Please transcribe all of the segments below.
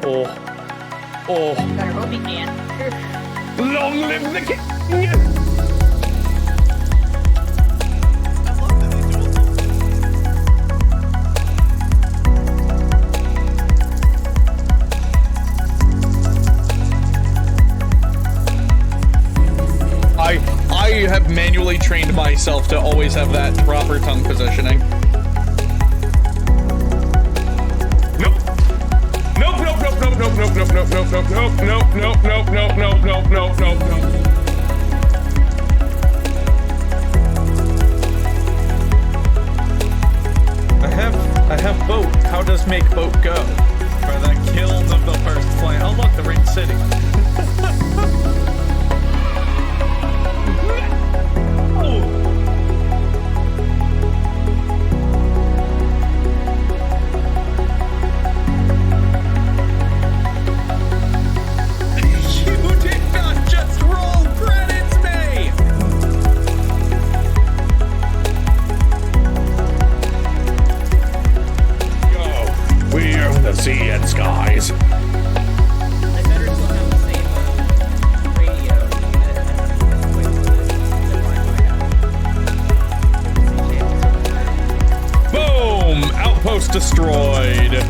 Oh. Oh. Better hope he can. Long live the king! I have manually trained myself to always have that proper tongue positioning. Nope. Nope, nope, nope, nope, nope, nope, nope, nope, nope, nope, nope, nope, nope, nope, nope, nope, nope, nope, nope. I have boat. How does make boat go? For the kills of the first plane. Oh look, the ring city. Sea and skies. I better still have the same radio. Boom! Outpost destroyed.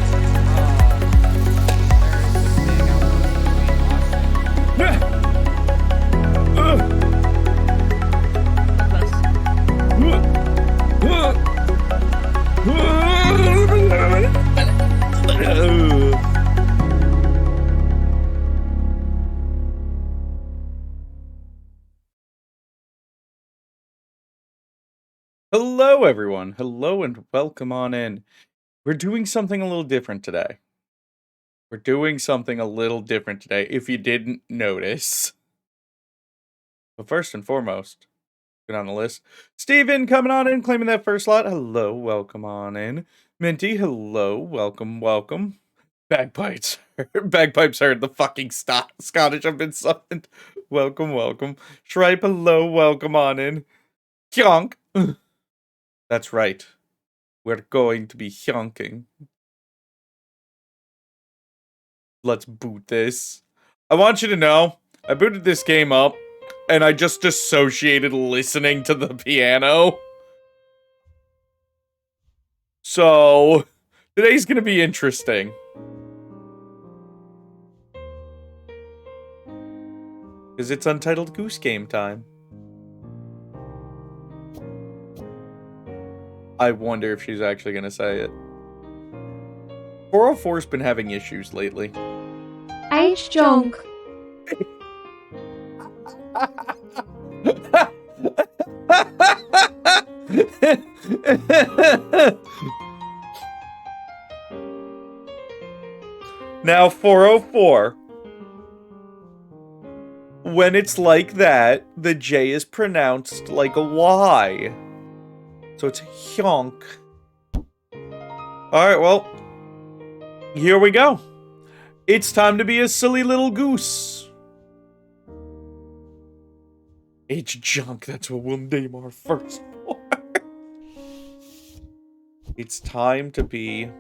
Hello, everyone. Hello, and welcome on in. We're doing something a little different today. If you didn't notice. But first and foremost, get on the list. Steven coming on in, claiming that first slot. Hello, welcome on in. Minty, hello, welcome. Bagpipes. Bagpipes heard the fucking Scottish have been summoned. Welcome. Shripe, hello, welcome on in. Kyonk. That's right. We're going to be hyonking. Let's boot this. I want you to know, I booted this game up, and I just dissociated listening to the piano. So, today's gonna be interesting. Because it's Untitled Goose game time. I wonder if she's actually gonna say it. 404's been having issues lately. H junk. Now 404. When it's like that, the J is pronounced like a Y. So it's hyonk. Alright, well, here we go. It's time to be a silly little goose. H junk, that's what we'll name our first one. It's time to be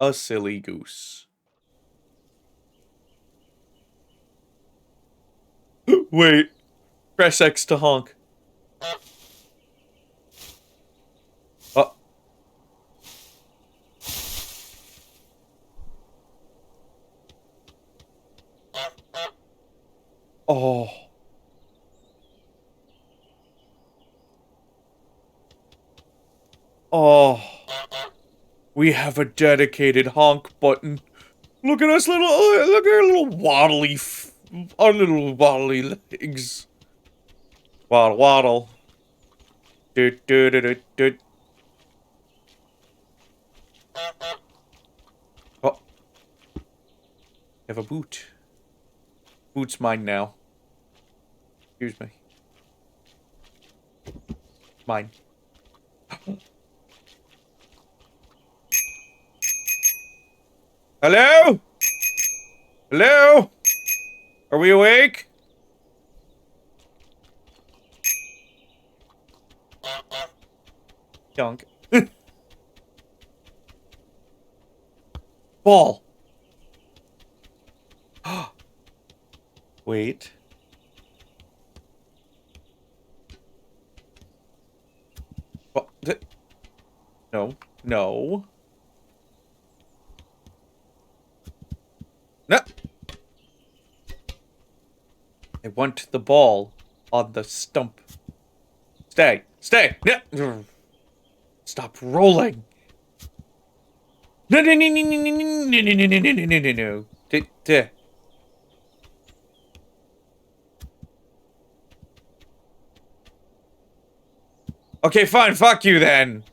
a silly goose. Wait, press X to honk. Oh. Oh. We have a dedicated honk button. Look at us look at our little waddly, our little waddly legs. Waddle, waddle. Do, do, do, do, do. Oh. Have a boot. Boot's mine now. Excuse me. Mine. Hello? Hello? Are we awake? Yonk. Ball. Wait. Oh, no. No. No. I want the ball on the stump. Stay. Stay. No. Stop rolling. No, no, no, no, no, no, no, no, no, no, no, no, no, no. Okay, fine. Fuck you then.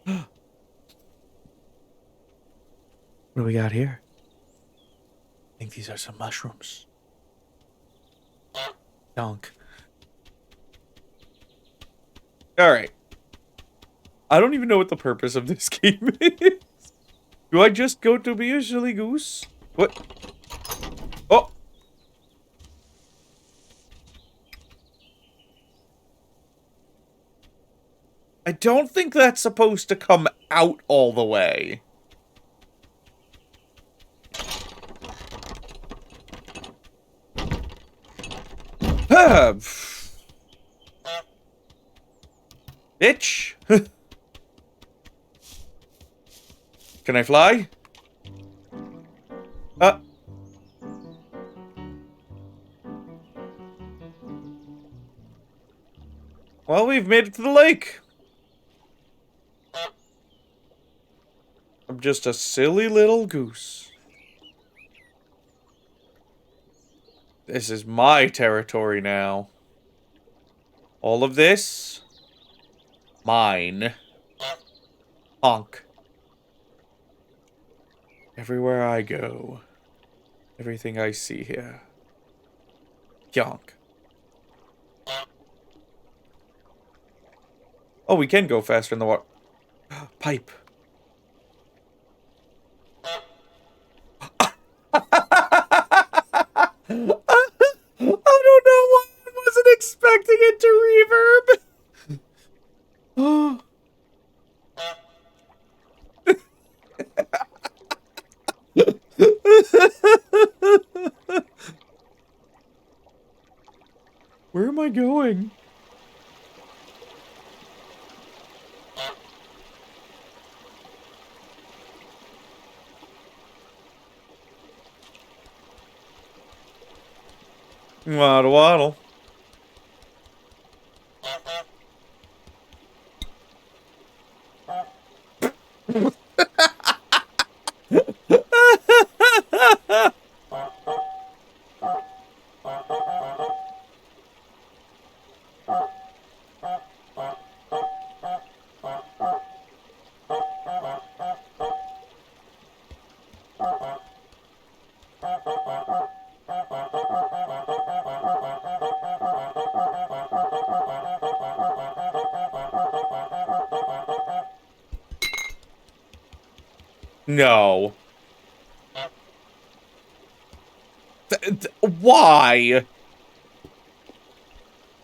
What do we got here? I think these are some mushrooms. Donk. Alright. I don't even know what the purpose of this game is. Do I just go to be a silly goose? What? Oh! I don't think that's supposed to come out all the way. Bitch! Can I fly? Well, we've made it to the lake. I'm just a silly little goose. This is my territory now. All of this, mine. Honk. Everywhere I go, everything I see here. Yonk. Oh, we can go faster in the water. Pipe. I don't know why I wasn't expecting it to reverb. Where am I going? Waddle waddle. No. Why?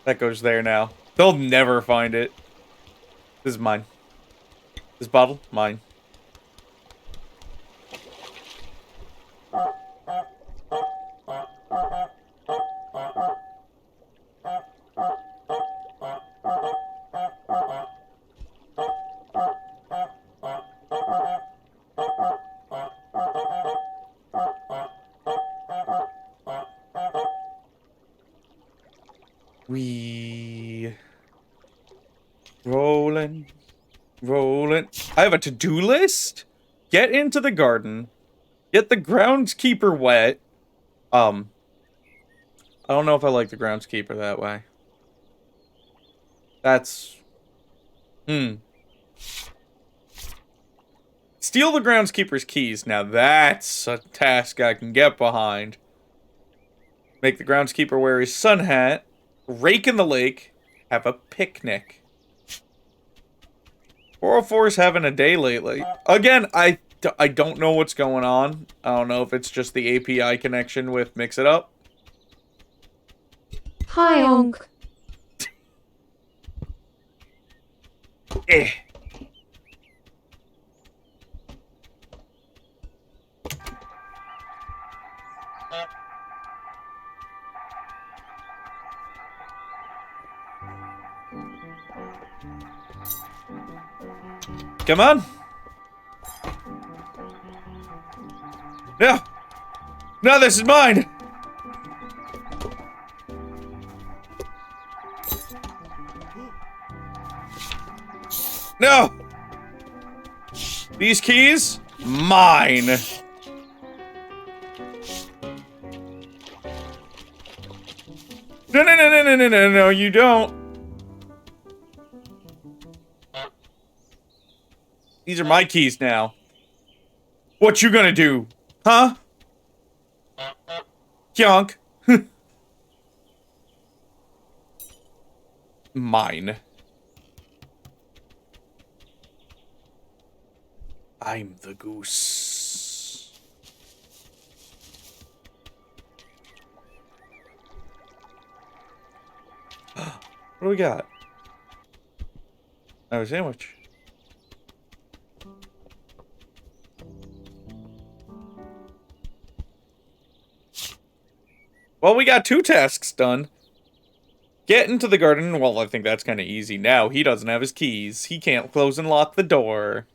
That goes there now. They'll never find it. This is mine. This bottle, mine. Rolling. Rolling. I have a to-do list? Get into the garden. Get the groundskeeper wet. I don't know if I like the groundskeeper that way. That's... Steal the groundskeeper's keys. Now that's a task I can get behind. Make the groundskeeper wear his sun hat. Rake in the lake. Have a picnic. 404's having a day lately. Again, I don't know what's going on. I don't know if it's just the API connection with Mix It Up. Hi, Onk. Eh. Come on. No. No, this is mine. No. These keys, mine. No, no, no, no, no, no, no, no, you don't. These are my keys now. What you gonna do? Huh? Kyonk. Mine. I'm the goose. What do we got? Oh, a sandwich. Well, we got 2 tasks done. Get into the garden. Well, I think that's kind of easy now. He doesn't have his keys. He can't close and lock the door.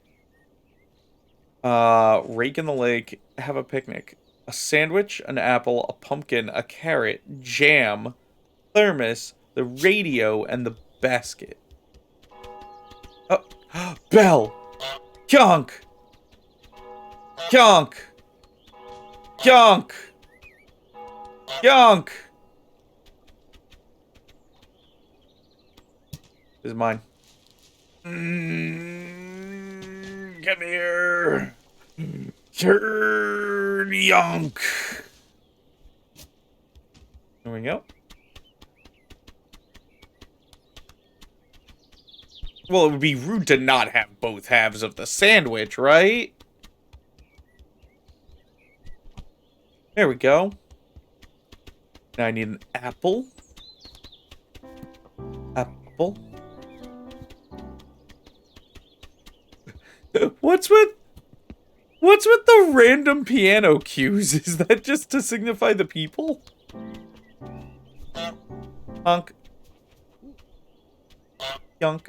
Rake in the lake. Have a picnic. A sandwich, an apple, a pumpkin, a carrot, jam, thermos, the radio, and the basket. Oh, bell! Kyonk! Kyonk! Kyonk! Kyonk! This is mine. Come here. Turn yonk. There we go. Well, it would be rude to not have both halves of the sandwich, right? There we go. Now I need an apple. Apple. What's with the random piano cues? Is that just to signify the people? Honk. Yonk.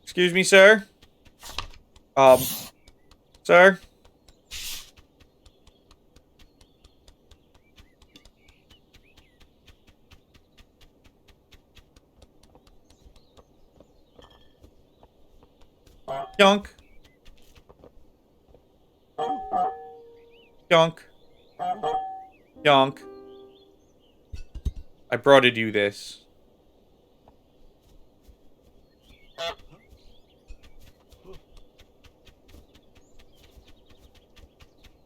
Excuse me, sir? Sir? Yonk. Yonk. Yonk. I brought you this.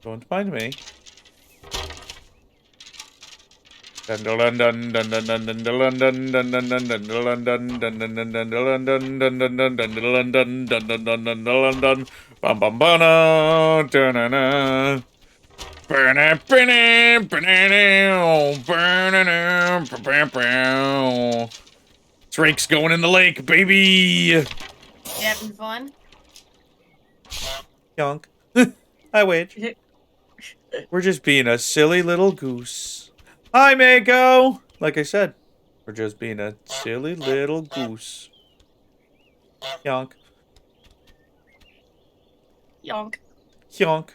Don't mind me. Drake's going in the lake, baby. You having fun? Yonk. I wage. We're just being a silly little goose. Hi, Mako! Like I said, we're just being a silly little goose. Yonk. Yonk. Yonk.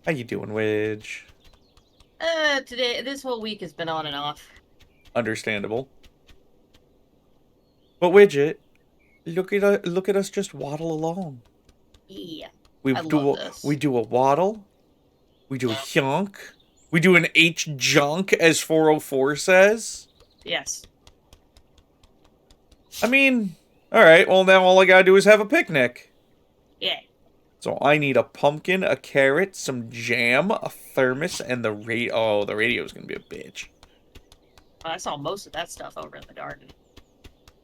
How you doing, Wedge? This whole week has been on and off. Understandable. But Widget, look at us just waddle along. Yeah. We do a waddle. We do a hyonk. We do an H-junk, as 404 says. Yes. I mean, alright, well now all I gotta do is have a picnic. Yeah. So I need a pumpkin, a carrot, some jam, a thermos, and the radio. Oh, the radio's gonna be a bitch. I saw most of that stuff over in the garden.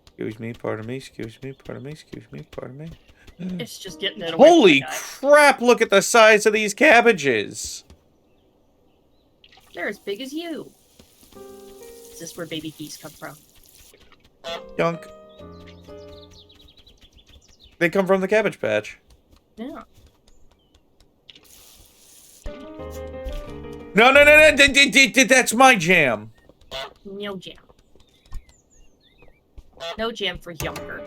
Excuse me, pardon me, excuse me, pardon me, excuse me, pardon me. It's just getting it away Holy from the guy. crap, look at the size of these cabbages. They're as big as you. Is this where baby geese come from? Yunk. They come from the Cabbage Patch. Yeah. No, no, no, no, that's my jam. No jam. No jam for Yunker.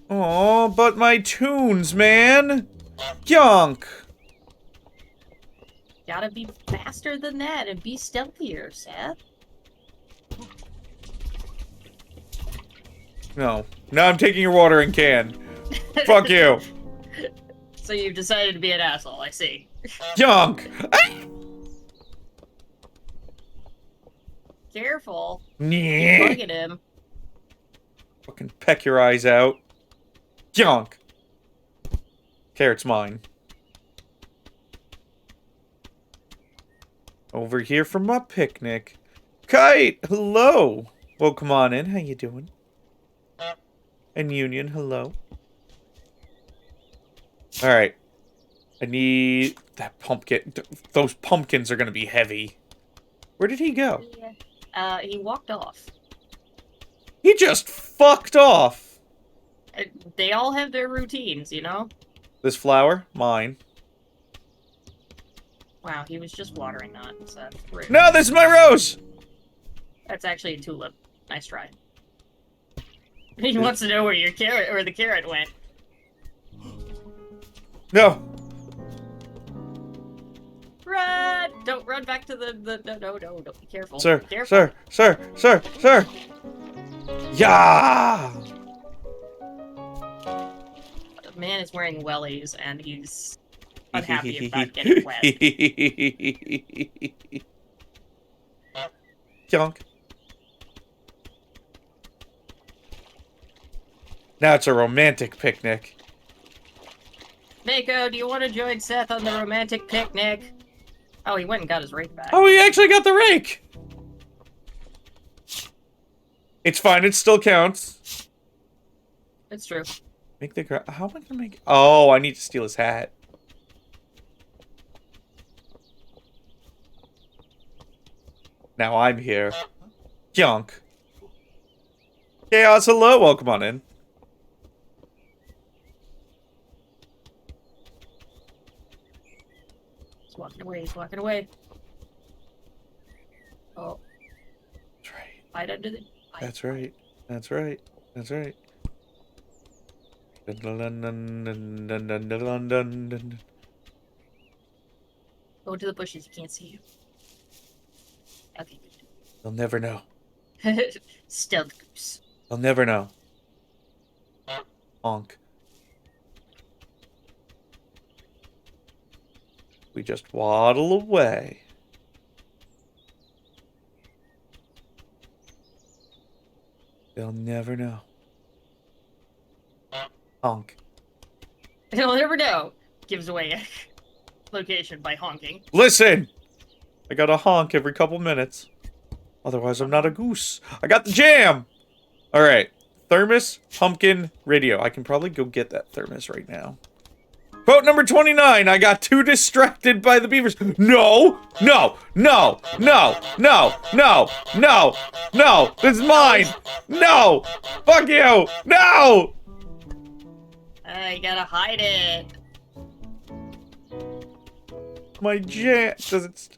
Oh, but my tunes, man. Yunk. Gotta be faster than that and be stealthier, Seth. No. No, I'm taking your watering can. Fuck you. So you've decided to be an asshole, I see. Yunk. Careful. Keep Yeah. bugging him. Fucking peck your eyes out. Yunk. Carrot's mine. Over here for my picnic. Kite, hello. Well, come on in. How you doing? And Union, hello. All right. I need that pumpkin. Those pumpkins are gonna be heavy. Where did he go? Yeah. He walked off. He just fucked off. They all have their routines, you know? This flower, mine. Wow, he was just watering that. So that's rude. No, this is my rose. That's actually a tulip. Nice try. He wants to know where your carrot or the carrot went. No. Run! Don't run back to the no, don't be careful. Sir, Be careful. sir. Yeah. The man is wearing wellies and he's unhappy about getting wet. Yonk. Now it's a romantic picnic. Mako, do you want to join Seth on the romantic picnic? Oh, he went and got his rake back. Oh, he actually got the rake. It's fine. It still counts. It's true. Make the ground. How am I gonna make? Oh, I need to steal his hat. Now I'm here. Yonk. Chaos, hello. Welcome on in. He's walking away. He's walking away. Oh, That's right. hide under the. Hide. That's right. That's right. That's right. Dun, dun, dun, dun, dun, dun, dun, dun, dun, dun. Go into the bushes. He can't see you. Okay. They'll never know. Stealth Goose. They'll never know. Honk. We just waddle away. They'll never know. Honk. He'll never know. Gives away a location by honking. Listen! I gotta honk every couple minutes. Otherwise, I'm not a goose. I got the jam! Alright. Thermos, pumpkin, radio. I can probably go get that thermos right now. Quote number 29. I got too distracted by the beavers. No! No! No! No! No! No! No! No! This is mine! No! Fuck you! No! You gotta hide it. My jam doesn't.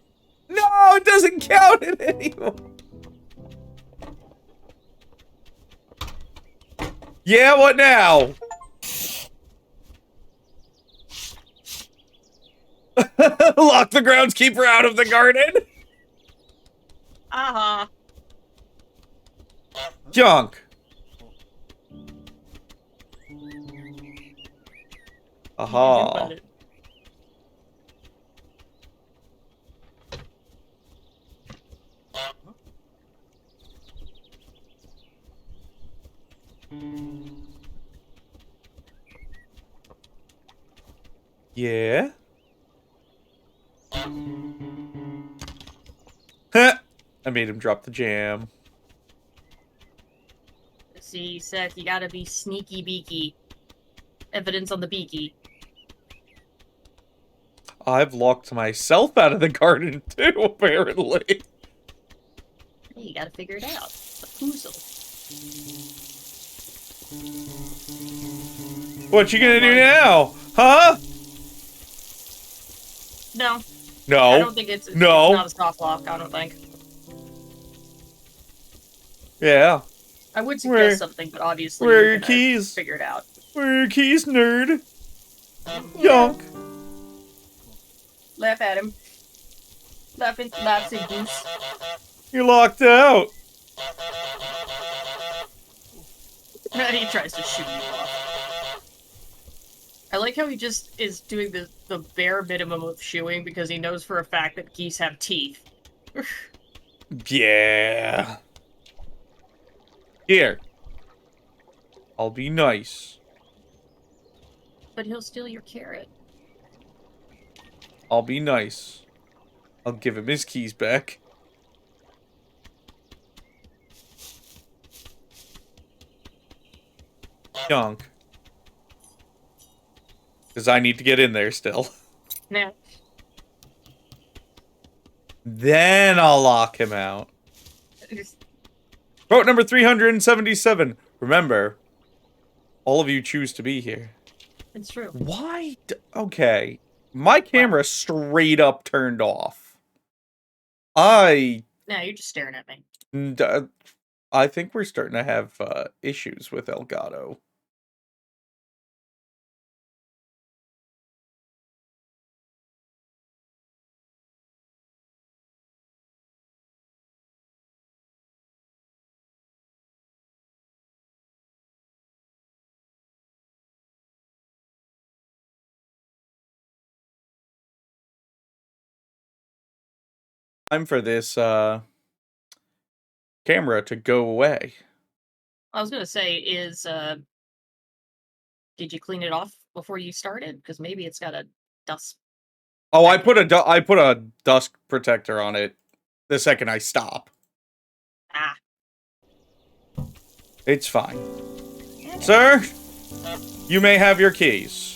No, it doesn't count it anymore. Yeah, what now? Lock the groundskeeper out of the garden. Uh-huh. Junk. Aha. Yeah. Huh. I made him drop the jam. See, Seth, you gotta be sneaky beaky. Evidence on the beaky. I've locked myself out of the garden too, apparently. Hey, you gotta figure it out. The foozle. What you gonna do now? Huh? No. No. I don't think it's not a soft lock, I don't think. Yeah. I would suggest something, but obviously where are you're your gonna keys? figure it out. Where are your keys, nerd? Yonk. Laugh at him. Laughs at Goose. You're locked out. He tries to shoot you off. I like how he just is doing the bare minimum of shooing because he knows for a fact that geese have teeth. Yeah. Here. I'll be nice. But he'll steal your carrot. I'll be nice. I'll give him his keys back. Yonk. Because I need to get in there still. Nah. Then I'll lock him out. Vote number 377. Remember, all of you choose to be here. It's true. Why? Okay. My camera straight up turned off. Nah, you're just staring at me. I think we're starting to have issues with Elgato. Time for this camera to go away. I was gonna say, did you clean it off before you started? Because maybe it's got a dust. Oh, I put a dust protector on it the second I stop. Ah. It's fine. Sir, you may have your keys.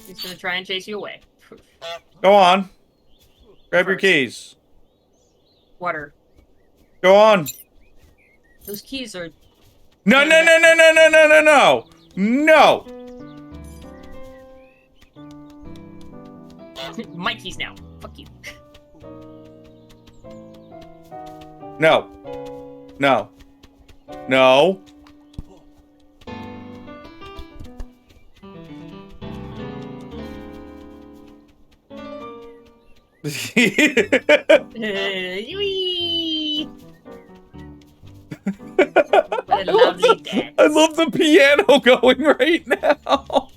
He's gonna try and chase you away. Go on. Grab your First. keys. Water. Go on. Those keys are... No, no, no, no, no, no, no, no, no! No! My keys now. Fuck you. No. No. No. Wee! What a lovely dance. I love the piano going right now.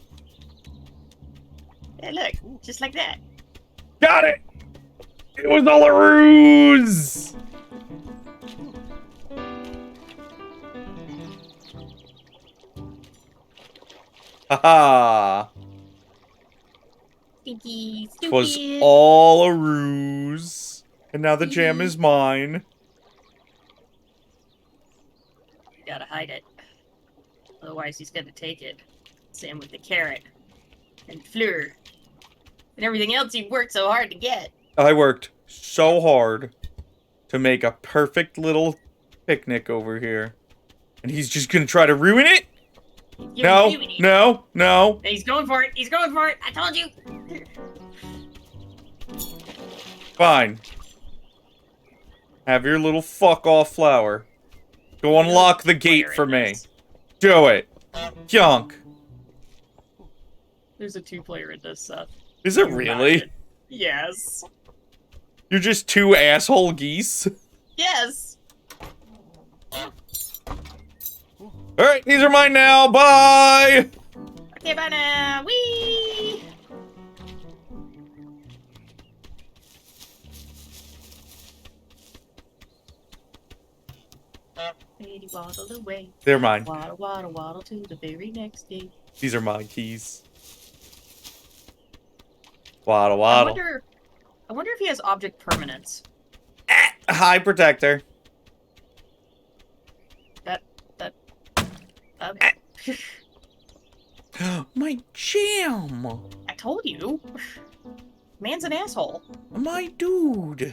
Yeah, look, just like that. Got it. It was all a ruse. Haha. Stinky, It was stupid. all a ruse. And now the jam is mine. Gotta hide it. Otherwise he's gonna take it. Same with the carrot. And Fleur. And everything else he worked so hard to get. I worked so hard to make a perfect little picnic over here. And he's just gonna try to ruin it? You're No, doing it. no, no. He's going for it. He's going for it. I told you. Fine. Have your little fuck off flower. Go unlock the gate for me. Do it. Yonk. There's a 2-player in this, Seth. Is it You really? imagine. Yes. You're just two asshole geese? Yes. Alright, these are mine now. Bye! Okay, bye now. Whee! Lady waddle away. They're mine. Waddle, waddle, waddle to the very next gate. These are my keys. Waddle, I waddle. wonder if he has object permanence. Hi, protector. My jam. I told you. Man's an asshole. My dude.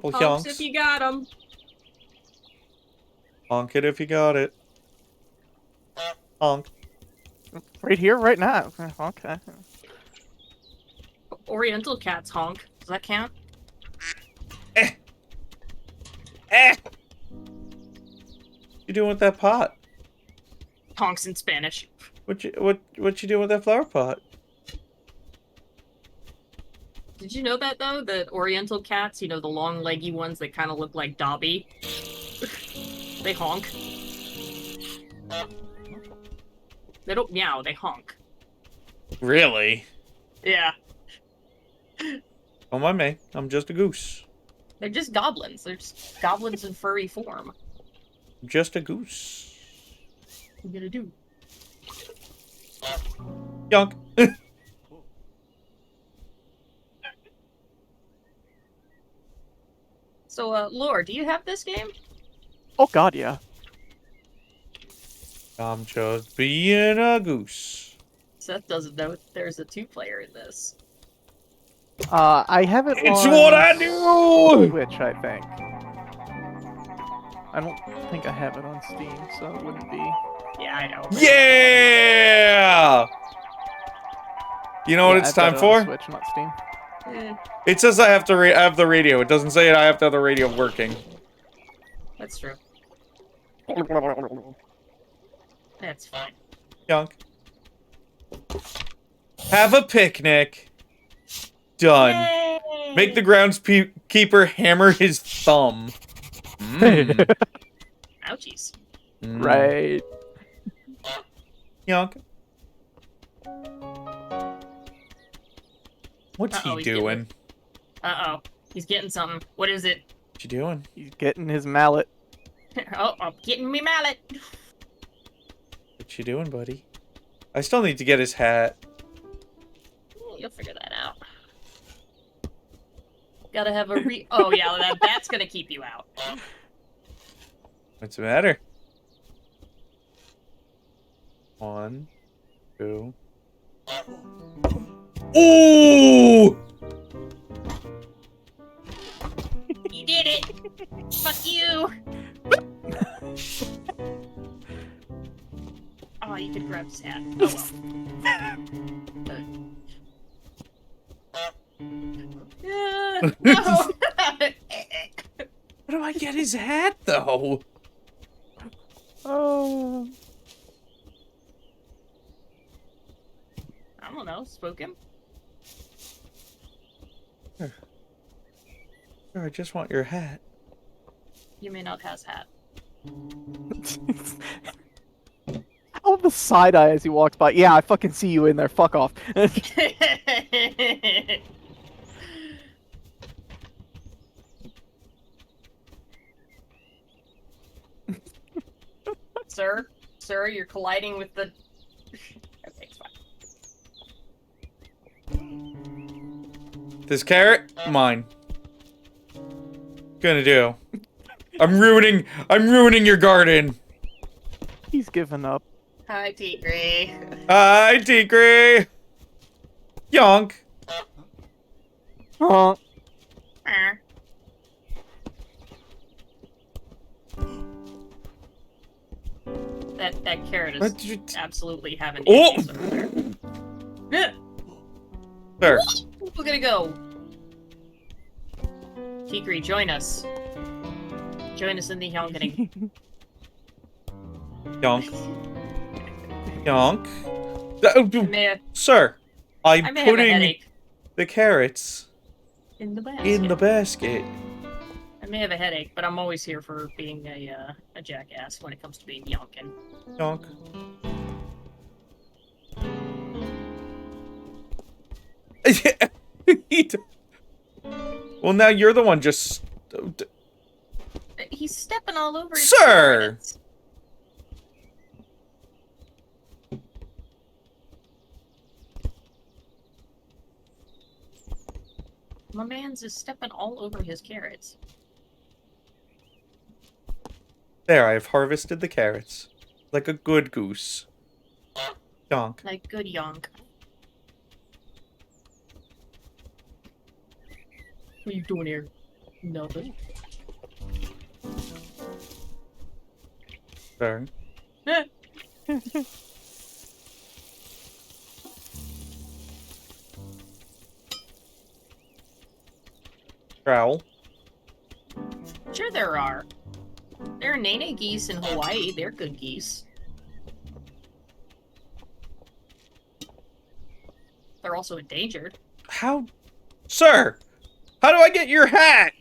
Couple Honks yonks. if you got them. Honk it if you got it. Honk. Right here, right now. Okay. Oriental cats honk. Does that count? Eh. Eh. What you doing with that pot? Honks in Spanish. What you doing with that flower pot? Did you know that, though? That Oriental cats, you know, the long, leggy ones that kind of look like Dobby, they honk. They don't meow, they honk. Really? Yeah. Don't mind me. I'm just a goose. They're just goblins. They're just goblins in furry form. Just a goose. What are you gonna do? Yonk. So, Lore, do you have this game? Oh god, yeah. I'm just being a goose. Seth doesn't know there's a 2-player in this. I have it It's on what I do! Switch, I think. I don't think I have it on Steam, so it wouldn't be. Yeah, I know. Yeah! You know what Yeah, it's I've got time it on for? Switch, not Steam. It says I have to have the radio. It doesn't say I have to have the radio working. That's true. That's fine. Yonk. Have a picnic. Done. Yay! Make the groundskeeper hammer his thumb. Mm. Ouchies. Mm. Right. Yonk. What's Uh-oh, he he's getting doing? Uh-oh. He's getting something. What is it? What you doing? He's getting his mallet. Oh, I'm getting me mallet. What you doing, buddy? I still need to get his hat. You'll figure that out. Gotta have a Oh, yeah, that's gonna keep you out. What's the matter? 1, 2. Ooh! You did it! Fuck you! Oh, you could grab his hat. Oh, well. No! How do I get his hat, though? Oh. I don't know. Spook him? Sure, I just want your hat. You may not has hat. Oh, the side eye as he walks by. Yeah, I fucking see you in there. Fuck off. Sir, you're colliding with the... Okay, it's fine. This carrot, mine. Gonna do. I'm ruining your garden. He's given up. Hi, Tigre. Hi, Tigre. Yonk. Huh. That carrot is What did you absolutely having Oh! issues over there. Sir. We're gonna go. Tigre, join us. Join us in the honking. Yonk. Yonk. Sir, I I'm may have a putting headache the carrots in the basket. in the basket. I may have a headache, but I'm always here for being a jackass when it comes to being yonkin. Yonk. Well, now you're the one just... He's stepping all over his Sir! carrots. My man's just stepping all over his carrots. There, I have harvested the carrots. Like a good goose. Yonk. Like good yonk. What are you doing here? Nothing. Sorry. Eh. Growl. Sure there are. There are Nene geese in Hawaii. They're good geese. They're also endangered. How? Sir! How do I get your hat?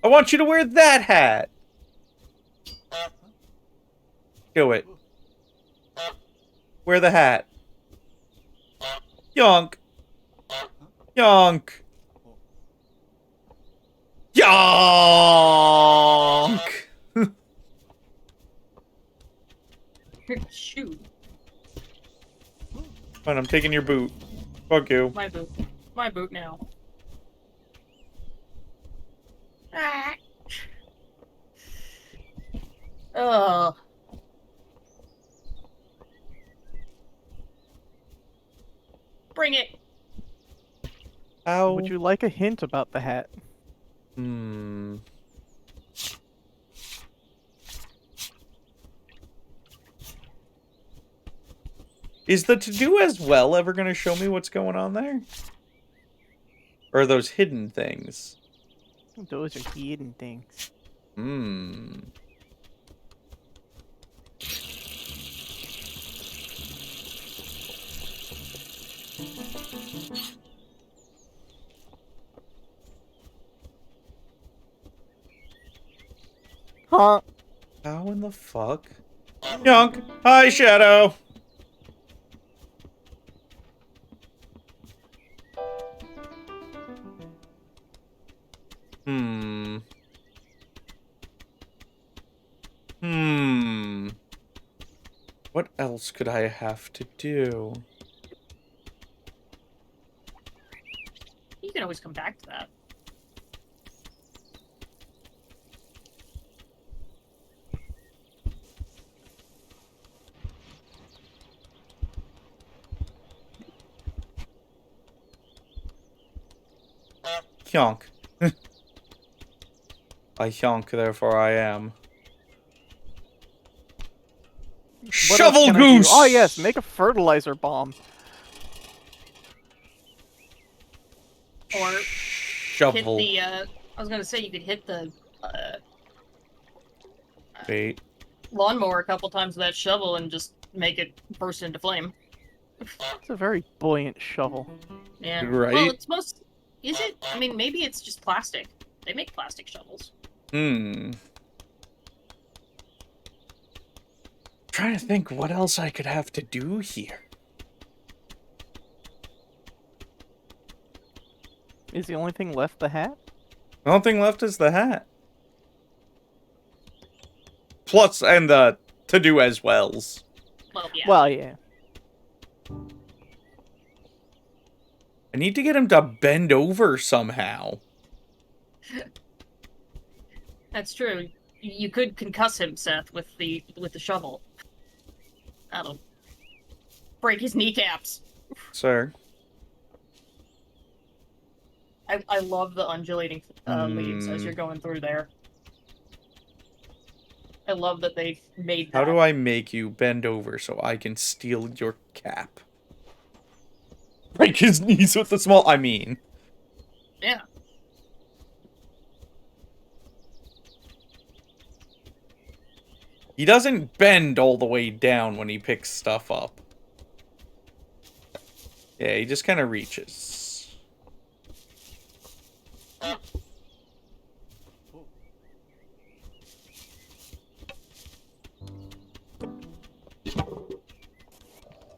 I want you to wear that hat. Do it. Wear the hat. Yonk. Yonk. Yonk! Shoot. Fine, I'm taking your boot. Fuck you. My boot. My boot now. Ah. Ugh. Bring it. How? Would you like a hint about the hat? Hmm. Is the to-do as well ever going to show me what's going on there? Or are those hidden things? Those are hidden things. Hmm. Huh? How in the fuck? Yonk! Hi, Shadow! Hmm. Hmm. What else could I have to do? You can always come back to that. Yonk. I yonk, therefore I am. What else Shovel can I do? Goose! Oh yes, make a fertilizer bomb. Or hit Shovel. the, I was gonna say you could hit the, Wait. lawnmower a couple times with that shovel and just make it burst into flame. It's a very buoyant shovel. Yeah. Right? Well, it's most... Is it? I mean, maybe it's just plastic. They make plastic shovels. Hmm. Trying to think what else I could have to do here. Is the only thing left the hat? The only thing left is the hat. Plus, and the to-do as wells. Well, yeah. Well, yeah. I need to get him to bend over somehow. That's true. You could concuss him, Seth, with the shovel. That'll break his kneecaps. Sir. I love the undulating leaves as you're going through there. I love that they've made that. How do I make you bend over so I can steal your cap? Break his knees with the small... I mean... Yeah. He doesn't bend all the way down when he picks stuff up. Yeah, he just kind of reaches. But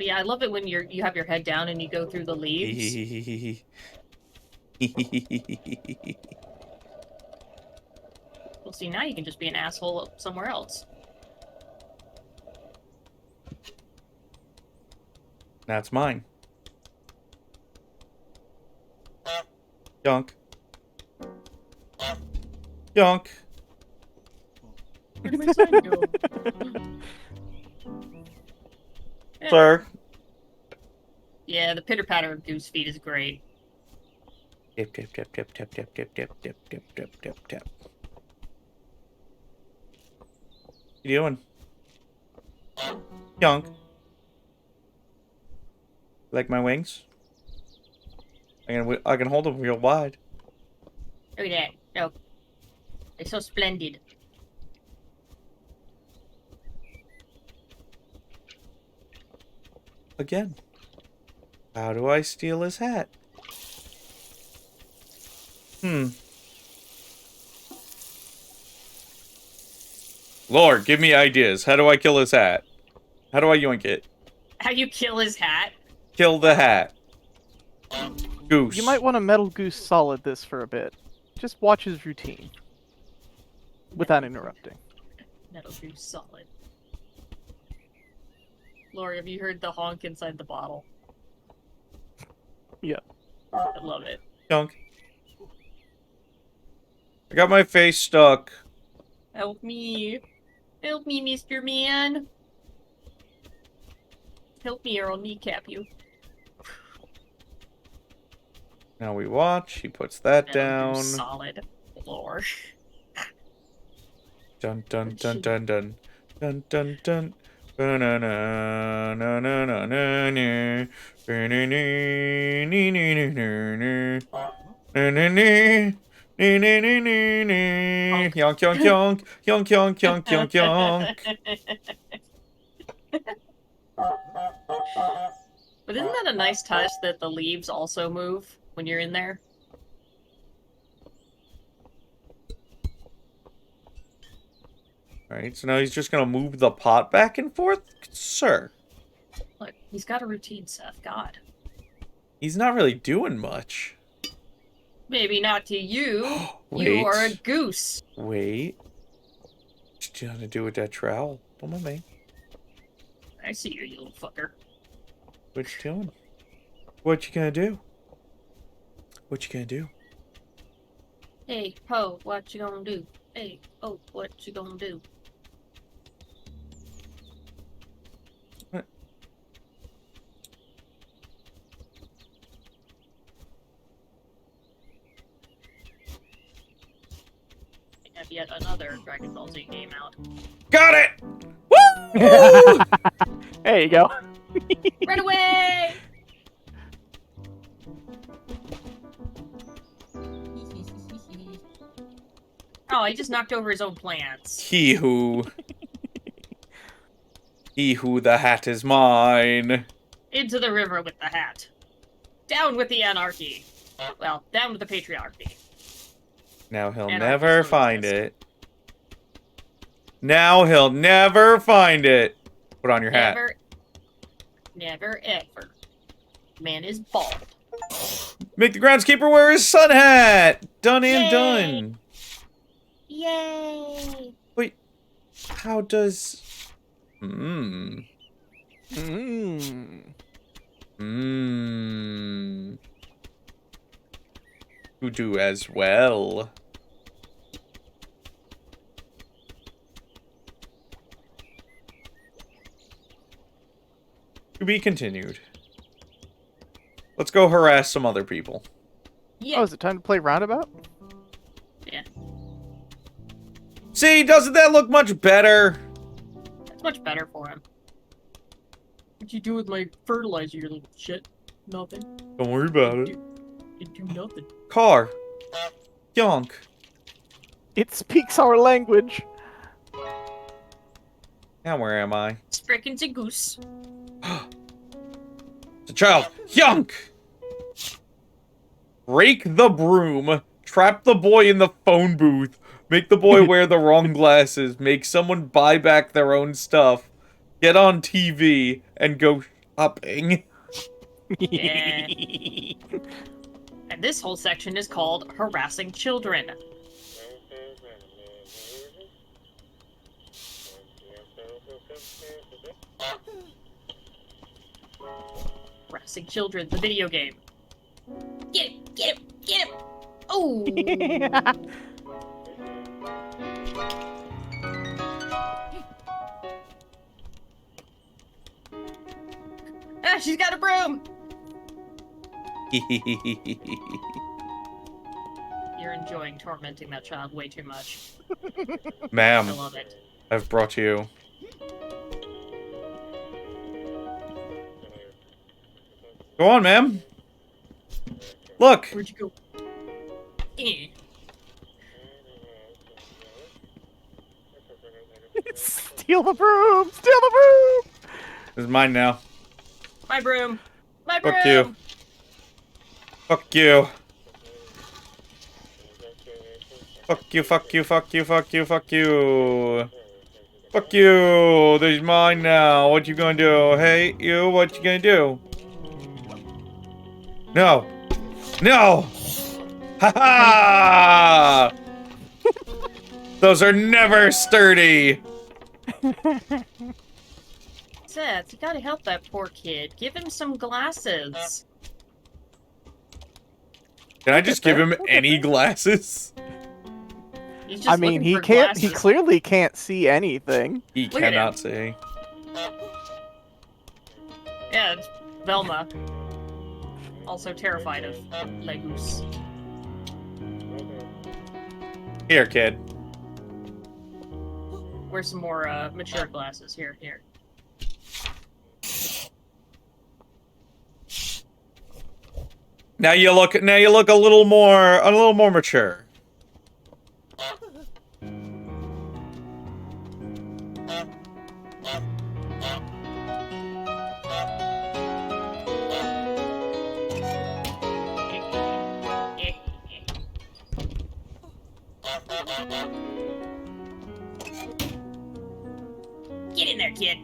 yeah, I love it when you have your head down and you go through the leaves. Well, see, now you can just be an asshole somewhere else. That's mine. Yonk. Yonk. Where did my sign go? Yeah. Sir. Yeah, the pitter-patter of Goose feet is great. Tap, tap, tap, tap, tap, tap, tap, tap, tap, tap, tap, tap, tap. What you doing? Yonk. Like my wings? I can hold them real wide. Look at that. No. They're so splendid. Again. How do I steal his hat? Lord, give me ideas. How do I kill his hat? How do I yoink it? How you kill his hat? Kill the hat. Goose. You might want to Metal Goose Solid this for a bit. Just watch his routine. Without interrupting. That'll do solid. Lori, have you heard the honk inside the bottle? Yeah. I love it. Yonk. I got my face stuck. Help me. Help me, Mr. Man. Help me or I'll kneecap you. Now we watch. He puts that That'll do down. solid. Lord. Dun dun dun dun dun dun dun dun. Yonk yonk yonk yonk yonk yonk yonk yonk. But isn't that a nice touch that the leaves also move when you're in there? Alright, so now he's just gonna move the pot back and forth? Sir. Look, he's got a routine, Seth. God. He's not really doing much. Maybe not to you. Wait. You are a goose. Wait. What you gonna do with that trowel? Don't mind me. I see you, you little fucker. What you doing? What you gonna do? What you gonna do? Hey, ho, what you gonna do? Hey, oh, what you gonna do? What? We have yet another Dragon Ball Z game out. Got it! Woo! There you go. Run away! Oh, he just knocked over his own plants. He who the hat is mine. Into the river with the hat. Down with the anarchy. Well, down with the patriarchy. Now he'll Anarchy never still find exists. it. Now he'll never find it. Put on your hat. Never, ever. Man is bald. Make the groundskeeper wear his sun hat. Done and Yay! done. Yay! Wait, how does... Who do as well? To be continued. Let's go harass some other people. Yeah. Oh, is it time to play Roundabout? Yeah. See, doesn't that look much better? That's much better for him. What'd you do with my fertilizer, you little shit? Nothing. Don't worry about it. It do nothing. Car. Yonk. It speaks our language. Now where am I? It's frickin' a goose. It's a child. Yonk! Rake the broom. Trap the boy in the phone booth. Make the boy wear the wrong glasses. Make someone buy back their own stuff. Get on TV and go shopping. Yeah. And this whole section is called Harassing Children. Harassing Children, the video game. Get him! Get him! Get him! Oh! Ah, she's got a broom! You're enjoying tormenting that child way too much. I Ma'am, love it. I've brought you. Go on, ma'am. Look. Where'd you go? Eh. Steal the broom! Steal the broom! This is mine now. My broom. My broom. Fuck you. Fuck you. Fuck you, fuck you, fuck you, fuck you, fuck you. Fuck you. This is mine now. What you gonna do? Hey, you, what you gonna do? No. No! Ha ha! Those are never sturdy! Seth, you gotta help that poor kid. Give him some glasses. Can I just give him any glasses? He's just I mean, looking he for can't. He glasses. clearly can't see anything. He Look at cannot him. see. Yeah, it's Velma. Also terrified of Goose. Here, kid. Where's some more mature glasses? Here. Now you look a little more mature. Get in there, kid.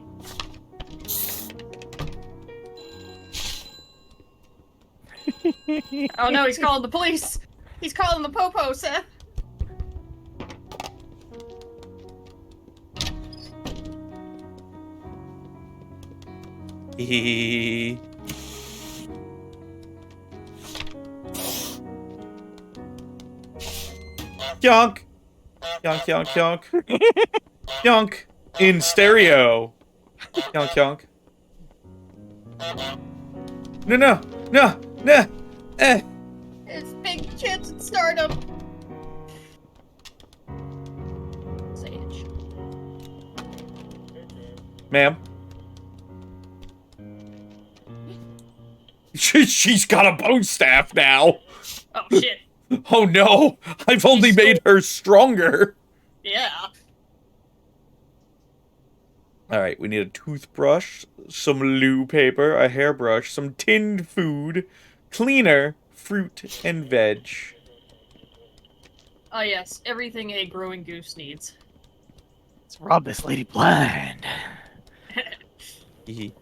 Oh no, he's calling the police. He's calling the popo, Seth. Hee. Yonk. Yonk, yonk, yonk. Yonk. In stereo. Yonk, yonk. No. It's big chance at stardom. Sage. Ma'am. She's got a bone staff now. Oh shit. Oh no, I've only made her stronger. Yeah. Alright, we need a toothbrush, some loo paper, a hairbrush, some tinned food, cleaner, fruit, and veg. Oh yes, everything a growing goose needs. Let's rob this lady blind. Hee.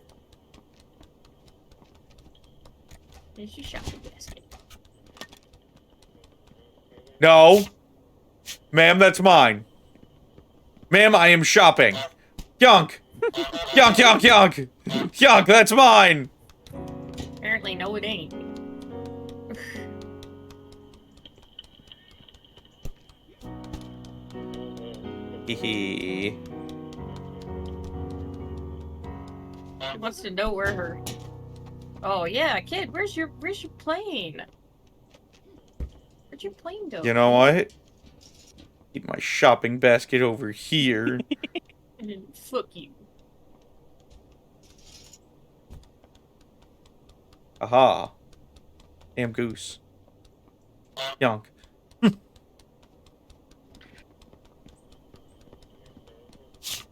Here's your shopping basket. No. Ma'am, that's mine. Ma'am, I am shopping. Yonk. Yonk, yonk, yonk. Yonk, that's mine. Apparently, no, it ain't. Hee. She wants to know where her. Oh yeah, kid, where's your plane? Where'd your plane go? You know what? Keep my shopping basket over here. Fuck you. Aha. Damn goose. Yonk.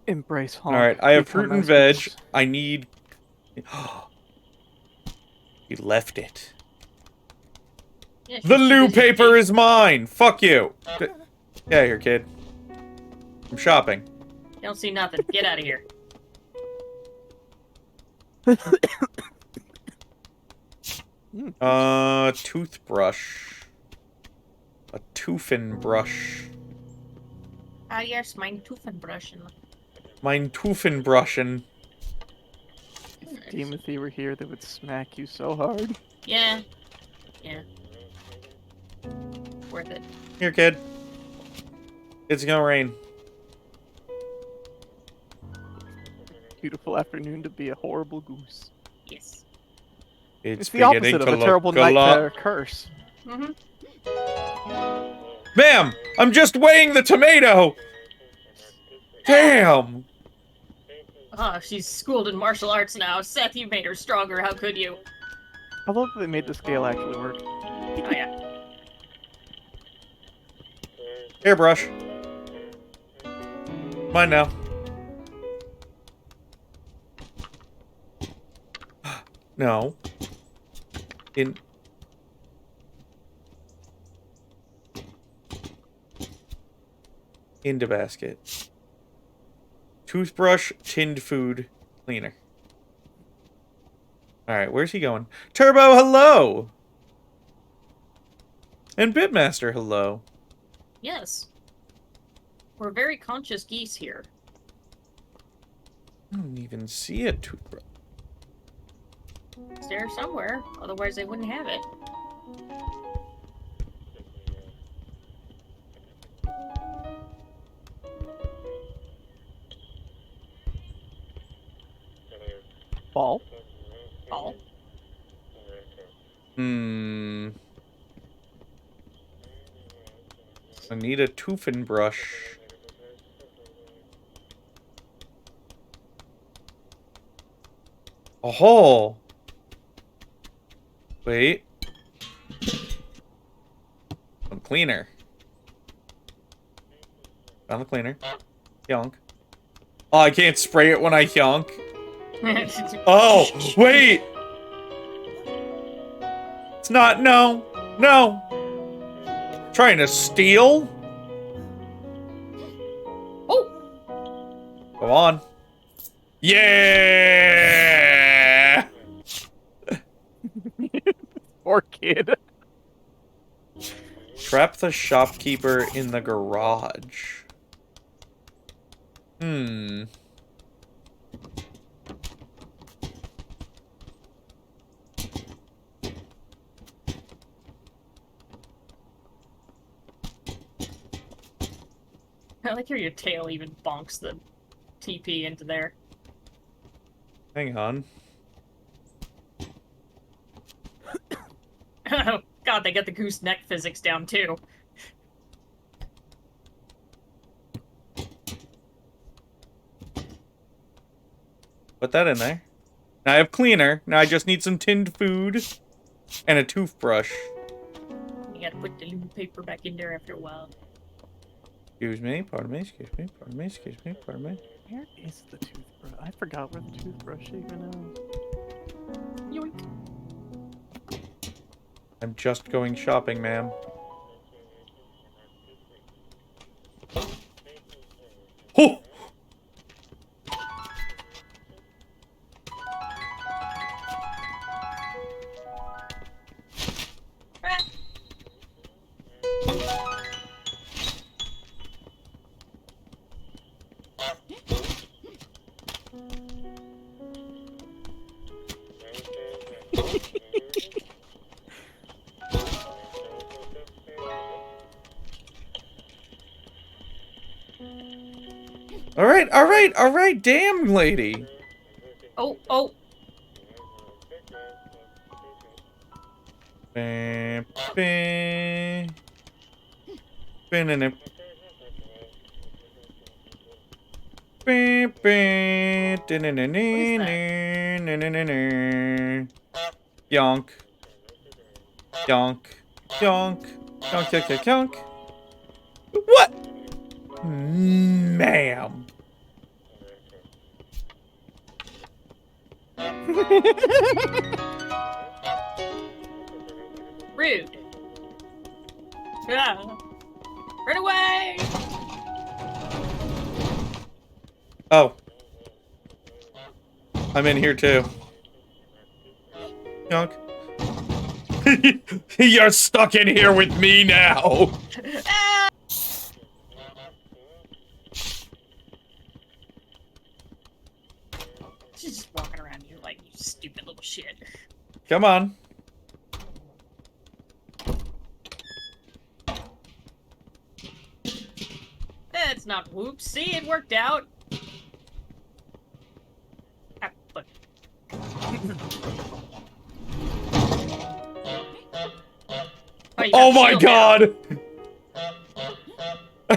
Embrace honk. Alright, I have Become fruit and as veg. Goose. I need... You left it. Yeah, The she's loo busy paper being- is mine! Fuck you! Get out of here, kid. I'm shopping. You don't see nothing. Get out of here. Toothbrush. A toofin brush. Ah yes, mein Tuffenbruschen. Mine toofin brushin'. If Timothy were here, they would smack you so hard. Yeah. Yeah. Worth it. Here, kid. It's gonna rain. Beautiful afternoon to be a horrible goose. Yes. It's It's the opposite beginning of to a terrible look a nightmare lot. curse. Mm-hmm. Ma'am, I'm just weighing the tomato! Damn! Ah, she's schooled in martial arts now. Seth, you made her stronger. How could you? I love that they made the scale actually work. Oh, yeah. Hairbrush. Mine now. No. Into basket. Toothbrush, tinned food, cleaner. Alright, where's he going? Turbo, hello! And Bitmaster, hello. Yes. We're very conscious geese here. I don't even see a toothbrush. It's there somewhere, otherwise they wouldn't have it. Ball. Ball. I need a toofing brush. Oh! Wait. Some cleaner. Found the cleaner. Yonk. Oh, I can't spray it when I yonk. Oh, wait! It's not, no. No. Trying to steal? Oh! Go on. Yeah! Poor kid. Trap the shopkeeper in the garage. I like how your tail even bonks the TP into there. Hang on. Oh, God, they got the goose neck physics down, too. Put that in there. Now I have cleaner. Now I just need some tinned food and a toothbrush. You gotta put the little paper back in there after a while. Excuse me, pardon me, excuse me, pardon me, excuse me, pardon me. Where is the toothbrush? I forgot where the toothbrush even is. Yoink. I'm just going shopping, ma'am. Oh! All right, damn lady. Oh, oh. Bam, bam. Bam, bam, bam. Yonk. Yonk. Yonk. Yonk, yonk, yonk, yonk. What? Ma'am. Rude. Ah. Run away! Oh. I'm in here too. Yonk. You're stuck in here with me now. Ah! She's just walking around here like you stupid little shit. Come on. That's not whoops. See, it worked out. Ah, look. Oh my god!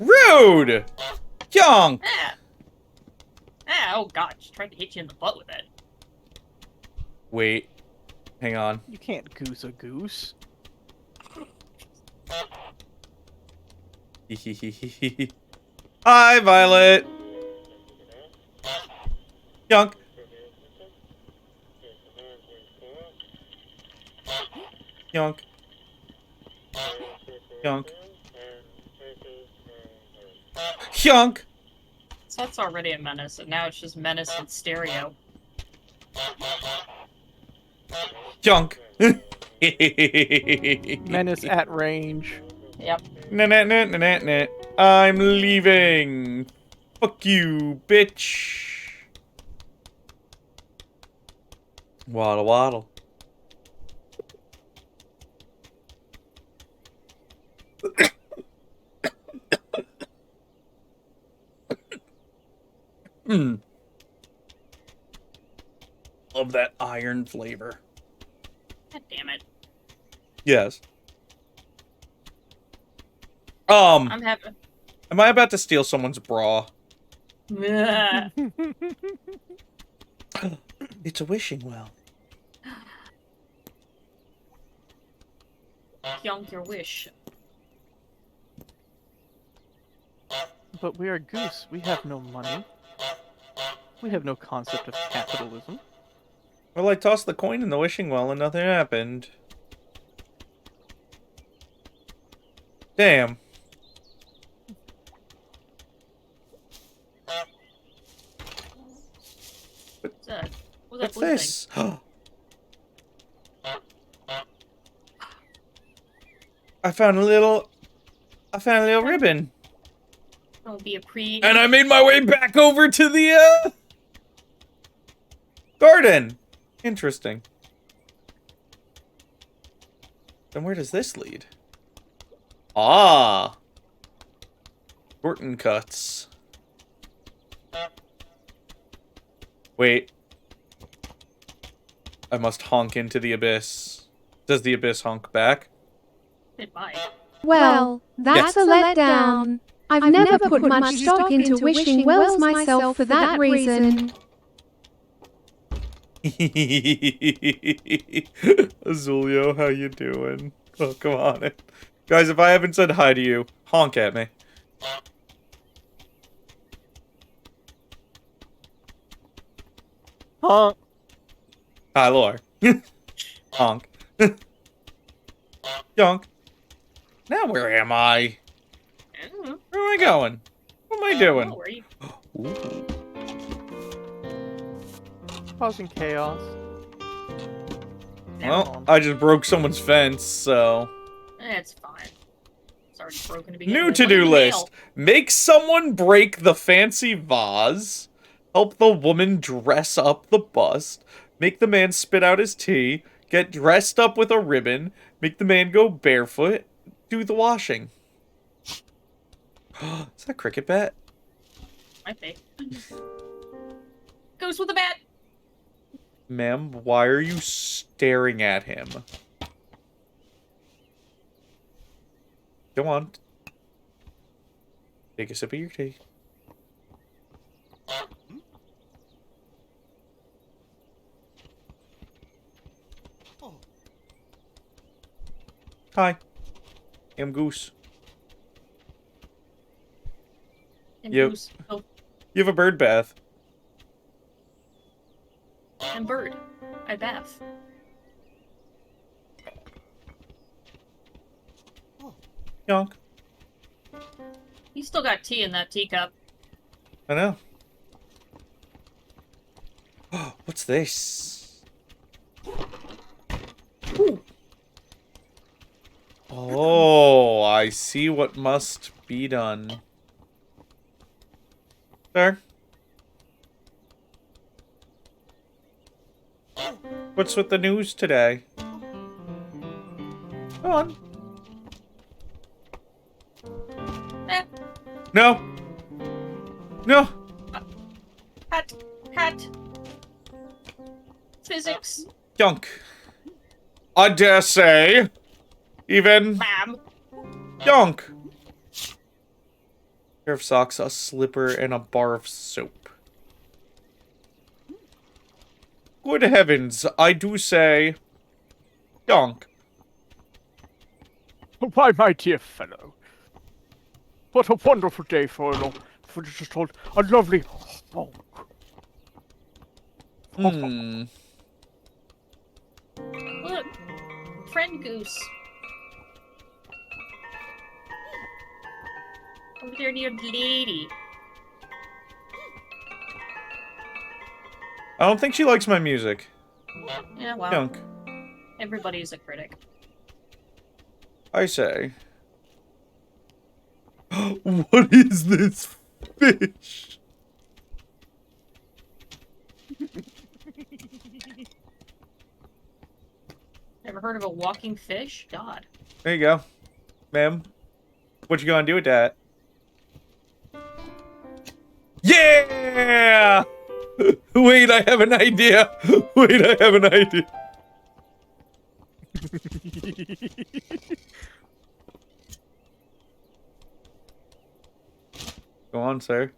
Rude! Yonk! Ah. Ah, oh god, just tried to hit you in the butt with it. Wait. Hang on. You can't goose a goose. Hi, Violet! Yonk! Yonk. Yonk. Yonk! So that's already a menace, and now it's just menace in stereo. Yonk! Menace at range. Yep. Nah. I'm leaving. Fuck you, bitch. Waddle waddle. Love that iron flavor. God damn it. Yes. I'm having. Am I about to steal someone's bra? It's a wishing well. Yonk your wish. But we are goose. We have no money. We have no concept of capitalism. Well, I tossed the coin in the wishing well and nothing happened. Damn. What's that? What's this? I found a little ribbon. Don't be a pre. And I made my way back over to the, garden. Interesting. Then where does this lead? Ah. Shorten cuts. Wait. I must honk into the abyss. Does the abyss honk back? It might. Well, that's a letdown. I've never put much stock into wishing wells myself for that reason. Azulio, how you doing? Oh, come on. Guys, if I haven't said hi to you, honk at me. Honk. Hi, Lore. Honk. Yonk. Now where am I? I don't know. Where am I going? What am I doing? Where are you? Ooh. Causing chaos. Well, I just broke someone's fence, so... It's fine. It's already broken to begin New with. to-do Look at the list. Make someone break the fancy vase. Help the woman dress up the bust. Make the man spit out his tea. Get dressed up with a ribbon. Make the man go barefoot. Do the washing. Is that a cricket bat? Might be. Goose with a bat! Ma'am, why are you staring at him? Go on. Take a sip of your tea. Hi. I'm Goose. And Yep. Goose. Oh, You have a bird bath. and bird. I bath. Yonk. You still got tea in that teacup. I know. What's this? Ooh. Oh, I see what must be done. Sir? What's with the news today? Go on. Eh, No. No. hat. Physics. Yonk. I dare say. Even Bam. yonk. pair of socks, a slipper, and a bar of soap. Good heavens, I do say... Donk. Why, my dear fellow. What a wonderful day for just a lovely honk. Look, friend Goose. Over there near the lady. I don't think she likes my music. Yeah, well, Donk. everybody's a critic. I say. What is this fish? Ever heard of a walking fish? God. There you go. Ma'am. What you gonna do with that? Yeah! Wait, I have an idea. Wait, I have an idea. Go on, sir.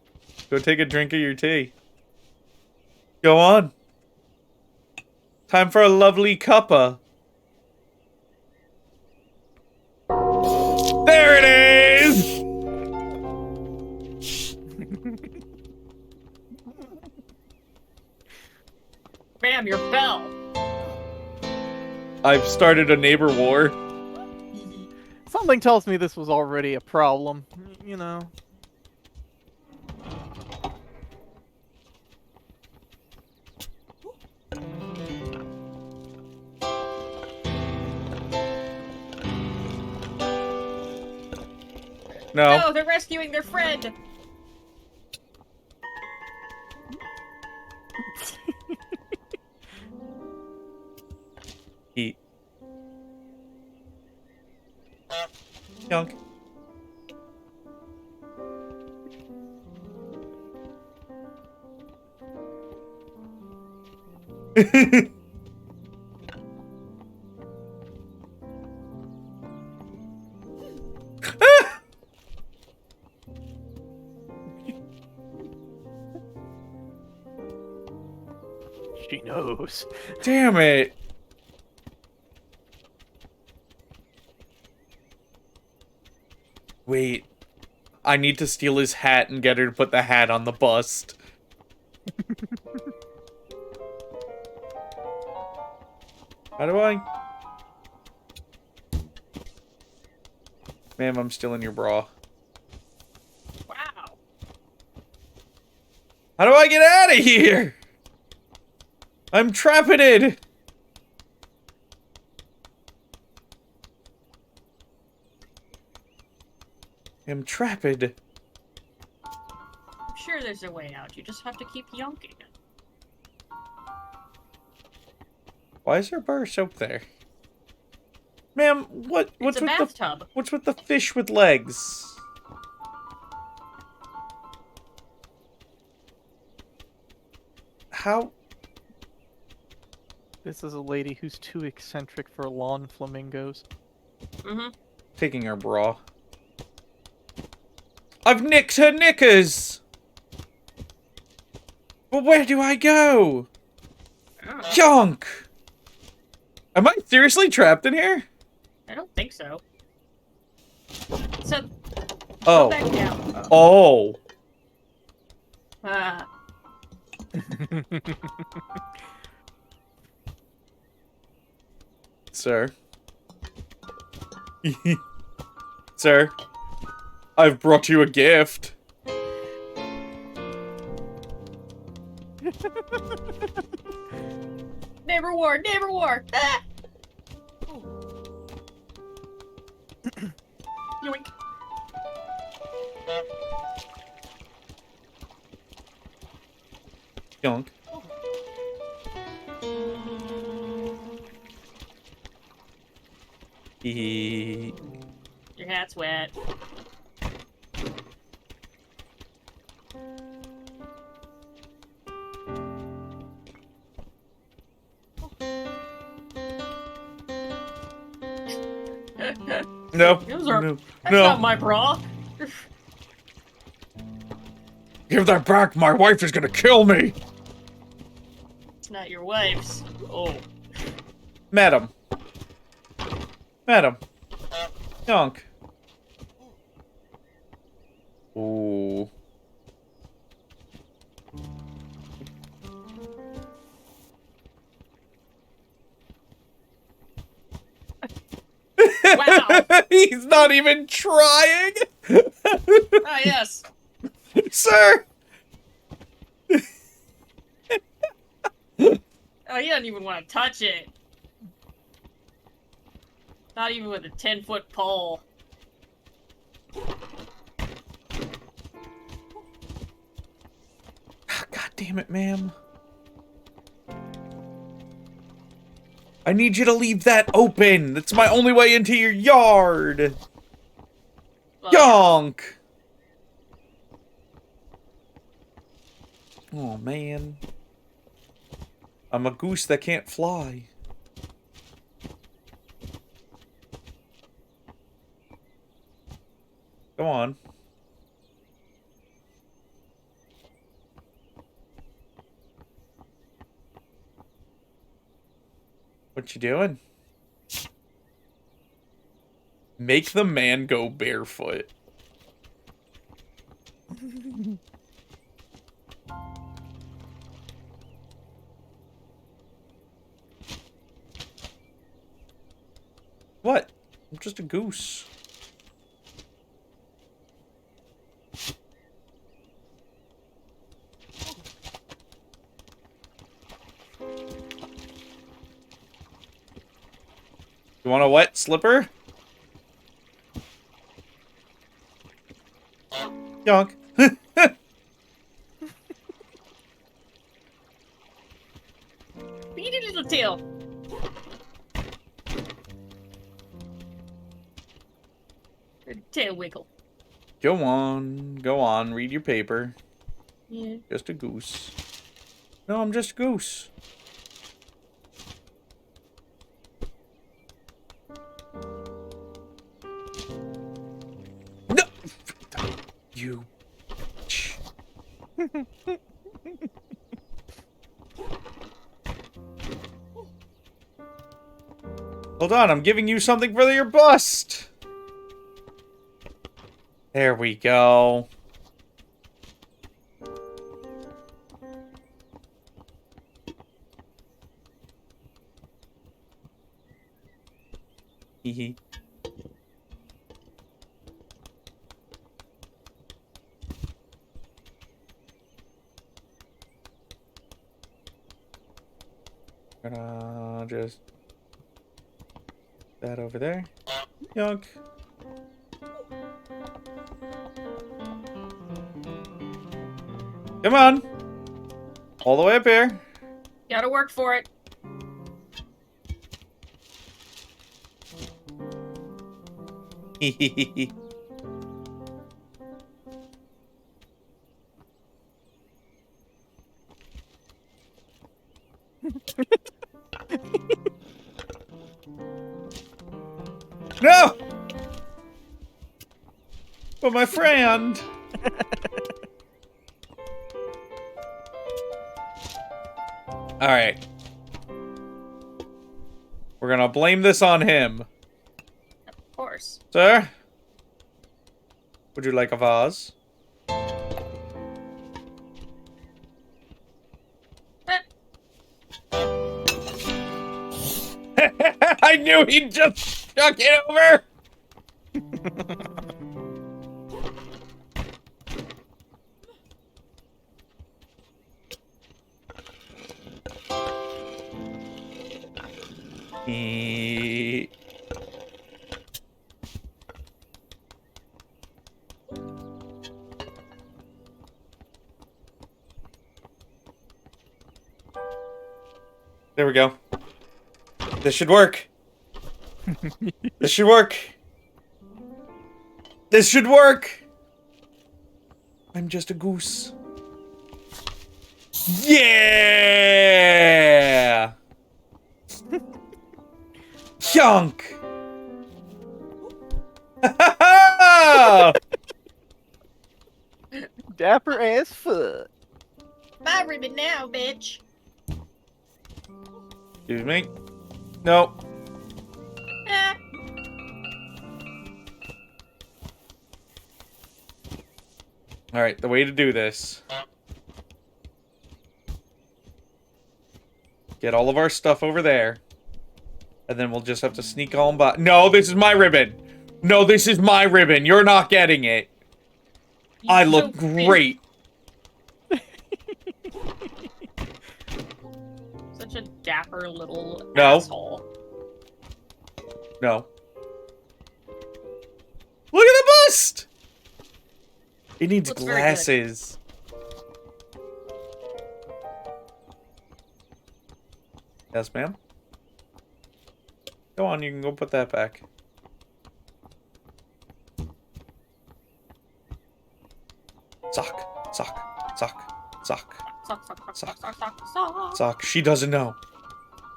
Go take a drink of your tea. Go on. Time for a lovely cuppa. There it is! Bam, your bell! I've started a neighbor war. Something tells me this was already a problem, you know. No. No, they're rescuing their friend! Eat. Yunk. She knows. Damn it. Wait. I need to steal his hat and get her to put the hat on the bust. How do I? Ma'am, I'm still in your bra. Wow. How do I get out of here? I'm trappeted! I'm trapped. I'm sure there's a way out. You just have to keep yonking. Why is there a bar of soap there? Ma'am, what's It's a with bathtub. what's with the fish with legs? How? This is a lady who's too eccentric for lawn flamingos. Mm-hmm. Taking her bra. I've nicked her knickers! But where do I go? Yonk! Am I seriously trapped in here? I don't think so. So, Oh. go back down. Oh. Ah. Sir. Sir. I've brought you a gift. Neighbor war! Neighbor war! Ah! Yoink. Yonk. Hee. Your hat's wet. No. Those are- No. That's No. not my bra. Give that back, my wife is gonna kill me! It's not your wife's. Oh. Madam. Madam. Yonk. Ooh. Wow. He's not even trying! Ah, yes. Sir! Oh, he doesn't even want to touch it. Not even with a 10-foot pole. God damn it, ma'am. I need you to leave that open. That's my only way into your yard. Well, Yonk. Oh, man. I'm a goose that can't fly. Go on. What you doing? Make the man go barefoot. What? I'm just a goose. You want a wet slipper? Yonk. beady little tail. Tail wiggle. Go on, read your paper. Yeah. Just a goose. No, I'm just a goose. No! You... Hold on, I'm giving you something for your bust! There we go. Hee. Gonna just that over there. Yonk. Come on. All the way up here. Gotta work for it. No! But my friend. All right. We're gonna blame this on him. Of course. Sir? Would you like a vase? I knew he'd just chuck it over! There we go. This should work. This should work. This should work. I'm just a goose. Yeah! Chunk! Dapper ass foot. My ribbon now, bitch. Excuse me. No. Ah. Alright, the way to do this. Get all of our stuff over there. And then we'll just have to sneak on by. No, this is my ribbon. No, this is my ribbon. You're not getting it. I look great. Such a dapper little No. asshole. No. Look at the bust! It needs Looks very good. glasses. Yes, ma'am? Go on, you can go put that back. Sock. Sock. Sock. Sock. Sock. Sock. She doesn't know.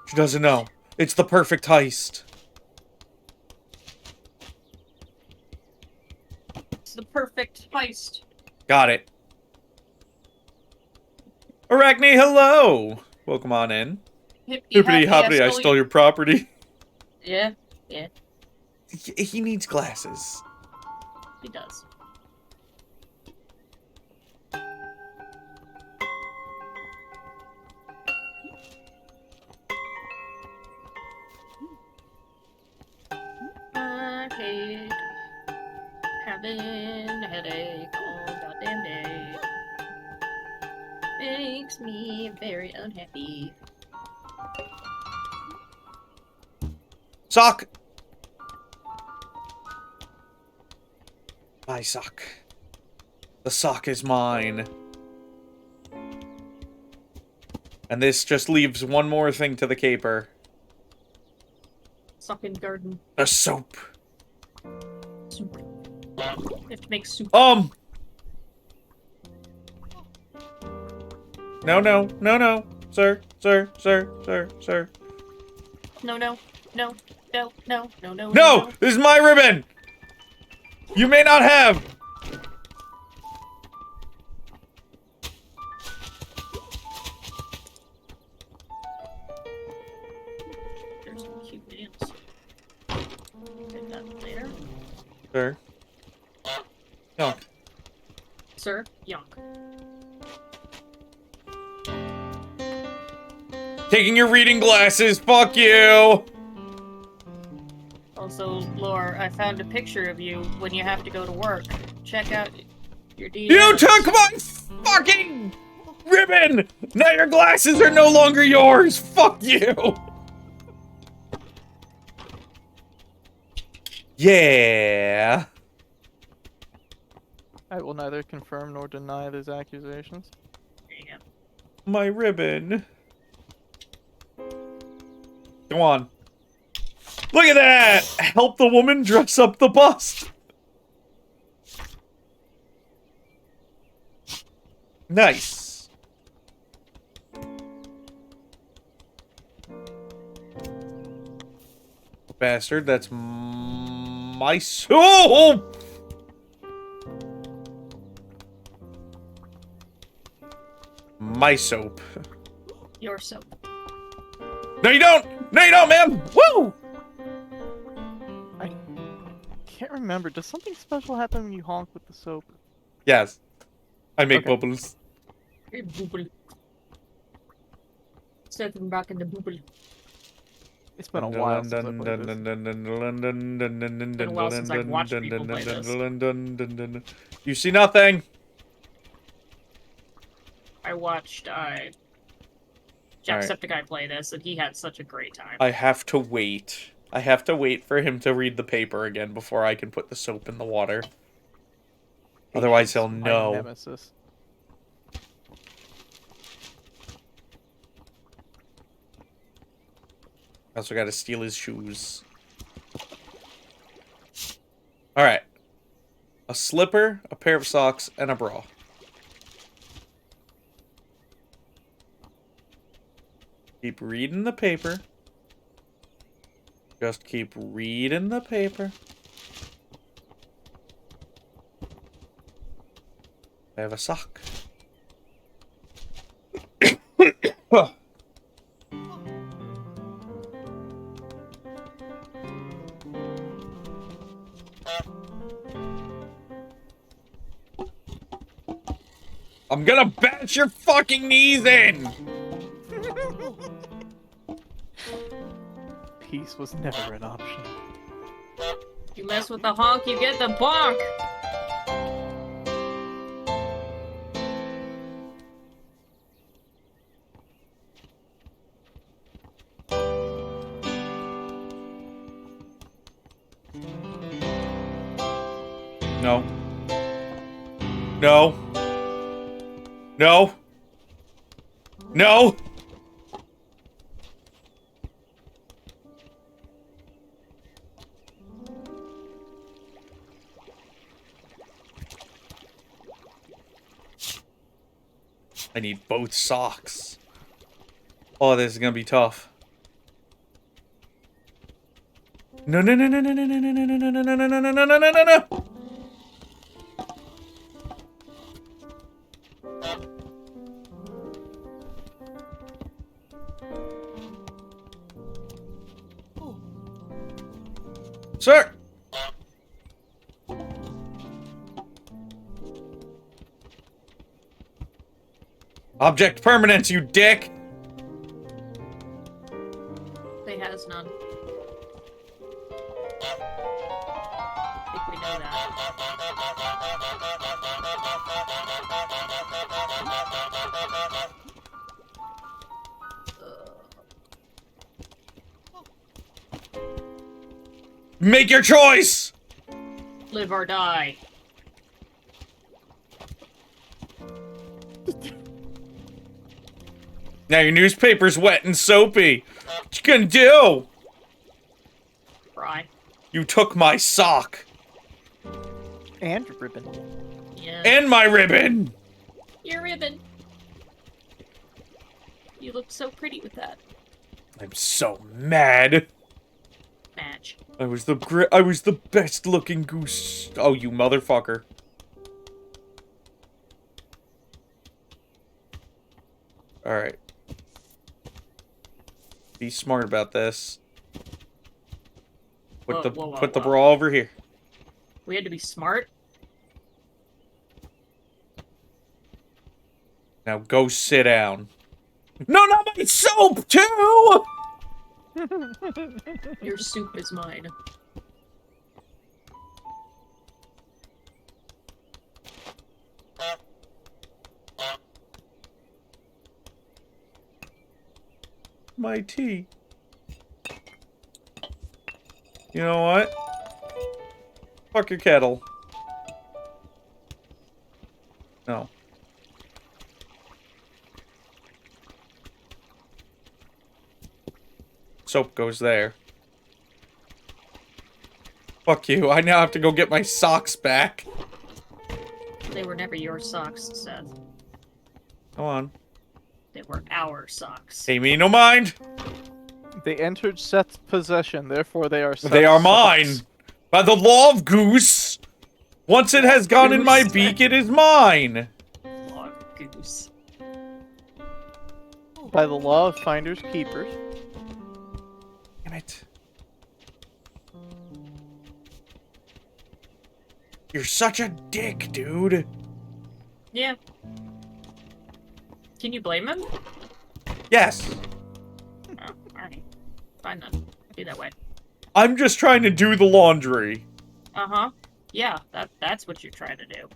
She doesn't know. It's the perfect heist. It's the perfect heist. Got it. Arachne, hello! Welcome on in. Hippity hoppity, I stole your property. Yeah, yeah, He needs glasses. he does. I hate having a headache all goddamn day. Makes me very unhappy. Sock! My sock. The sock is mine. And this just leaves one more thing to the caper. Sucking garden The soap. soup. You have to make soup. No, no, no, no. Sir, sir, sir, sir, sir. No, no, no, no, no, no, no. No! This is my ribbon! You may not have! There's some cute nails. Take that later. Sir. No. Sir, yonk. Taking your reading glasses, fuck you! Also, Lore, I found a picture of you when you have to go to work. Check out your DMs. You took my fucking ribbon! Now your glasses are no longer yours! Fuck you! Yeah. I will neither confirm nor deny these accusations. There you go. My ribbon. Go on. Look at that! Help the woman dress up the bust. Nice. Bastard, that's my soap! My soap. Your soap. No, you don't! No, you don't, ma'am! Woo! I can't remember. Does something special happen when you honk with the soap? Yes. I make Okay. bubbles. Hey, booble. Circling back in the booble. It's been a while since I played this. Been a while since I've watched people play this. You see nothing? I watched Jacksepticeye play this, and he had such a great time. I have to wait. I have to wait for him to read the paper again before I can put the soap in the water. Otherwise he'll My know. nemesis. I also gotta steal his shoes. Alright. A slipper, a pair of socks, and a bra. Keep reading the paper. Just keep reading the paper. I have a sock. I'm gonna bash your fucking knees in! Peace was never an option. You mess with the honk, you get the bonk! No. No. No. No. I need both socks. Oh, this is gonna be tough. No, no, no, no, no, no, no, no, no, no, no, no, no, no, no, no, no, no, no. Sir! Object permanence, you dick! They has none. I think we know that. Make your choice! Live or die. Now your newspaper's wet and soapy. What you gonna do? Cry. You took my sock. And ribbon. Yeah. And my ribbon! Your ribbon. You look so pretty with that. I'm so mad. Match. I was the best looking goose. Oh, you motherfucker. Alright. Be smart about this. Put the bra over here. We had to be smart. Now go sit down. No, not my soap, too! Your soup is mine. My tea. You know what? Fuck your kettle. No. Soap goes there. Fuck you. I now have to go get my socks back. They were never your socks, Seth. Go on. They were our socks. Pay me no mind. They entered Seth's possession, therefore they are Seth's They are socks. mine. By the law of Goose. Once it has gone in my beak, it is mine. Law of Goose. By the law of finders keepers. Damn it. You're such a dick, dude. Yeah. Can you blame him? Yes. Oh, alright. Fine then. Be that way. I'm just trying to do the laundry. Uh-huh. Yeah, that's what you're trying to do.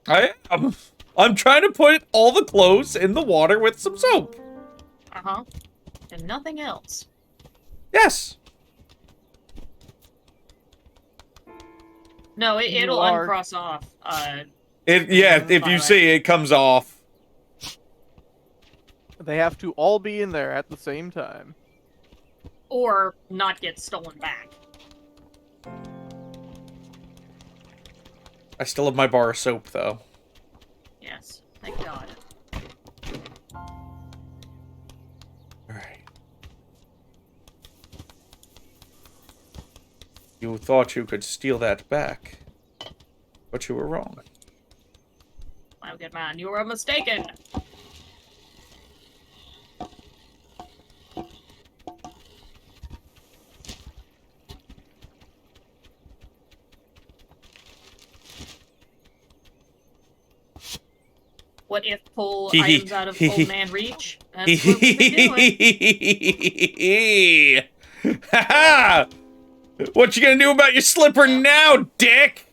I am. I'm trying to put all the clothes in the water with some soap. Uh-huh. And nothing else. Yes. No, it'll are- uncross off. Yeah, if you see it comes off. They have to all be in there at the same time. Or not get stolen back. I still have my bar of soap, though. Yes. Thank God. Alright. You thought you could steal that back. But you were wrong. Oh, good man, you were mistaken. What if pull items out of old man reach? That's what we've been doing. Ha! What you gonna do about your slipper now, dick?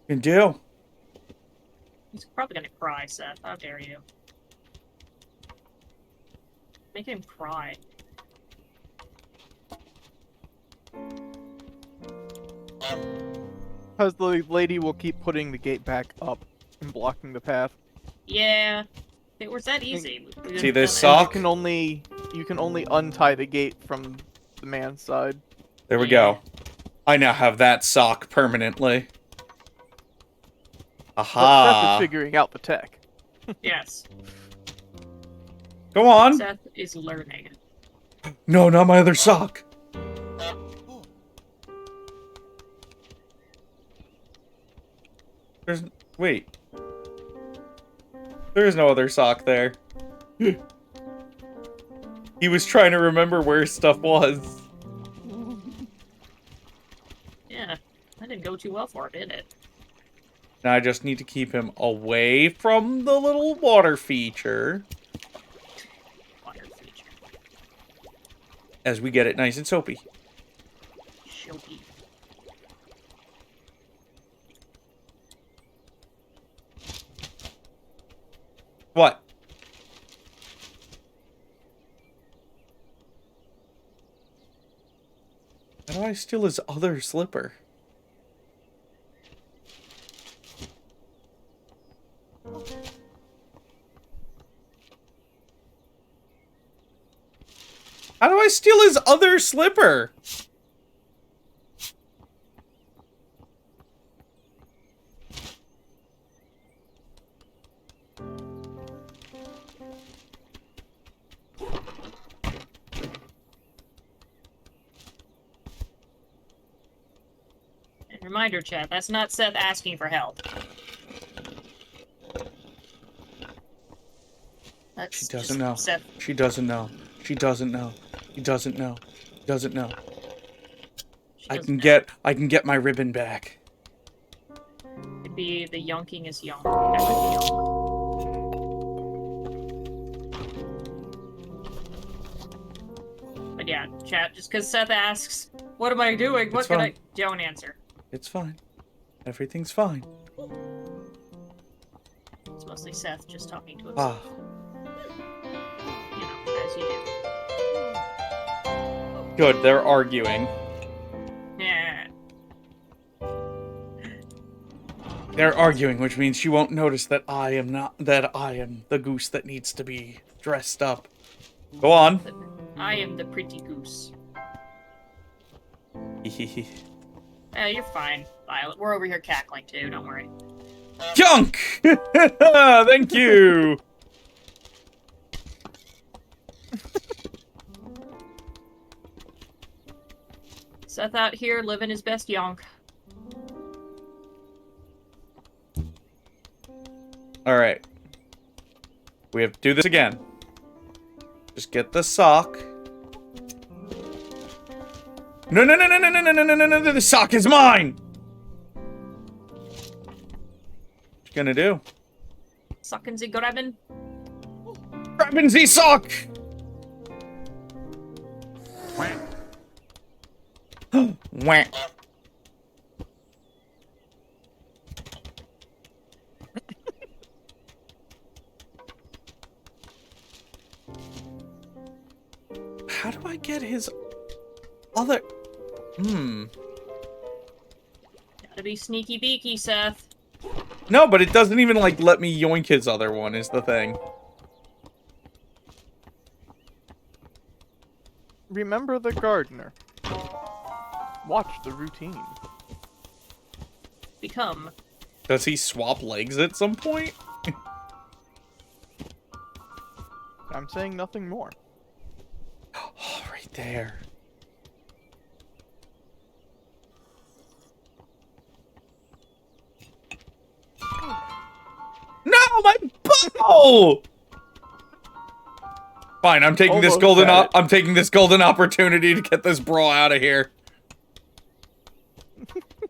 Can do. He's probably gonna cry, Seth. How dare you? Make him cry. Because the lady will keep putting the gate back up and blocking the path. Yeah. If it was that easy. we See would've this done it. sock? You can only untie the gate from the man's side. There we go. I now have that sock permanently. But Seth Aha. is figuring out the tech. Yes. Go on. Seth is learning. No, not my other sock. Wait. There is no other sock there. He was trying to remember where stuff was. Yeah. That didn't go too well for him, did it? Now I just need to keep him away from the little water feature Water feature. as we get it nice and soapy. Showy. What? How do I steal his other slipper? How do I steal his other slipper? And reminder, chat, that's not Seth asking for help. That's She just doesn't know. Seth. She doesn't know. She doesn't know. He doesn't know. He doesn't know. She I doesn't can know. get my ribbon back. Could be the yonking is yonk. That would be yonk. But yeah, chat, just because Seth asks, what am I doing? What It's can fine. I... Don't answer. It's fine. Everything's fine. It's mostly Seth just talking to himself. Ah, You know, as you do. good. They're arguing. Yeah. They're arguing, which means she won't notice that I am the goose that needs to be dressed up. Go on. I am the pretty goose. You're fine, Violet. We're over here cackling too, don't worry. Junk! Thank you! Seth out here living his best yonk. Alright. We have to do this again. Just get the sock. No, no, no, no, no, no, no, no, no, no, no, the sock is mine! What you gonna do? Sucking the grabbing. Grabbing the sock! Wah. How do I get his other... Gotta be sneaky beaky, Seth. No, but it doesn't even, like, let me yoink his other one, is the thing. Remember the gardener. Watch the routine. Become. Does he swap legs at some point? I'm saying nothing more. Oh, right there. No! Fine, I'm taking this Almost had it. I'm taking this golden opportunity to get this bra out of here.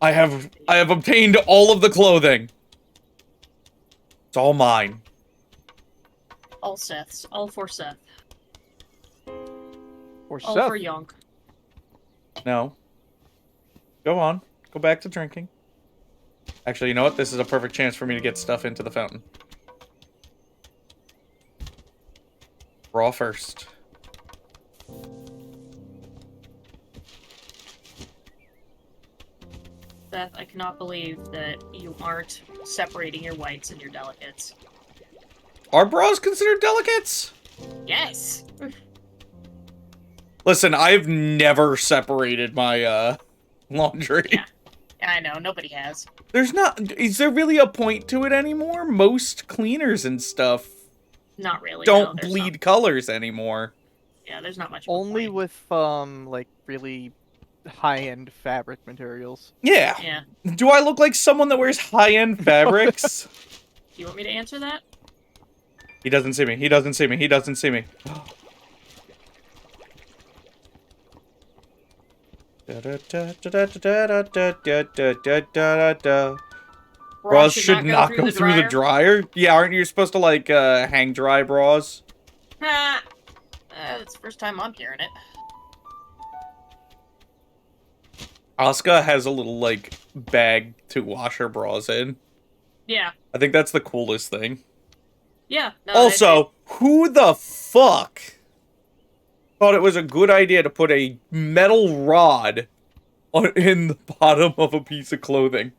I have obtained all of the clothing. It's all mine. All Seths. All for Seth. Or All Seth. for Yonk. No. Go on. Go back to drinking. Actually, you know what? This is a perfect chance for me to get stuff into the fountain. Bra first. Seth, I cannot believe that you aren't separating your whites and your delicates. Are bras considered delicates? Yes! Listen, I've never separated my, laundry. Yeah. I know, nobody has. There's not... Is there really a point to it anymore? Most cleaners and stuff Not really. don't no, there's bleed not. colors anymore. Yeah, there's not much of a Only point. with, like, really high-end fabric materials. Yeah. Yeah. Do I look like someone that wears high-end fabrics? Do you want me to answer that? He doesn't see me. He doesn't see me. He doesn't see me. Bras should not go through the dryer. Yeah, aren't you supposed to, like, hang dry bras? Ah, it's the first time I'm hearing it. Asuka has a little, like, bag to wash her bras in. Yeah. I think that's the coolest thing. Yeah. No, Also, who the fuck thought it was a good idea to put a metal rod in the bottom of a piece of clothing?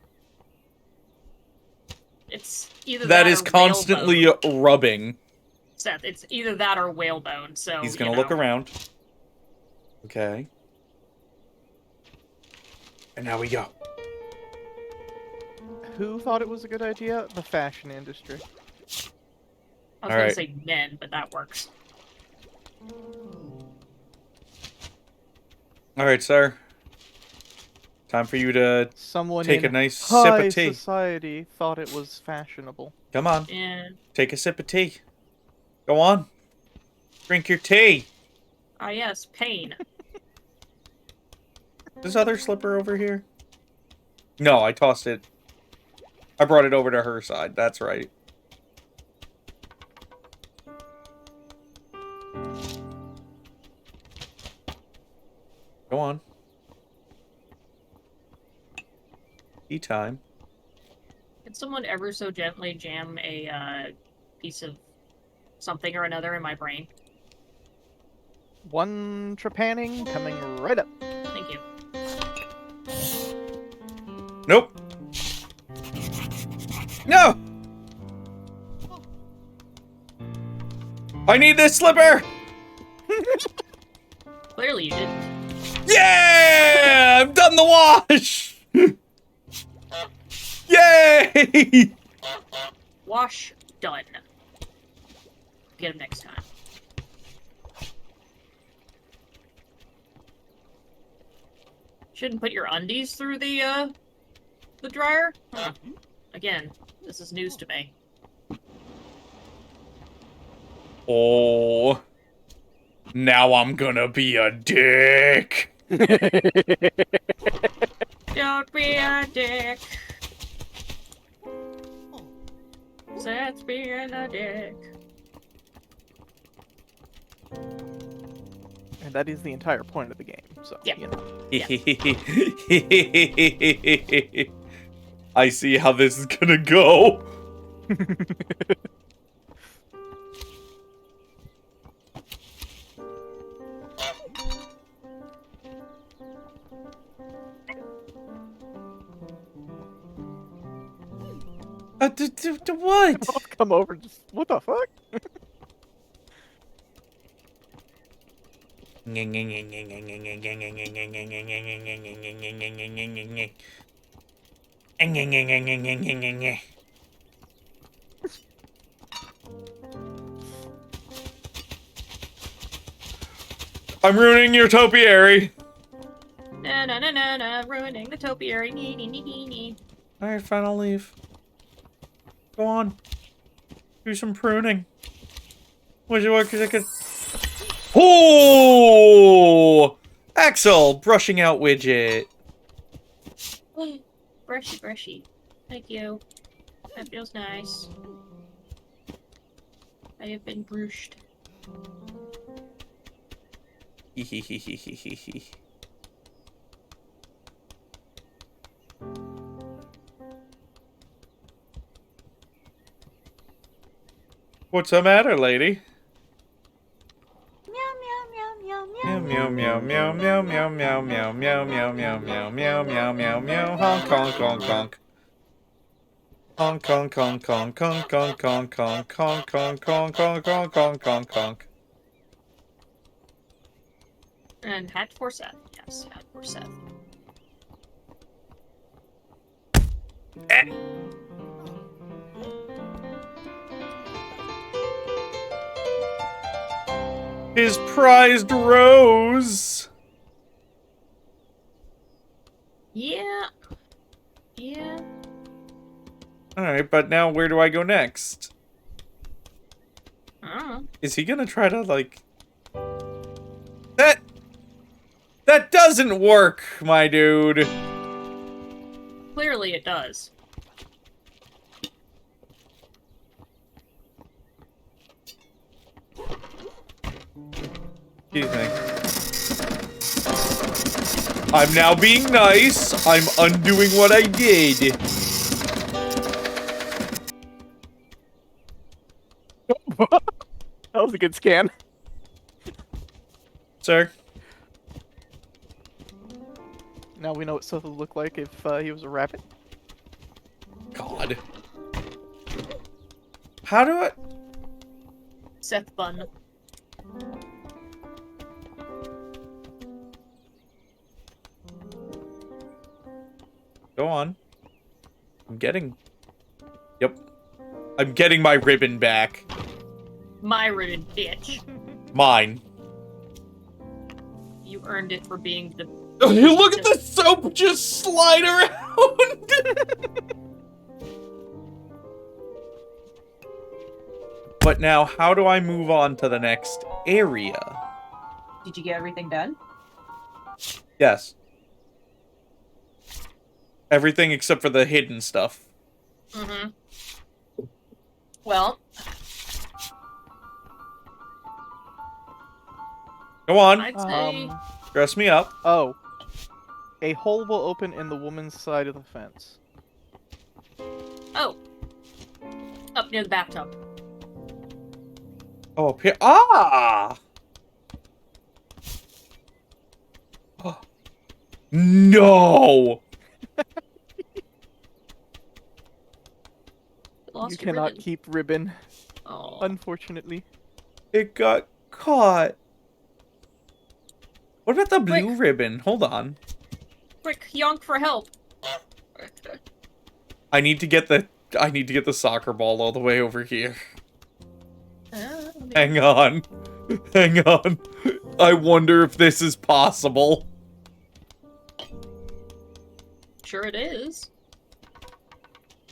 it's either That that is or constantly whalebone. rubbing. Seth, it's either that or whalebone, so He's you gonna know. look around. Okay. And now we go. Who thought it was a good idea? The fashion industry. I was gonna Alright. say men, but that works. Alright, sir. Time for you to Someone take a in nice sip high of tea. society thought it was fashionable. Come on. And Take a sip of tea. Go on. Drink your tea. yes, pain. This other slipper over here? No, I tossed it. I brought it over to her side. That's right. Go on. Tea time. Can someone ever so gently jam a piece of something or another in my brain? One trepanning coming right up. Thank you. Nope. No! I need this slipper! Clearly you didn't. Yeah! I've done the wash! Yay! Wash done. Get him next time. Shouldn't put your undies through the dryer? Huh. Again, this is news to me. Oh. Now I'm gonna be a dick. Don't be a dick. Seth's being a dick. And that is the entire point of the game, so, Yeah. you know. I see how this is gonna go. What? Both come over just, what the fuck? I'm ruining your topiary. Na na na na na, ruining the topiary. Nee. Alright, fine, I'll leave. Go on. Do some pruning. Would you work? Oh! Axel, brushing out widget. Brushy, brushy. Thank you. That feels nice. I have been brushed. What's the matter, lady? Meow Meow meow meow meow meow meow meow meow meow meow meow meow meow meow meow honk honk honk honk. Honk honk honk honk honk honk honk honk honk honk honk honk honk honk honk honk. And hat for Seth. Yes, hat for Seth. His prized rose. Yeah. Yeah. Alright, but now where do I go next? I don't know. Is he gonna try to, like... That doesn't work, my dude. Clearly it does. Excuse me. I'm now being nice. I'm undoing what I did. That was a good scan. Sir? Now we know what Seth would look like if he was a rabbit. God. How do I... Seth Bun. Go on. I'm getting... Yep. I'm getting my ribbon back. My ribbon, bitch. Mine. You earned it for being the... Look at the soap just slide around! But now, how do I move on to the next area? Did you get everything done? Yes. Everything except for the hidden stuff. Mm-hmm. Well, Go on. I'd say... Dress me up. Oh. A hole will open in the woman's side of the fence. Oh. Up near the bathtub. Oh, up here. Ah! Oh. No! Lost You your cannot ribbon. keep ribbon, Oh. unfortunately. It got caught. What about the blue Quick. ribbon? Hold on. Quick, yonk for help. I need to get the soccer ball all the way over here. Hang on. Hang on. I wonder if this is possible. Sure it is.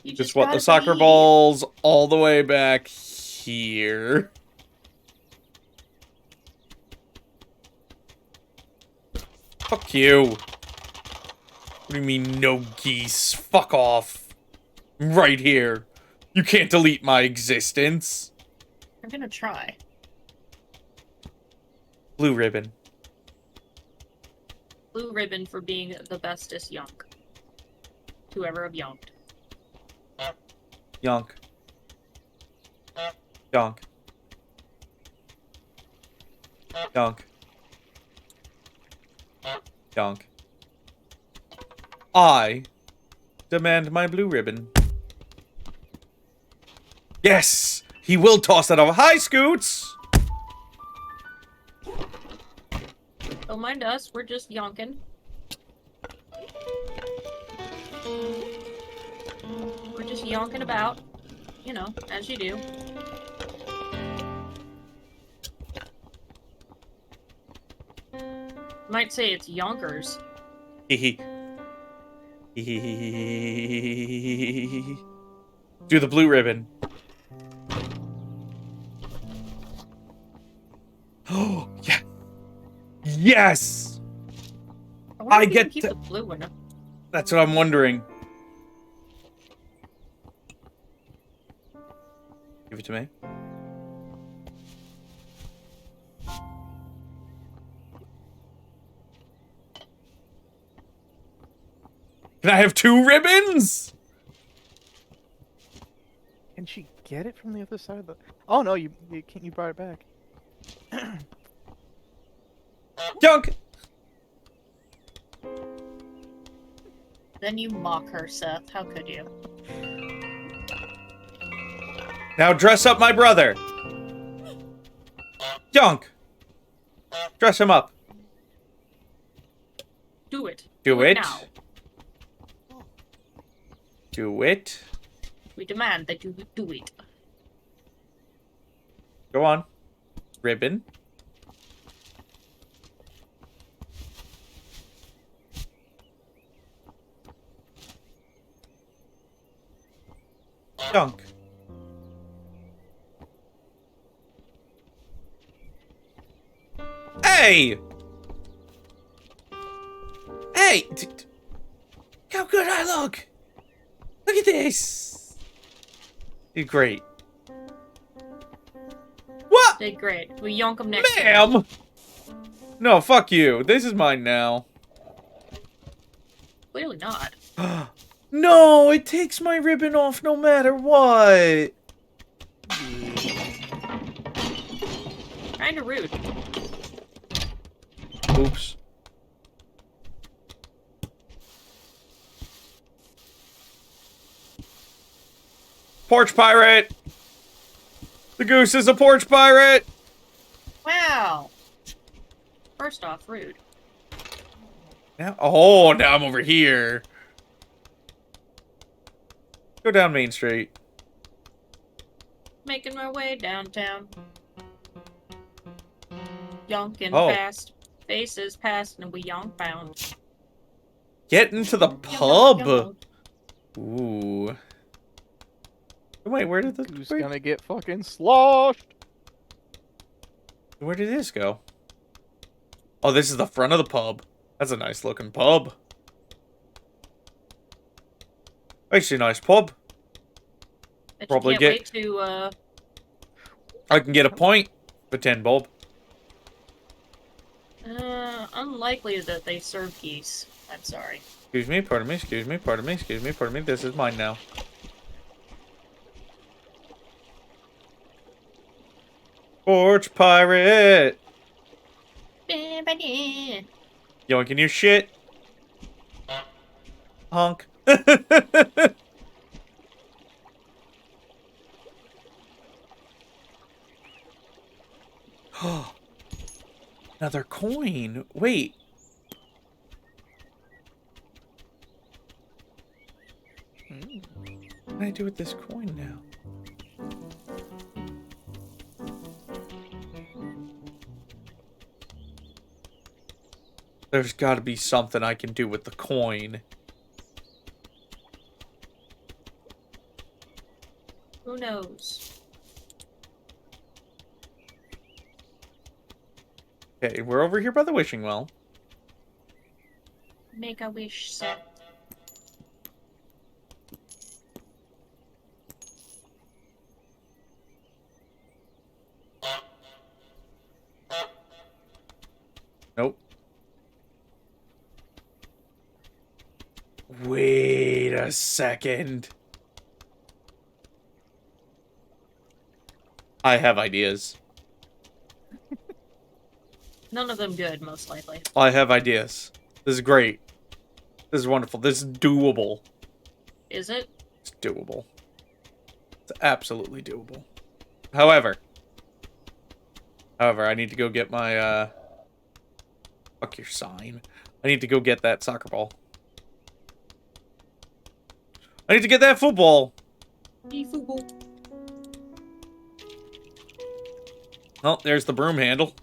You Just want the gotta soccer be- balls all the way back here. Fuck you. What do you mean, no geese? Fuck off. I'm right here. You can't delete my existence. I'm gonna try. Blue ribbon. Blue ribbon for being the bestest yonk. To ever have yonked. Yonk. Yonk. Yonk. Yonk. I demand my blue ribbon. Yes! He will toss that over. Hi, Scoots! Don't mind us, we're just yonking. We're just yonking about. You know, as you do. Might say it's yonkers. Hehe. Do the blue ribbon. Oh, yeah. Yes! wonder I if you can get keep to- the blue one. That's what I'm wondering. Give it to me. Can I have 2 ribbons? Can she get it from the other side of the? Oh no, you can't. You brought it back. Junk! Then you mock her, Seth. How could you? Now dress up my brother. Junk! Dress him up. Do it. Do it. now. Do it. We demand that you do it. Go on. Ribbon. Junk. Hey! Hey! How good I look! Look at this! You're great. What? Did great. We yonk him next time. Ma'am! No, fuck you. This is mine now. Clearly not. No, it takes my ribbon off no matter what. Kinda rude. Oops. Porch pirate! The goose is a porch pirate! Wow. First off, rude. Now, oh, now I'm over here. Go down Main Street. Making my way downtown. Yonking Oh. fast. Faces past and we yonk bound. Get into the pub. Ooh. Wait, where did the Who's gonna get fucking sloshed? where did this go? Oh, this is the front of the pub. That's a nice looking pub. Actually, a nice pub. Bet Probably you get- can't wait to I can get a point for 10 bulb. unlikely that they serve geese. I'm sorry. Excuse me, pardon me, excuse me, pardon me, excuse me, pardon me. This is mine now. Porch pirate! Yoinking your shit. Honk. Another coin. Wait. What can I do with this coin now? There's got to be something I can do with the coin. Who knows? Okay, we're over here by the wishing well. Make a wish, Seth. Nope. Wait a second. I have ideas. None of them good, most likely. I have ideas. This is great. This is wonderful. This is doable. Is it? It's doable. It's absolutely doable. However, I need to go get my, fuck your sign. I need to go get that soccer ball. I need to get that football. Football. Oh, there's the broom handle.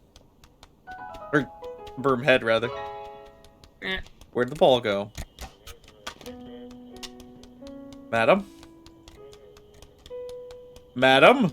Or broom head, rather. Eh. Where'd the ball go? Madam? Madam?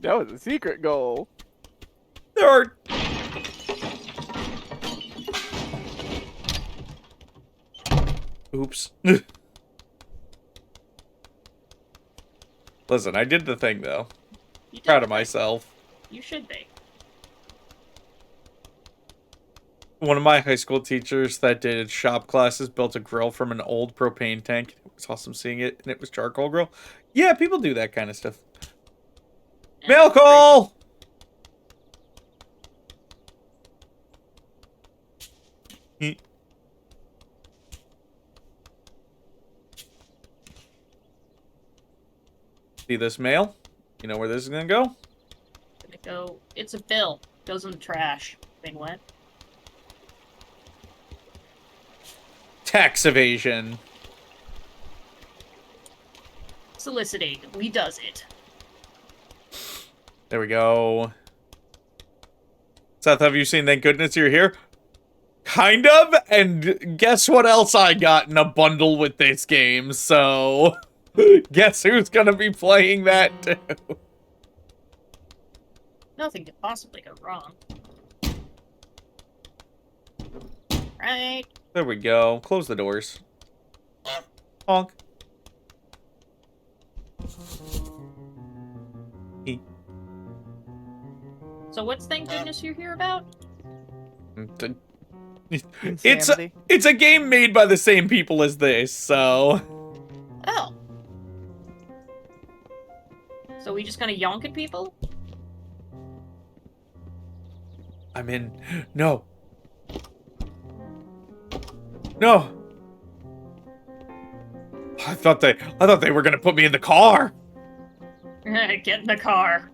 That was a secret goal. There are... Oops. Listen, I did the thing, though. You did Proud of the thing. myself. You should be. One of my high school teachers that did shop classes built a grill from an old propane tank. It was awesome seeing it, and it was charcoal grill. Yeah, people do that kind of stuff. Eh, Mail crazy. call! See this mail? You know where this is gonna go? Gonna go. It's a bill. Goes in the trash. Thing went. Tax evasion. Soliciting. We does it. There we go. Seth, have you seen Thank Goodness You're Here? Kind of, and guess what else I got in a bundle with this game, so... Guess who's gonna be playing that too? Nothing could possibly go wrong. Right. There we go. Close the doors. Honk. So what's thank goodness you're here about? Insanity. It's a game made by the same people as this, so... Oh. So we just kind of yonk at people? I'm in. No. No. I thought they were gonna put me in the car. Get in the car.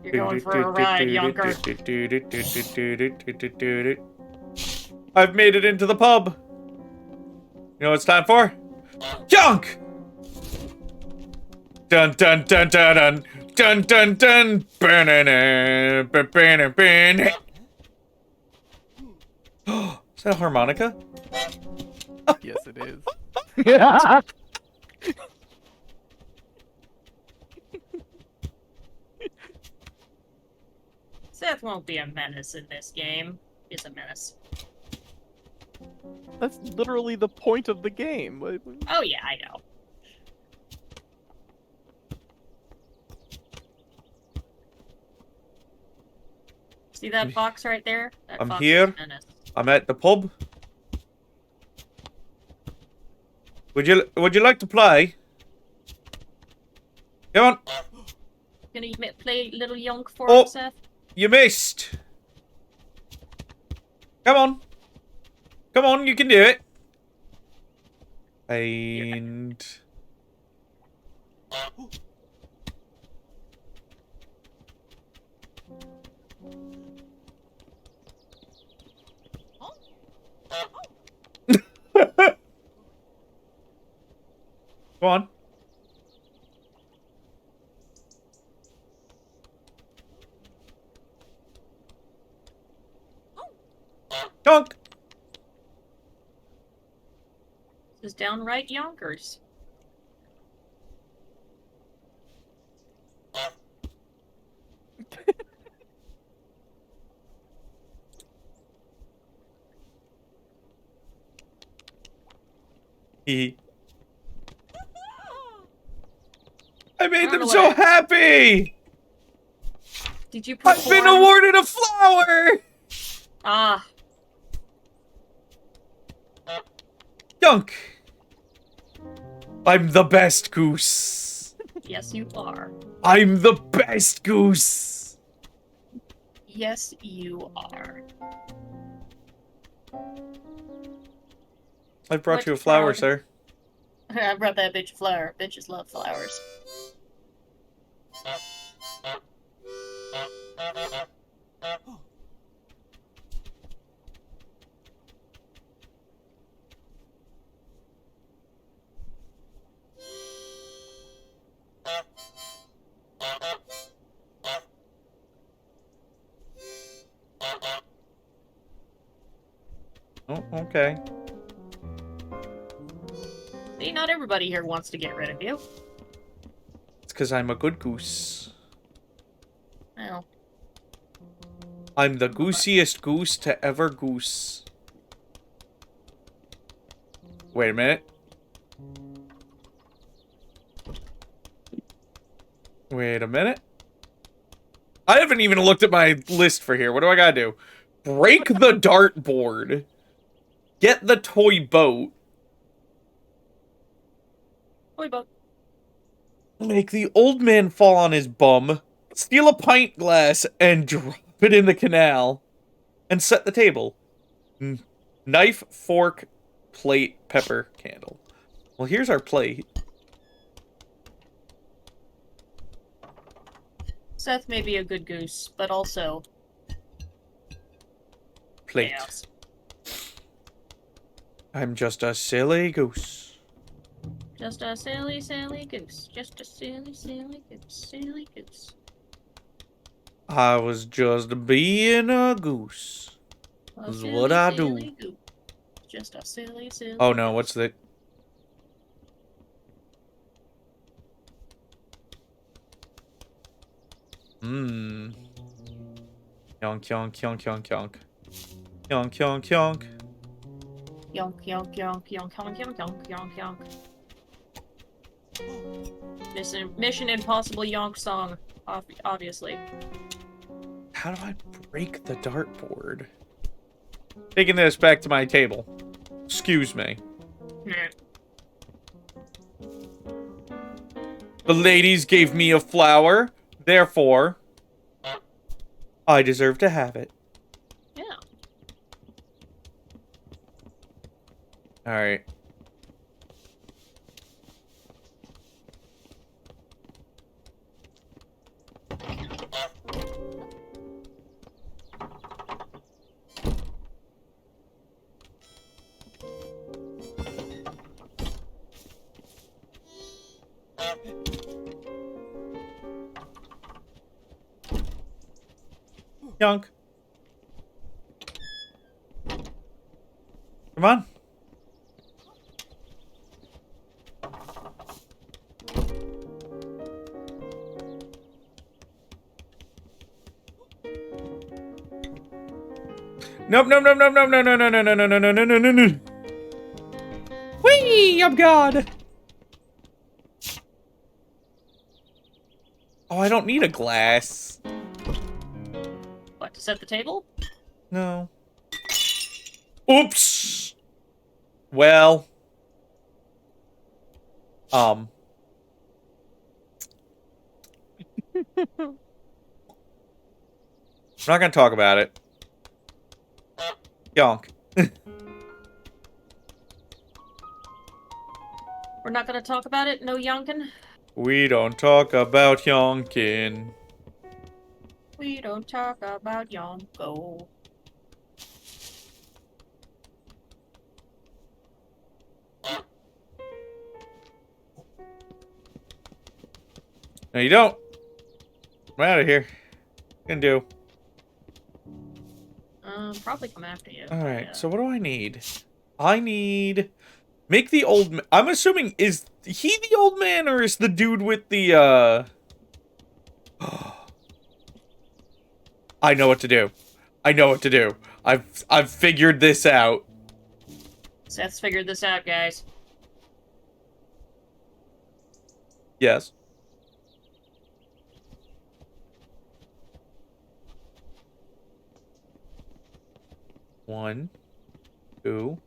You're going for a ride, yonker. I've made it into the pub. You know what it's time for? Junk! Dun dun dun dun dun dun dun dun. Is that a harmonica? Yes, it is. Seth won't be a menace in this game. He's a menace. That's literally the point of the game. Oh yeah, I know. See that fox right there? That I'm fox here. is a menace. I'm at the pub. Would you like to play? Come on. Gonna play little yonk for Oh. him, Seth? You missed. Come on. Come on, you can do it. And... Go on. Dunk. This is downright yonkers. Hee. I made Run them so away. happy! Did you I've been perform? awarded a flower! Ah, Dunk! I'm the best Goose. yes you are. I'm the best Goose. Yes you are. I brought What you a flower, flower? sir. I brought that bitch a flower. Bitches love flowers. Oh, okay. See, not everybody here wants to get rid of you. It's because I'm a good goose. I'm the goosiest goose to ever goose. Wait a minute. Wait a minute. I haven't even looked at my list for here. What do I gotta do? Break the dartboard. Get the toy boat. Toy boat. Make the old man fall on his bum. Steal a pint glass and drop it in the canal. And set the table. Knife, fork, plate, pepper, candle. Well, here's our plate. Seth may be a good goose, but also Plate. chaos. I'm just a silly goose. Just a silly, silly goose. Just a silly, silly goose. Silly goose. I was just being a goose. A Is silly, what I do. silly goose. Just a silly, silly Oh no, goose. what's the... Yonk, yonk, yonk, yonk, yonk. Yonk, yonk, yonk. Yonk, yonk, yonk, yonk, yonk, yonk, yonk, yonk, yonk. Mission Impossible yonk song, obviously. How do I break the dartboard? Taking this back to my table. Excuse me. The ladies gave me a flower, therefore, I deserve to have it. Yeah. Alright. Yonk. Come on. Nope, nope, nope, nope, nope, no, no, no, no, no, no, no, no, no, no, no, no. Whee! I'm God. Oh, I don't need a glass. What, to set the table? No. Oops. Well. I'm not gonna talk about it. Yonk. We're not gonna talk about it? No yonkin'? We don't talk about yonkin. We don't talk about yonko. No, you don't. I'm out of here. Can do. Probably come after you. Alright, Yeah. so what do I need? I need... Make the old... I'm assuming, is he the old man, or is the dude with the, I know what to do. I know what to do. I've figured this out. Seth's figured this out, guys. Yes. One, two.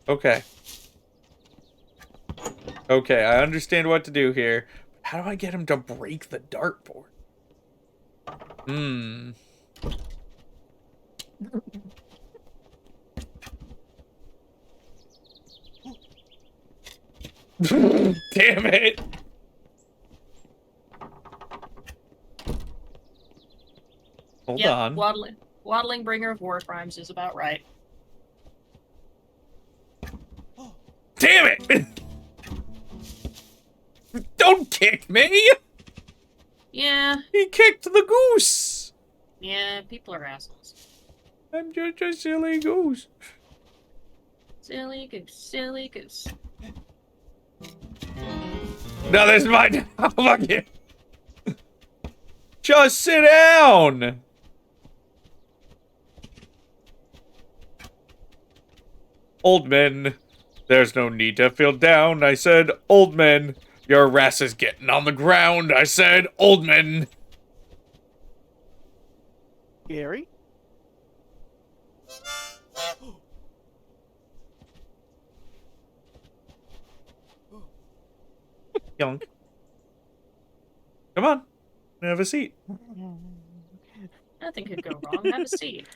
Okay. Okay, I understand what to do here. How do I get him to break the dartboard? Damn it! Hold Yep, on. Waddling bringer of war crimes is about right. Damn it! Don't kick me! Yeah, He kicked the goose! yeah, people are assholes. I'm just a silly goose. Silly goose, silly goose. No, this is mine. Oh, fuck you. Just sit down. Old men, there's no need to feel down. I said, old men, your ass is getting on the ground. I said, old men. Gary? Young. Come on. Have a seat. Nothing could go wrong. Have a seat.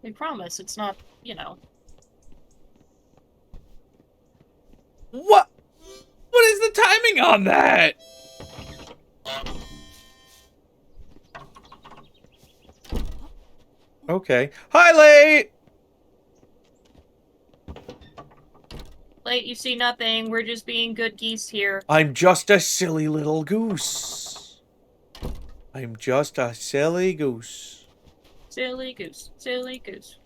We promise it's not, you know. What? What is the timing on that? Okay. Hi, Late! Late, you see nothing. We're just being good geese here. I'm just a silly little goose. I'm just a silly goose. Silly goose. Silly goose.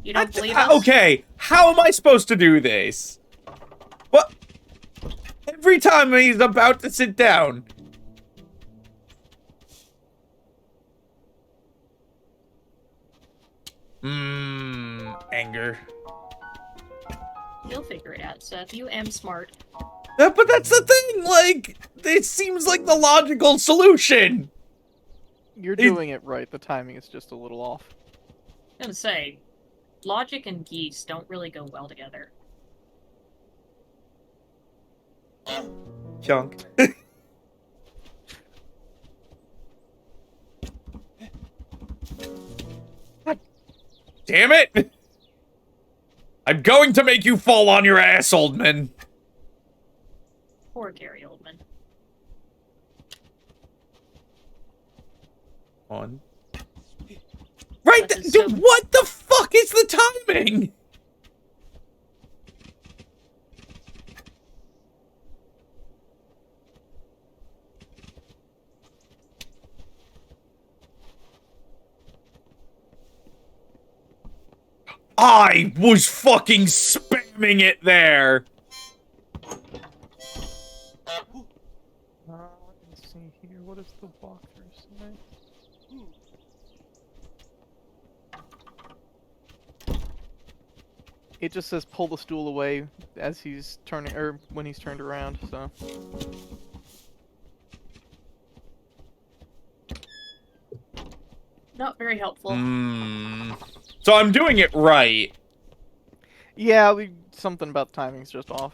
You don't believe us? Okay, how am I supposed to do this? What? Every time he's about to sit down. Anger. You'll figure it out, Seth. You am smart. But that's the thing, like, it seems like the logical solution. You're doing it right. The timing is just a little off. I'm gonna say, logic and geese don't really go well together. Chunk. Damn it! I'm going to make you fall on your ass, old man. Poor Gary Oldman. On. Right, That is dude, so- what the fuck is the timing? I was fucking spamming it there. Let's see here. What does the walkthrough say? It just says pull the stool away as he's turning, or when he's turned around. So. Not very helpful. So I'm doing it right. Yeah, something about the timing's just off.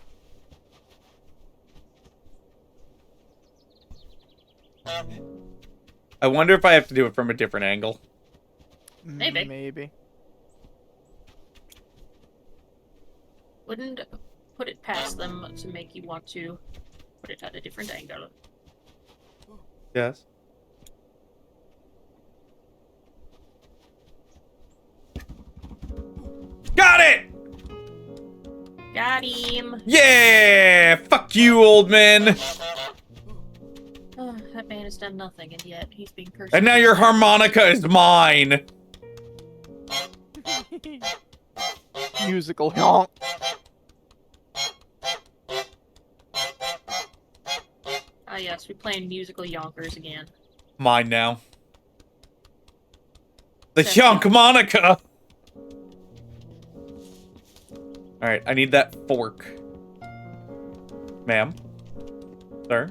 I wonder if I have to do it from a different angle. Maybe. Maybe. Wouldn't put it past them to make you want to put it at a different angle. Yes. Got it! Got him! Yeah! Fuck you, old man! Oh, that man has done nothing, and yet he's being cursed. And now your harmonica is mine! Musical honk. Ah yes, we're playing musical yonkers again. Mine now. The That's Yonk Monica! Alright, I need that fork. Ma'am? Sir?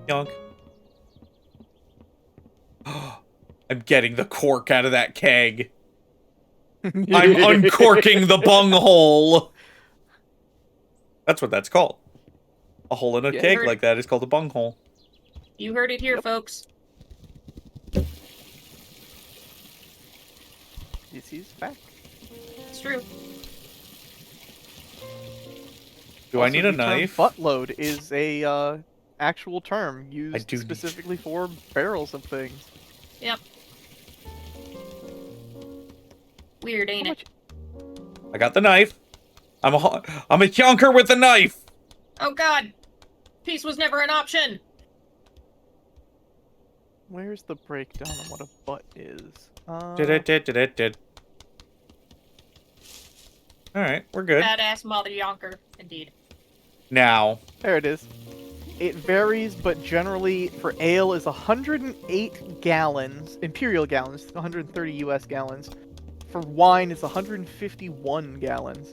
Yonk. I'm getting the cork out of that keg. I'm uncorking the bunghole. That's what that's called. A hole in a Yeah, keg heard- like that is called a bunghole. You heard it here, folks. This is fact. It's true. Do I Also, need a the term knife? buttload is a actual term used do need- specifically for barrels of things. Yep. Weird, ain't How it? much- I got the knife. I'm a yonker with a knife. Oh god! Peace was never an option! Where's the breakdown on what a butt is? Did. Alright, we're good. Badass mother yonker, indeed. Now. There it is. It varies, but generally for ale is 108 gallons, imperial gallons, 130 US gallons. For wine it's 151 gallons.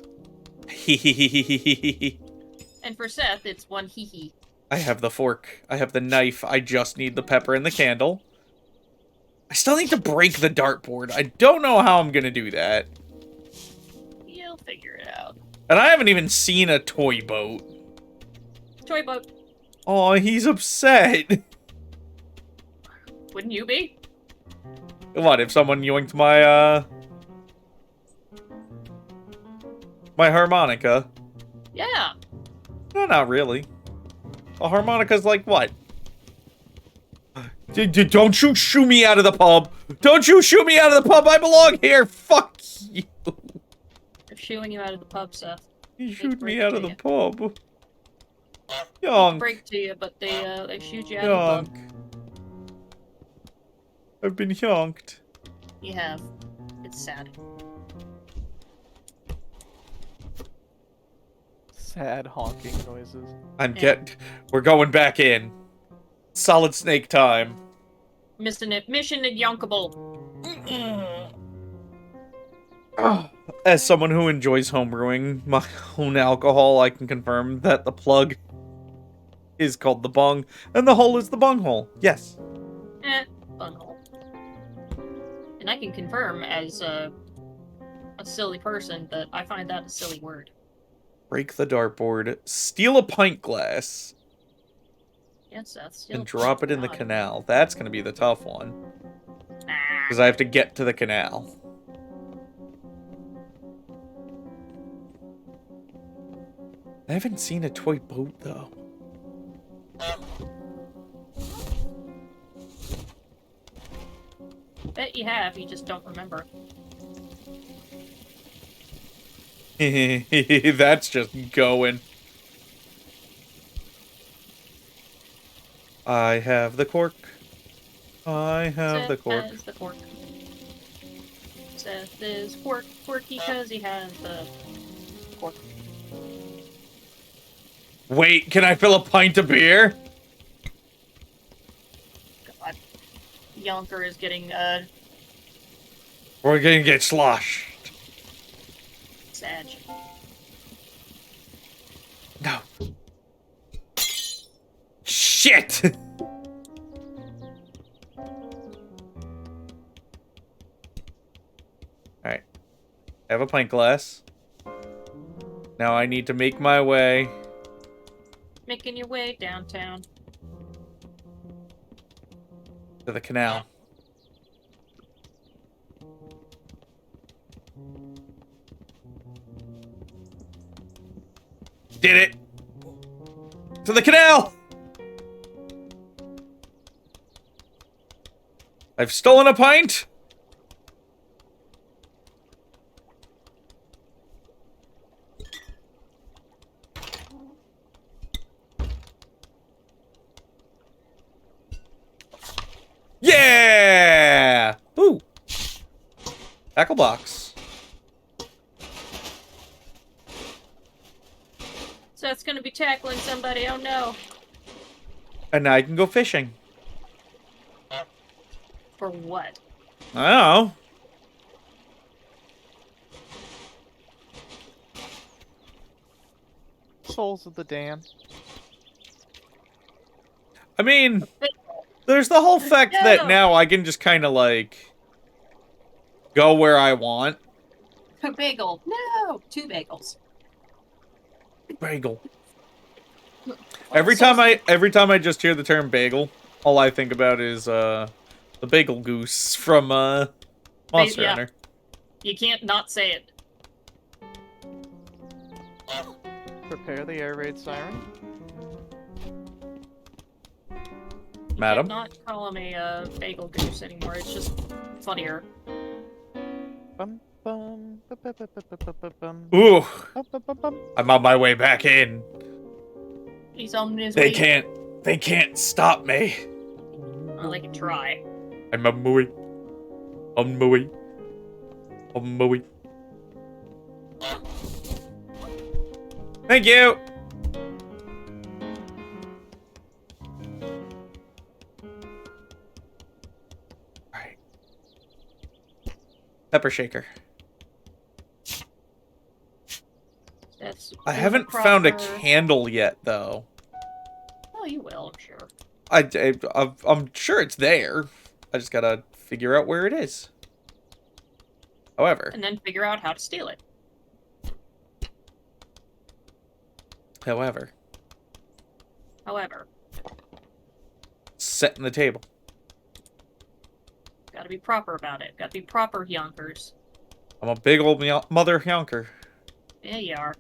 And for Seth, it's one hee-hee. I have the fork. I have the knife. I just need the pepper and the candle. I still need to break the dartboard. I don't know how I'm gonna do that. You'll figure it out. And I haven't even seen a toy boat. Toy boat. Oh, he's upset. Wouldn't you be? What, if someone yoinked my, my harmonica? Yeah. No, not really. A harmonica's like what? Don't you shoo me out of the pub! Don't you shoo me out of the pub! I belong here! Fuck you! They're shooing you out of the pub, Seth. You Hate to shoot break me it out to of the you. pub. They Yonk. break to you, but they shoot you out of the pub. Yonk. I've been yonked. You have. It's sad. Sad honking noises. We're going back in. Solid Snake time. Mission yonkable. As someone who enjoys homebrewing my own alcohol, I can confirm that the plug is called the bung, and the hole is the bung hole. Yes. Bunghole. And I can confirm as a silly person that I find that a silly word. Break the dartboard, steal a pint glass, Yes, that's and drop it in the canal. That's going to be the tough one. Ah. Because I have to get to the canal. I haven't seen a toy boat, though. Bet you have, you just don't remember. That's just going. I have the cork. I have the cork. Has the cork. Seth is quirky because he has the cork. Wait, can I fill a pint of beer? God. Yonker is getting We're gonna get sloshed. sad. No. Shit! Alright. I have a pint glass. Now I need to make my way. Making your way downtown. To the canal. Did it! To the canal! I've stolen a pint! Yeah! Ooh. Tackle box. So it's gonna be tackling somebody, oh no. And now I can go fishing. For what? I don't know. Souls of the Damned. I mean, there's the whole fact that No. now I can just kind of like go where I want. A bagel. No, 2 bagels. Bagel. Every time I just hear the term bagel, all I think about is the bagel goose from Monster Yeah. Hunter. You can't not say it. Prepare the air raid siren. You Madam? can't not call him a bagel goose anymore. It's just funnier. Bum, bum, ba, ba, ba, ba, ba, ba, bum, Ooh, bum, bum, bum, bum. I'm on my way back in. He's on his They way. can't stop me. Well, they can try. I'm a mooey. I'm mooey. I'm mooey. Thank you. Alright. Pepper shaker. That's I haven't found a proper- candle yet, though. Oh, you will, I'm sure. I'm sure it's there. I just gotta figure out where it is. However, And then figure out how to steal it. However, setting the table. Gotta be proper about it. Gotta be proper, yonkers. I'm a big old mother yonker. Yeah, you are.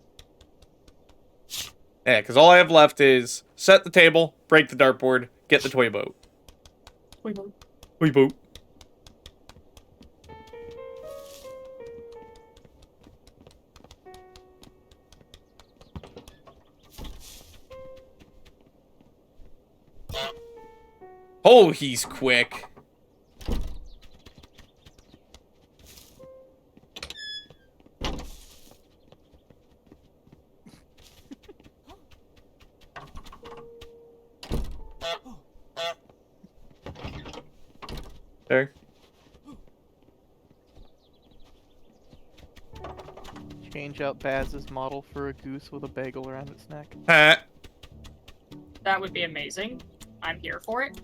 Yeah, because all I have left is set the table, break the dartboard, get the toy boat. Wait, no. Toy boat. Oh, he's quick. There. Change out Baz's model for a goose with a bagel around its neck. That would be amazing. I'm here for it.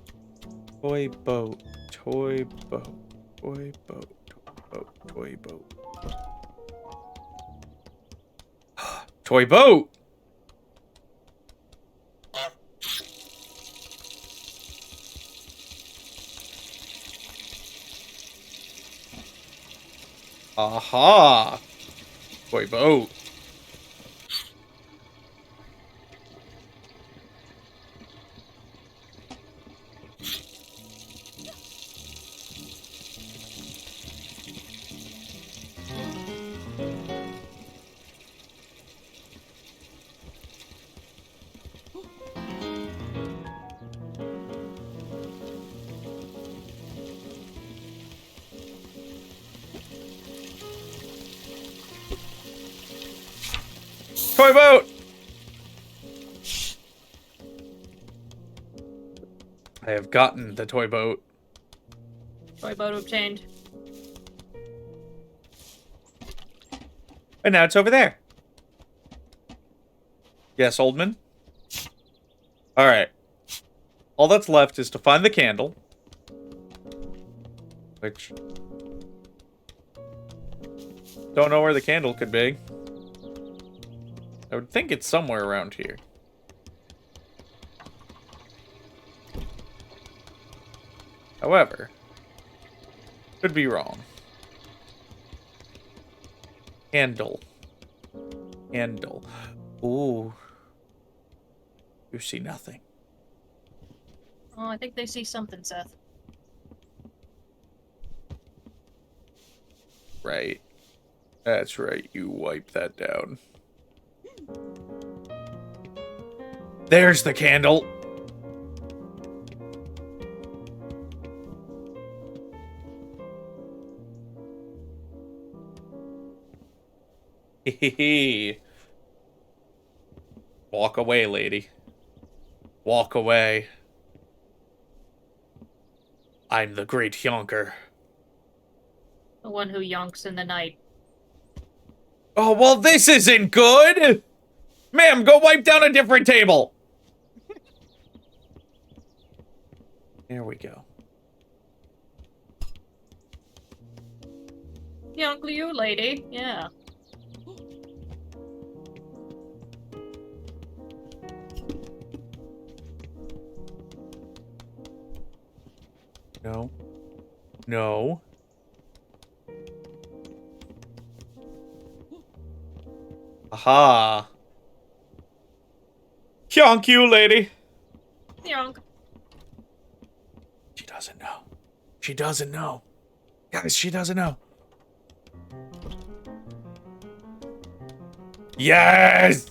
Toy boat. Toy boat. Toy boat. Toy boat. Toy boat. Toy boat! Aha! Toy boat. Toy boat! I have gotten the toy boat. Toy boat obtained. And now it's over there. Yes, Oldman? Alright. All that's left is to find the candle. Which... don't know where the candle could be. I would think it's somewhere around here. However, could be wrong. Candle. Candle. Ooh. You see nothing. Oh, I think they see something, Seth. Right. That's right, you wipe that down. There's the candle! Hehehe. Walk away, lady. Walk away. I'm the great yonker. The one who yonks in the night. Oh, well, this isn't good! Ma'am, go wipe down a different table! There we go. Yonk you, lady. Yeah. No. No. Aha. Yonk you, lady. Yonk. She doesn't know. She doesn't know. Guys, she doesn't know. Yes!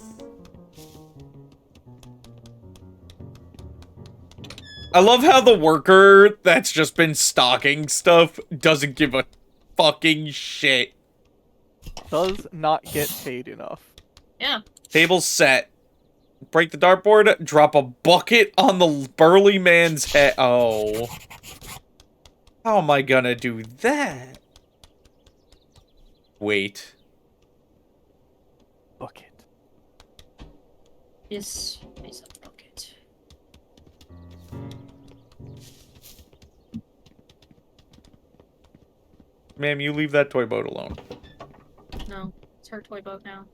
I love how the worker that's just been stocking stuff doesn't give a fucking shit. Does not get paid enough. Yeah. Table set. Break the dartboard, drop a bucket on the burly man's head. Oh. How am I gonna do that? Wait. Bucket. This is a bucket. Ma'am, you leave that toy boat alone. No, it's her toy boat now.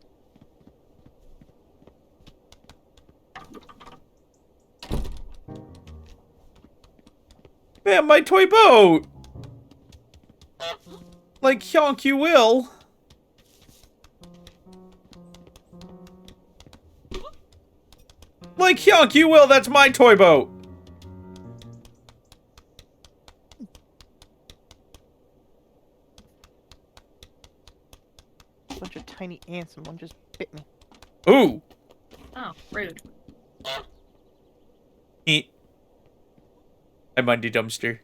Ma'am, my toy boat! Like Hyonk you will. Like Hyonk you will, that's my toy boat! Bunch of tiny ants and one just bit me. Ooh! Oh, rude. Eat. I mind the dumpster.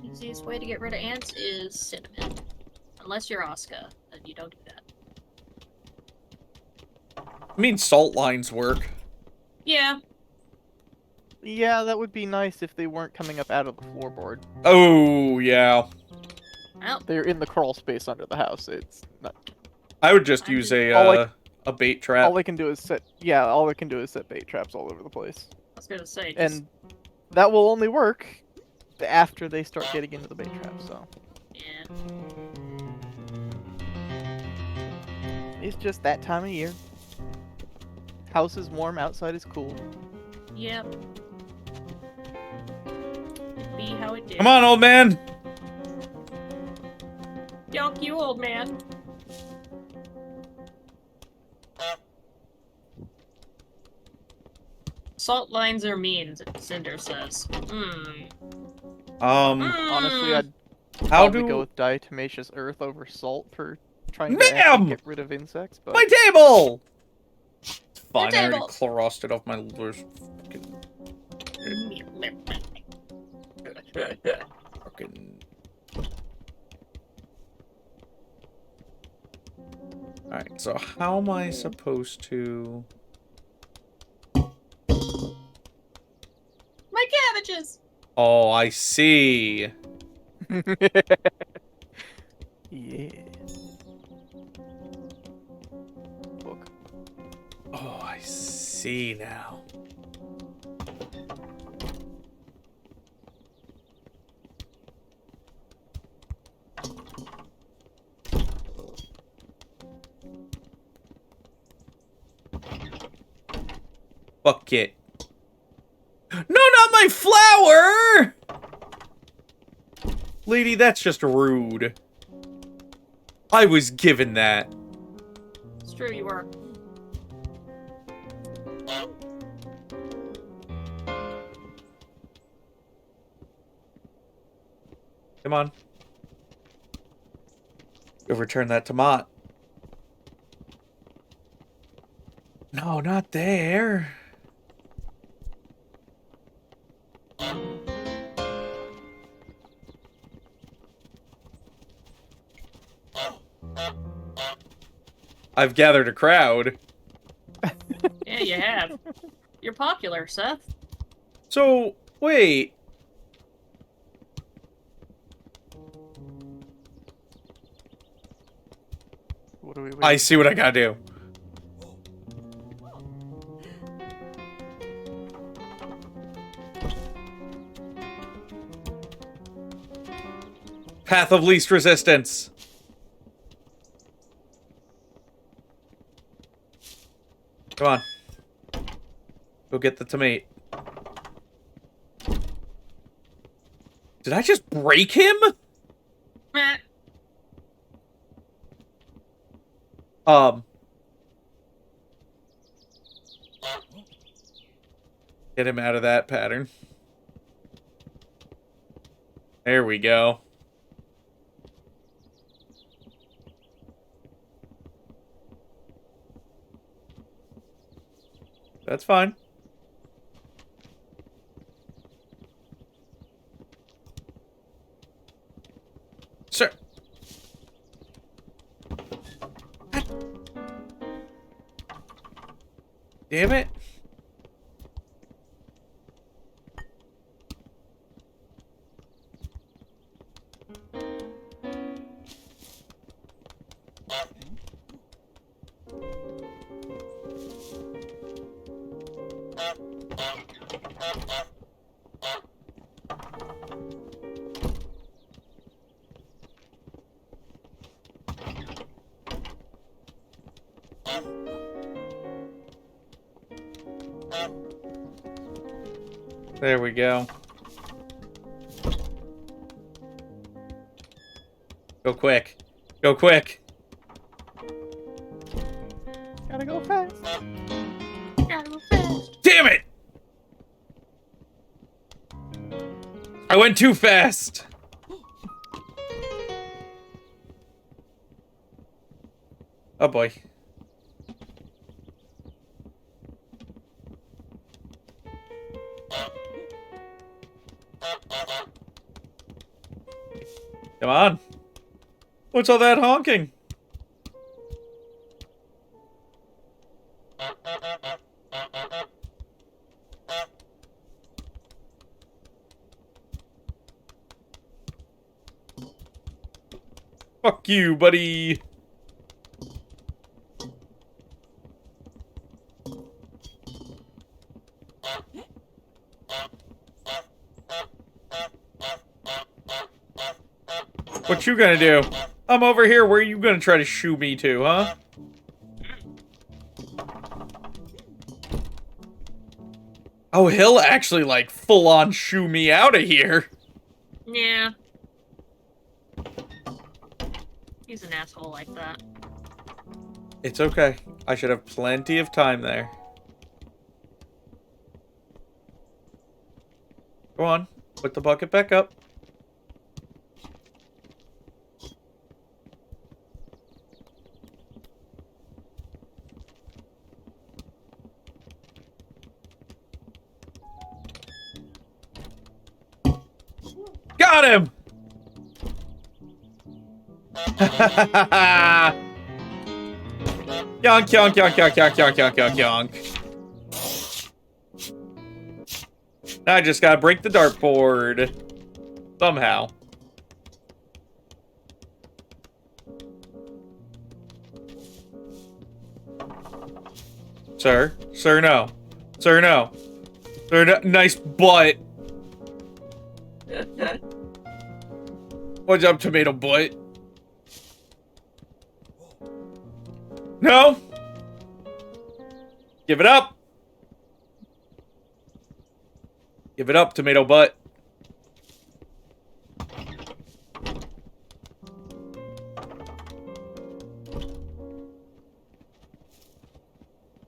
Easiest way to get rid of ants is cinnamon. Unless you're Asuka, then you don't do that. I mean, salt lines work. Yeah. Yeah, that would be nice if they weren't coming up out of the floorboard. Oh, yeah. Well, They're in the crawl space under the house. It's not. I would just use a bait trap. All they can do is set. Yeah, all they can do is set bait traps all over the place. I was gonna say, just, And that will only work after they start getting into the bait trap. So yeah. it's just that time of year. House is warm, outside is cool. Yep. It be how it did. Come on, old man! Yonk you, old man. Salt lines are mean, Cinder says. Honestly, I'd How probably do go with diatomaceous earth over salt for trying to actually get rid of insects. But my table? It's fine. I table. already chlorosed it off my list. Fucking. Alright, so how am I supposed to... My cabbages! Oh, I see. yeah. Book. Oh, I see now. Bucket. No, not my flower! Lady, that's just rude. I was given that. It's true, you were. Come on. Go return that tomato. No, not there. I've gathered a crowd. Yeah, you have. You're popular, Seth. So, wait. What are we I waiting? see what I gotta do. Path of least resistance. Come on. Go get the tomato. Did I just break him? Meh. Get him out of that pattern. There we go. That's fine. Sir. Damn it. There we go. Go quick. Go quick. Gotta go fast. Gotta go fast. Damn it! I went too fast. Oh boy. Come on. What's all that honking? Fuck you, buddy. What you gonna do? I'm over here. Where are you gonna try to shoo me to, huh? Oh, he'll actually, like, full-on shoo me out of here. Yeah. He's an asshole like that. It's okay. I should have plenty of time there. Go on. Put the bucket back up. Got him! Yonk, yonk, yonk, yonk, yonk, yonk, yonk, yonk, yonk. I just gotta break the dartboard. Somehow. Sir? Sir, no. Sir, no. Sir, no. Nice butt. What's up, tomato butt? No! Give it up! Give it up, tomato butt.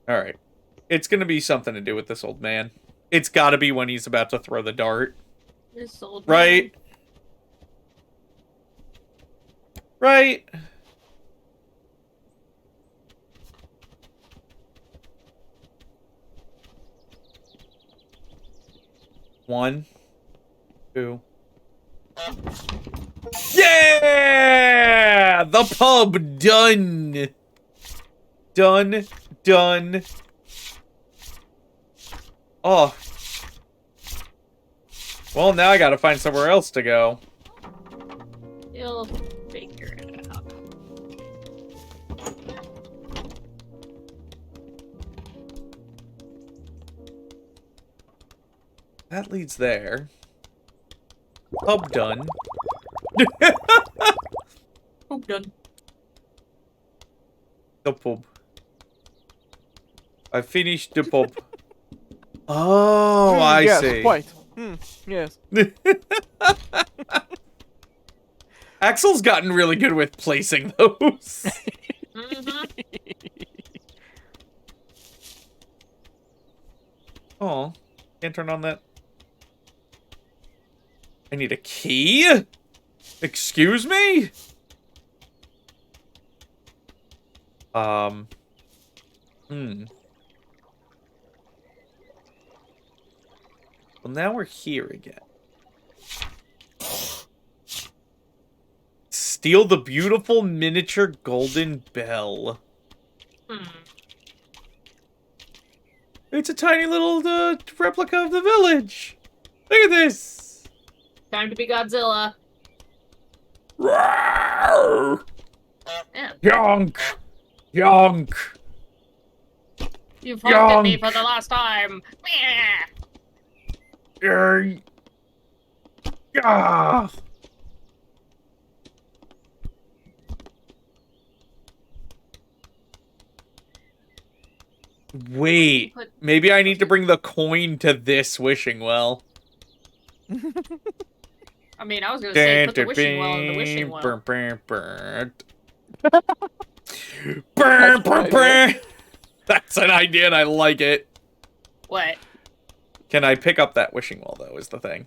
Alright. It's gonna be something to do with this old man. It's gotta be when he's about to throw the dart. This old Right? Right? One, two. Yeah! The pub done. Done. Done. Oh. Well, now I gotta find somewhere else to go. You'll figure it out. That leads there. Pub done. Poop done. The pub. I finished the pub. Oh, I yes, see. Quite. Yes. Axel's gotten really good with placing those. Oh, can't turn on that. I need a key? Excuse me? Well, now we're here again. Steal the beautiful miniature golden bell. It's a tiny little replica of the village. Look at this. Time to be Godzilla. Rawr! Yeah. Yonk! Yonk! You've haunted me for the last time. Yeah. Wait, maybe I need to bring the coin to this wishing well. I mean, I was gonna say put the wishing well in the wishing well. That's an idea and I like it. What? Can I pick up that wishing well, though, is the thing.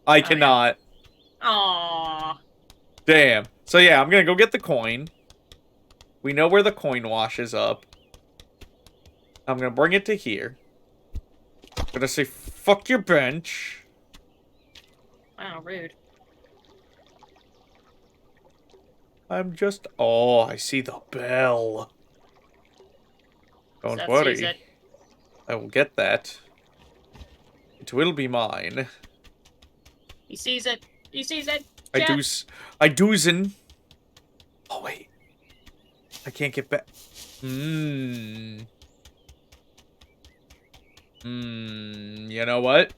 I cannot. Yeah. Aww. Damn. So yeah, I'm gonna go get the coin. We know where the coin washes up. I'm gonna bring it to here. I'm gonna say, fuck your bench. Wow, rude. I'm just... Oh, I see the bell. Don't worry. I will get that. It will be mine. He sees it. He sees it. I dozen. Oh, wait. I can't get back. You know what?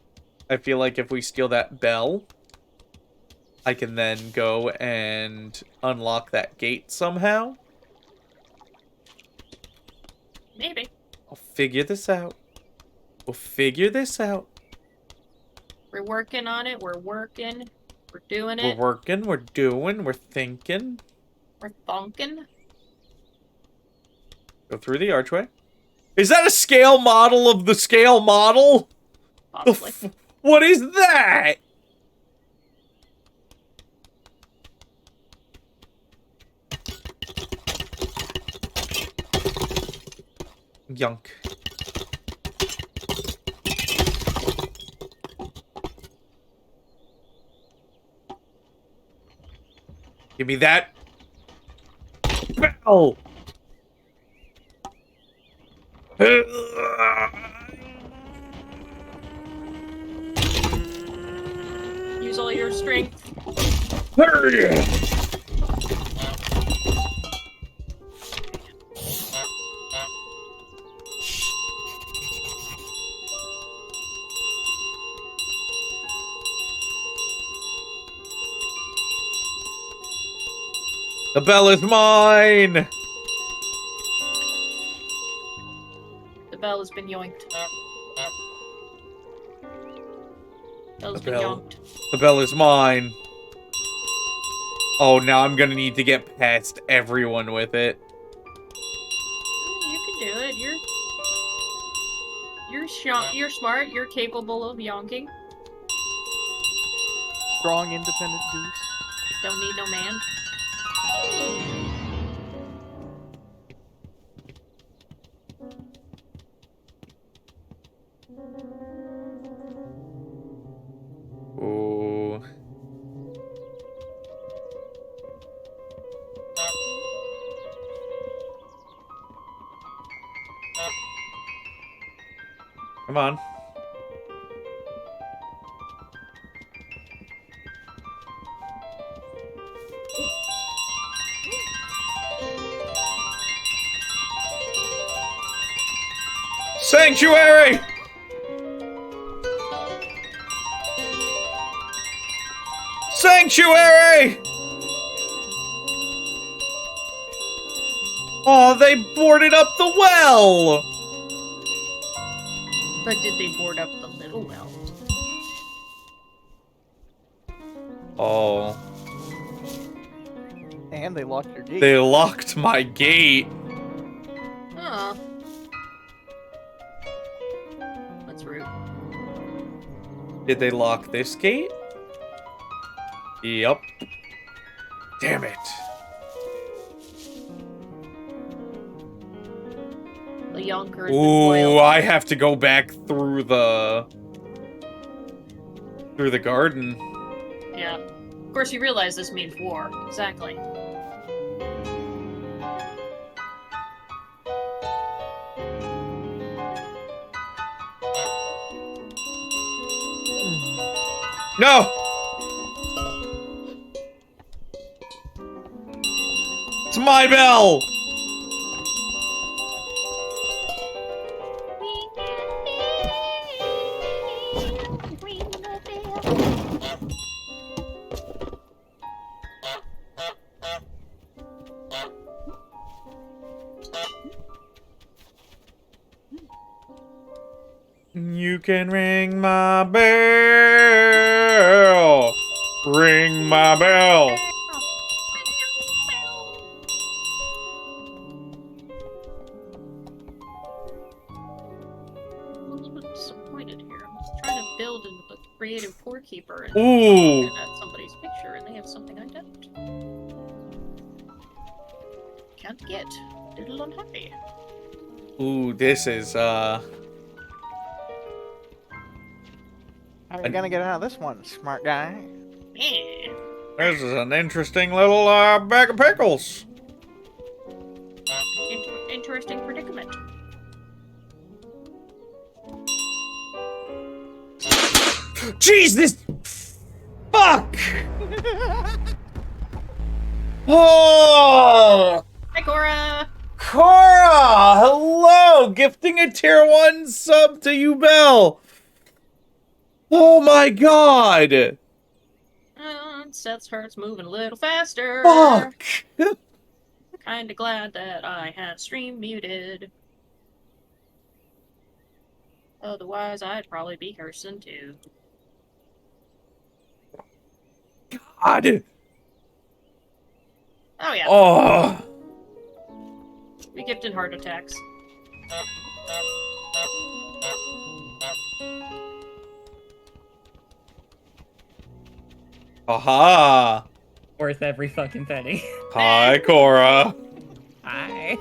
I feel like if we steal that bell, I can then go and unlock that gate somehow. Maybe. I'll figure this out. We'll figure this out. We're working on it. We're working. We're doing it. We're working. We're doing. We're thinking. We're thunking. Go through the archway. Is that a scale model of the scale model? Possibly. What is that? Yunk. Give me that. Bell. Use all your strength. The bell is mine! The bell has been yoinked. Bell's been bell. yoinked. The bell is mine. Oh, now I'm gonna need to get past everyone with it. You can do it. You're smart. You're capable of yonking. Strong, independent Goose. Don't need no man. Ooh. Come on. Sanctuary! Sanctuary! Oh, they boarded up the well! But did they board up the little well? Oh. And they locked your gate. They locked my gate. Huh. That's rude. Did they lock this gate? Yep. Damn it. The yonker has been Ooh, foiled. I have to go back through the Through the garden. Yeah. Of course, you realize this means war. Exactly. No! It's my bell! You can ring my bell. Ring my bell. I'm a little bit disappointed here. I'm just trying to build a creative poorkeeper and Ooh. looking at somebody's picture and they have something I don't. Can't get. A little unhappy. Ooh, this is, How are you gonna get out of this one, smart guy? Yeah. this is an interesting little, bag of pickles. Interesting predicament. Jeez, this... Fuck! Oh! Hi, Cora! Cora! Hello! Gifting a tier 1 sub to you, Belle! Oh my god! Seth's heart's moving a little faster. Fuck! Kinda glad that I had stream muted. Otherwise, I'd probably be cursing too. God! Oh yeah, Oh! we gifted heart attacks. Aha! Worth every fucking penny. Hi, Cora. Hi.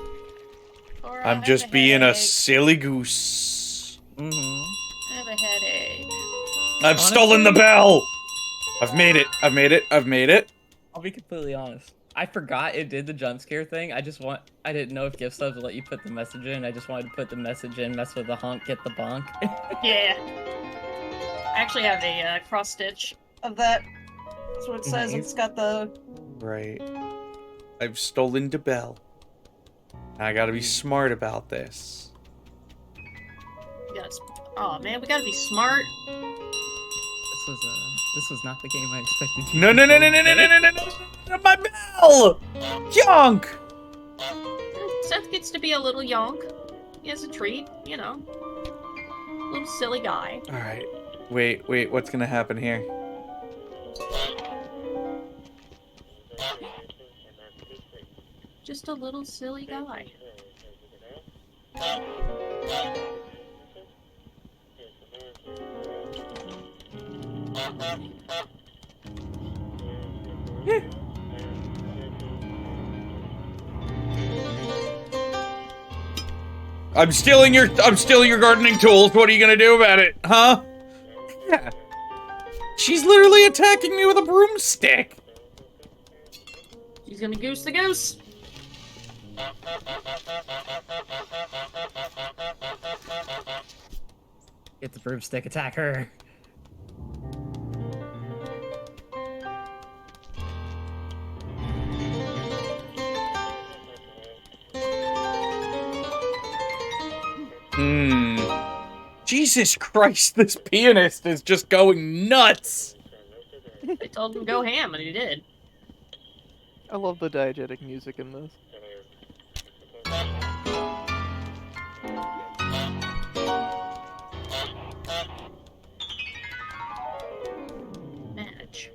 Cora, I'm I just have being a headache. silly goose. Mm-hmm. I have a headache. I've stolen the bell! I've made it. I've made it. I've made it. I'll be completely honest. I forgot it did the jump scare thing. I didn't know if gift subs would let you put the message in. I just wanted to put the message in, mess with the honk, get the bonk. Yeah. I actually have a cross stitch of that. That's what it says. Nice. It's got the. Right. I've stolen the bell. I gotta be smart about this. Oh man, we gotta be smart. This was not the game I expected to. No, no, no, no, no, no, no, no, no, no, no, my bell! Junk! Seth gets to be a little yonk. He has a treat, you know. Little silly guy. Alright. Wait, what's gonna happen here? Just a little silly guy. I'm stealing your gardening tools. What are you gonna do about it, huh? Yeah. She's literally attacking me with a broomstick. She's gonna goose the goose. Get the broomstick, attack her. Jesus Christ, this pianist is just going nuts. They told him to go ham, and he did. I love the diegetic music in this. Match.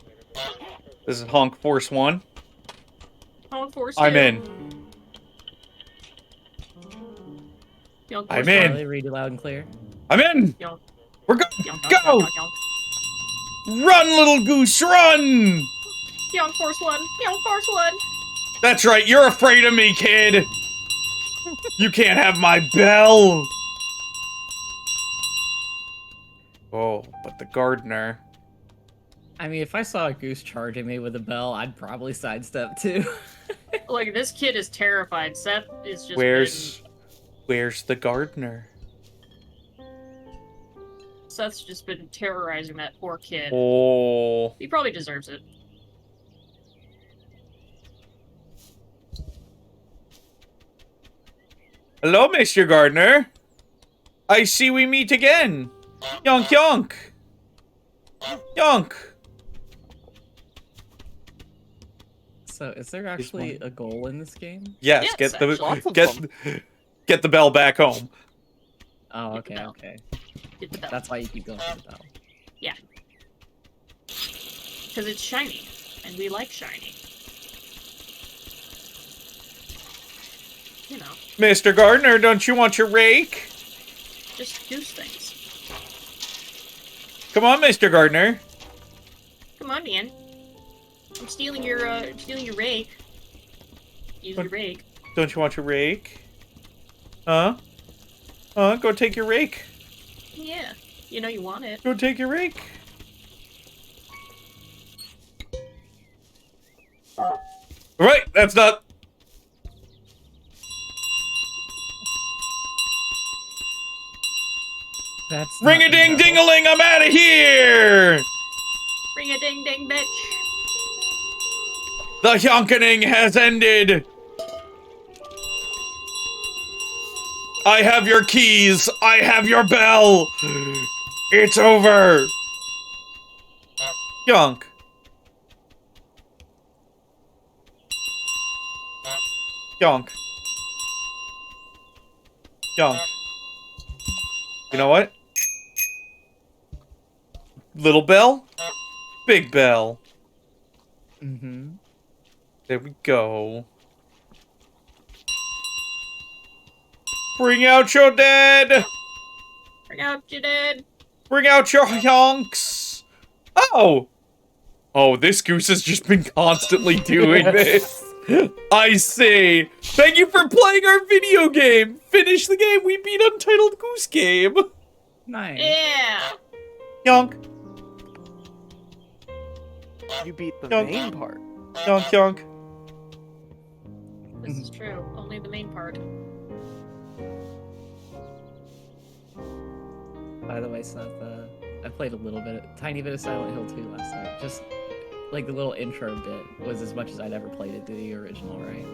This is Honk Force 1. Honk Force I'm 2. in. Yonk I'm Force in. Charlie, read it loud and clear. I'm in. Yonk. We're go. Yonk, yonk, Go. yonk, yonk, Run, little goose, run. yonk. Yonk Force 1. Yonk Force 1. That's right. You're afraid of me, kid. You can't have my bell. Oh, but the gardener. I mean, if I saw a goose charging me with a bell, I'd probably sidestep too. Like, this kid is terrified. Seth is just Where's the gardener? Seth's just been terrorizing that poor kid. Oh. He probably deserves it. Hello, Mr. Gardener. I see we meet again. Yonk yonk. Yonk. So, is there actually a goal in this game? Yes, Yes, get actually. the bell back home. Oh, Get the okay, bell. okay. Get the bell. That's why you keep going for the bell. Yeah. Because it's shiny. And we like shiny. You know, Mr. Gardener, don't you want your rake? just goose things. Come on, Mr. Gardener. Come on, man. I'm stealing your rake. Use your rake. Don't you want your rake? Huh? Go take your rake. Yeah. You know you want it. Go take your rake. Right, that's not... That's Ring-a-ding-ding-a-ling, I'm out of here! Ring a ding ding, bitch. The yonkening has ended! I have your keys! I have your bell! It's over! Yonk. Yonk. Yonk. You know what? Little bell? Big bell. Mm-hmm. There we go. Bring out your dead! Bring out your dead. Bring out your yonks! Oh! Oh, this goose has just been constantly doing this. I see. Thank you for playing our video game. Finish the game. We beat Untitled Goose Game. Nice. Yeah. Yonk. You beat the Yonk. main part. Yonk, yonk. This is true. Only the main part. By the way, Seth, I played a little bit, tiny bit of Silent Hill 2 last night. Just like the little intro bit was as much as I'd ever played it to the original, right?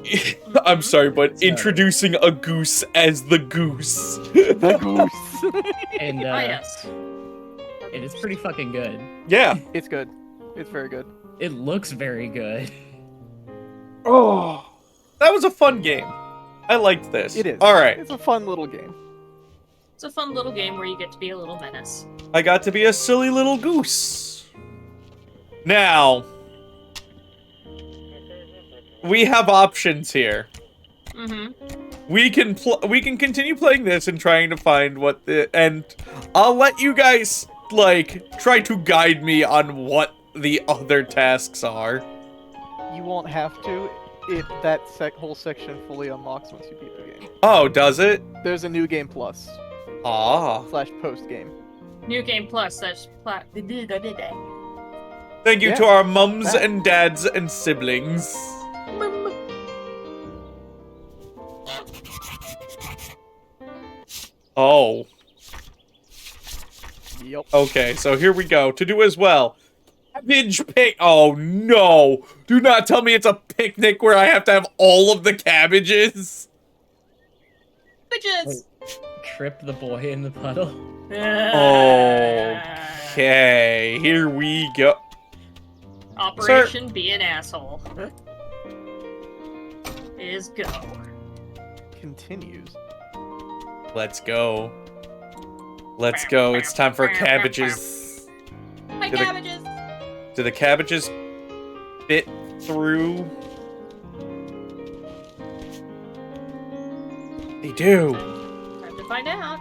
I'm sorry, but Sorry. introducing a goose as the goose. The goose. And Ah, yes. it is pretty fucking good. Yeah. It's good. It's very good. It looks very good. Oh. That was a fun game. I liked this. It is. Alright. It's a fun little game. It's a fun little game where you get to be a little menace. I got to be a silly little goose. Now, we have options here. Mm-hmm. We can continue playing this and trying to find what and I'll let you guys like try to guide me on what the other tasks are. You won't have to if that whole section fully unlocks once you beat the game. Oh, does it? There's a new game plus Ah. / post game. New Game Plus, that's Thank you Yeah. to our mums and dads and siblings. Oh. Yep. Okay, so here we go. To do as well. Cabbage pic. Oh no! Do not tell me it's a picnic where I have to have all of the cabbages. Bitches! Trip the boy in the puddle. Okay, here we go. Operation Be an Asshole. Is go. Continues. Let's go. Let's go. It's time for cabbages. My Did I- cabbages! Do the cabbages fit through? They do. Time to find out.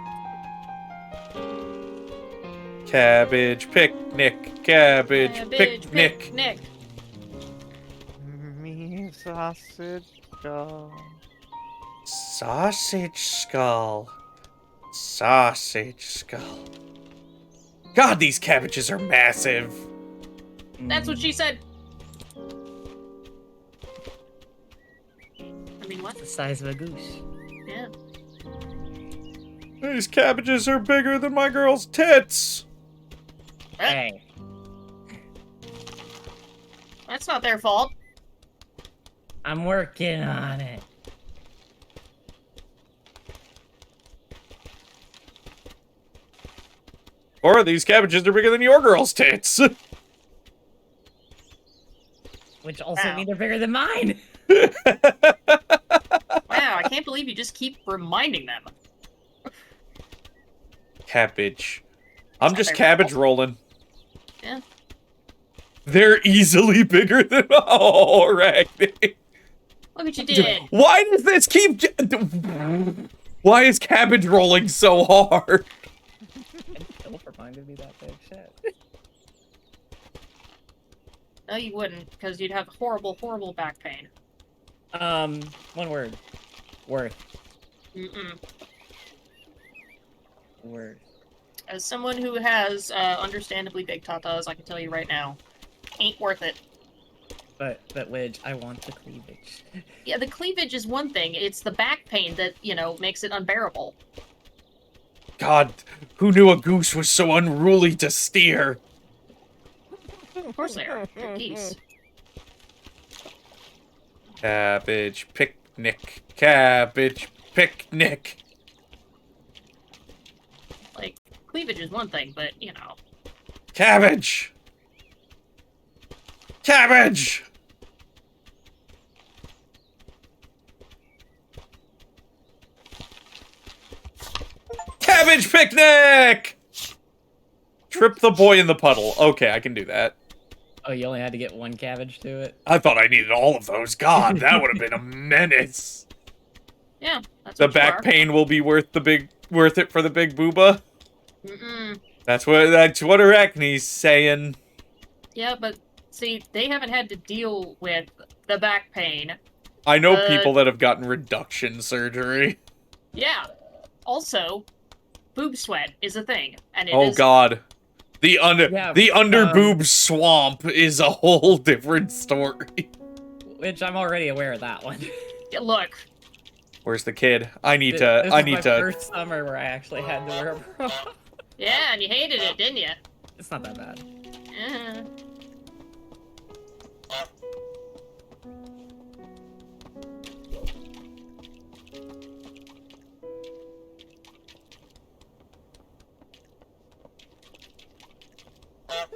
Cabbage picnic. Cabbage picnic. picnic. Me sausage dog. Sausage skull. Sausage skull. God, these cabbages are massive. That's what she said. I mean, what? The size of a goose. Yeah. These cabbages are bigger than my girl's tits. Hey. That's not their fault. I'm working on it. Or these cabbages are bigger than your girl's tits. Which also Wow. means they're bigger than mine. Wow, I can't believe you just keep reminding them. Cabbage. I'm It's just not their cabbage fault. rolling. Yeah. They're easily bigger than Arachne. Look what you did. Why does this keep... Why is cabbage rolling so hard? And Philip reminded me that big shit. No, you wouldn't, because you'd have horrible, horrible back pain. One word. Worth. Mm-mm. Word. As someone who has understandably big tatas, I can tell you right now, ain't worth it. But Widge, I want the cleavage. Yeah, the cleavage is one thing. It's the back pain that, you know, makes it unbearable. God, who knew a goose was so unruly to steer? Of course they are. They're geese. Cabbage picnic. Cabbage picnic. Like, cleavage is one thing, but, you know. Cabbage! Cabbage! Cabbage picnic! Trip the boy in the puddle. Okay, I can do that. Oh, you only had to get one cabbage to it? I thought I needed all of those. God, that would have been a menace. Yeah, that's The what you back are. pain will be worth it for the big booba. Mm-mm. That's what Arachne's saying. Yeah, but, see, they haven't had to deal with the back pain. I know people that have gotten reduction surgery. Yeah. Also, boob sweat is a thing, and it Oh is... God, the Yeah, under boob swamp is a whole different story. Which I'm already aware of that one. Look, Where's the kid? I need This to. is my first summer where I actually had to wear a bra. yeah, and you hated it, didn't you? It's not that bad. Yeah.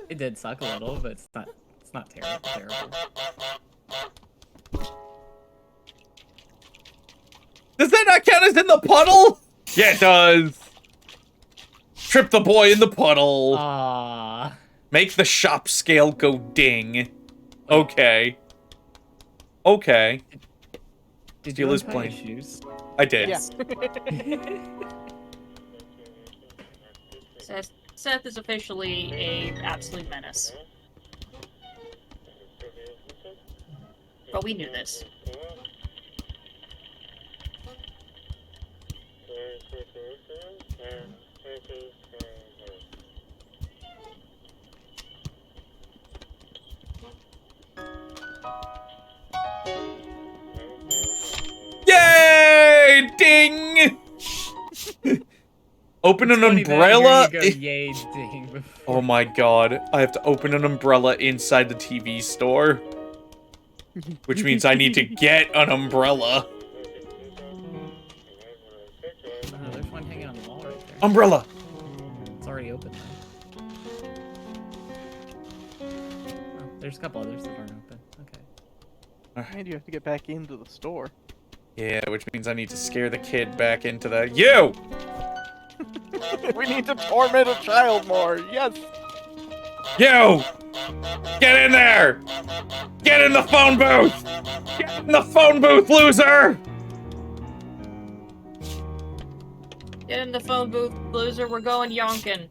It did suck a little, but it's not terrible. Does that not count as in the puddle? Yeah, it does. Trip the boy in the puddle. Ah. Make the shop scale go ding. Okay. Okay. Did Steal you his untie your plane. shoes? I did. Yeah. Seth is officially a absolute menace. But we knew this. Yay! Ding! Open an Funny that umbrella. here you go, yay, ding, before- Oh my God! I have to open an umbrella inside the TV store, which means I need to get an umbrella. Oh, there's one hanging on the wall right there. Umbrella. It's already open though. Oh, there's a couple others that aren't open. Okay. And you have to get back into the store. Yeah, which means I need to scare the kid back into the you. We need to torment a child more. Yes. You! Get in there! Get in the phone booth! Get in the phone booth, loser! Get in the phone booth, loser. We're going yonkin.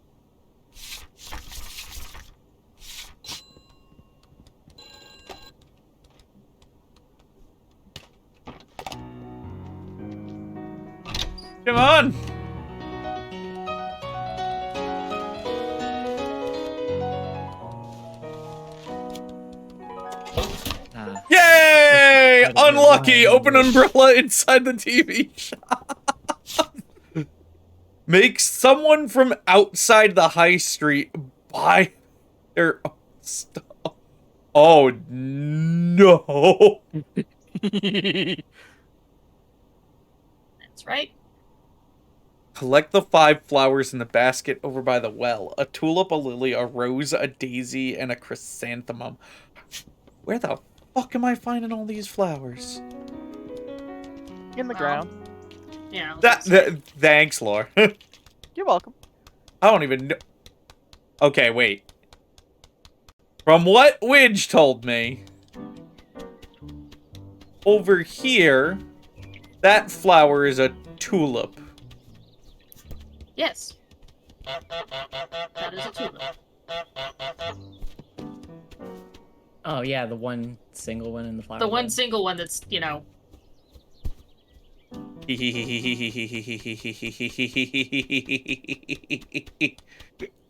Come on! unlucky. Open umbrella inside the TV shop. Make someone from outside the high street buy their own stuff. Oh, no. That's right. Collect the 5 flowers in the basket over by the well. A tulip, a lily, a rose, a daisy, and a chrysanthemum. Where the fuck am I finding all these flowers? In the ground. Yeah. Thanks, Lore. You're welcome. I don't even know. Okay, wait. From what Widge told me, over here, that flower is a tulip. Yes. That is a tulip. Oh yeah, the one single one in the flower. The one bed. single one that's, you know.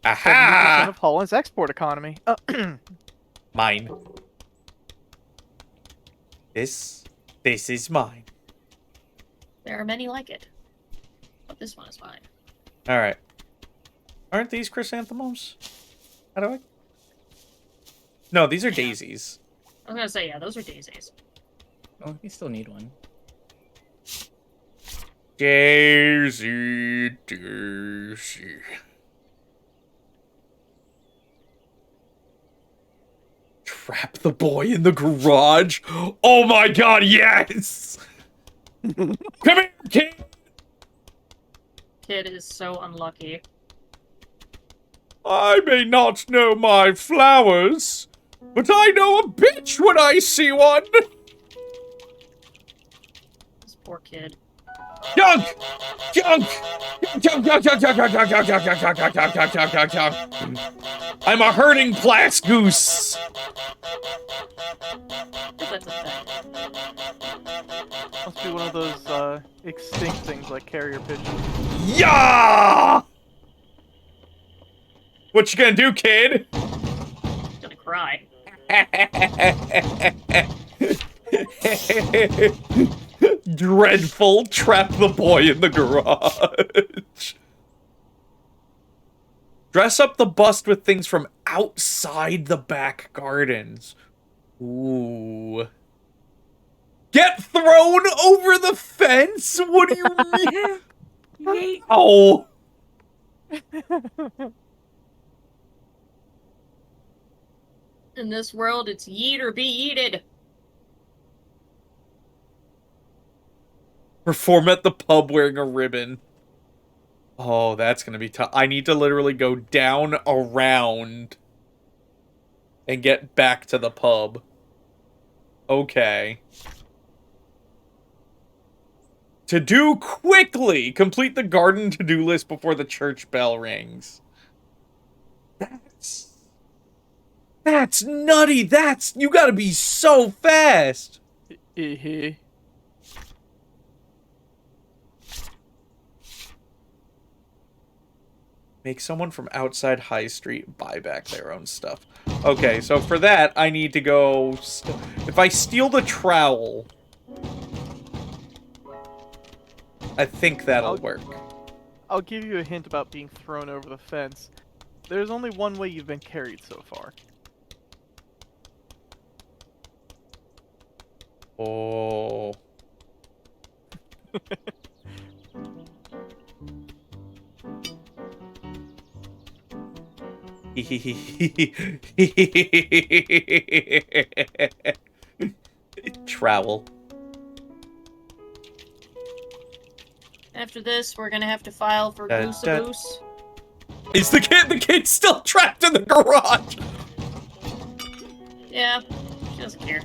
Aha! 70% of Holland's export economy. Mine. This is mine. There are many like it. But this one is mine. Alright. Aren't these chrysanthemums? How do I... No, these are daisies. I was gonna say, yeah, those are daisies. Oh, you still need one. Daisy. Trap the boy in the garage? Oh my god, yes! Come here, kid! Kid is so unlucky. I may not know my flowers, but I know a bitch when I see one! This poor kid. Junk! Junk! Junk, junk, junk, junk, junk, junk, junk, junk, junk, junk, junk, junk, junk, junk, junk, junk. I'm a herding class goose! If that's a thing. Must be one of those extinct things like carrier pigeons. Yeah! What you gonna do, kid? He's gonna cry. Dreadful, trap the boy in the garage. Dress up the bust with things from outside the back gardens. Ooh. Get thrown over the fence? What do you mean? Oh. In this world, it's yeet or be yeeted. Perform at the pub wearing a ribbon. Oh, that's gonna be tough. I need to literally go down around and get back to the pub. Okay. To do quickly, complete the garden to-do list before the church bell rings. That's nutty. You gotta be so fast. Make someone from outside High Street buy back their own stuff. Okay, so for that, I need to go... If I steal the trowel... I think that'll work. I'll give you a hint about being thrown over the fence. There's only one way you've been carried so far. Oh... Trowel. After this, we're gonna have to file for Goose a Goose. Is the kid's still trapped in the garage? Yeah, she doesn't care.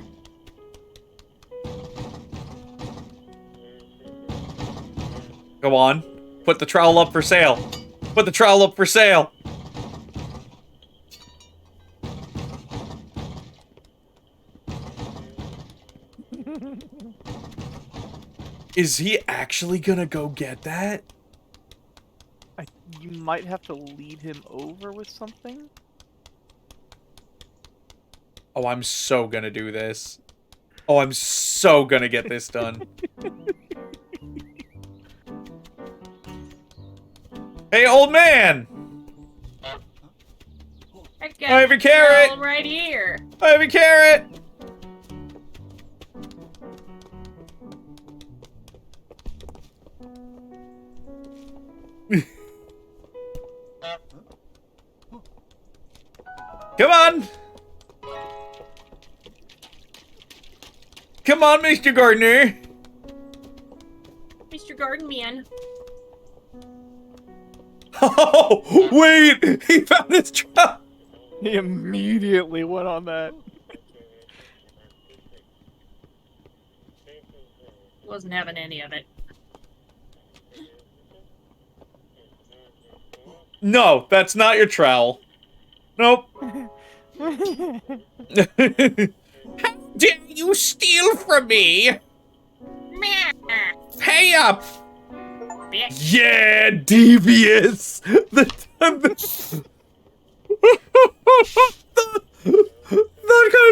Go on. Put the trowel up for sale. Put the trowel up for sale. Is he actually gonna go get that? You might have to lead him over with something? Oh, I'm so gonna do this. Oh, I'm so gonna get this done. Hey, old man! I I have a carrot! right here. I have a carrot! Come on! Come on, Mr. Gardener! Mr. Garden Man. Oh, wait! He found his trap! He immediately went on that. Wasn't having any of it. No, that's not your trowel. Nope. How dare you steal from me? Pay up! Yeah, devious! The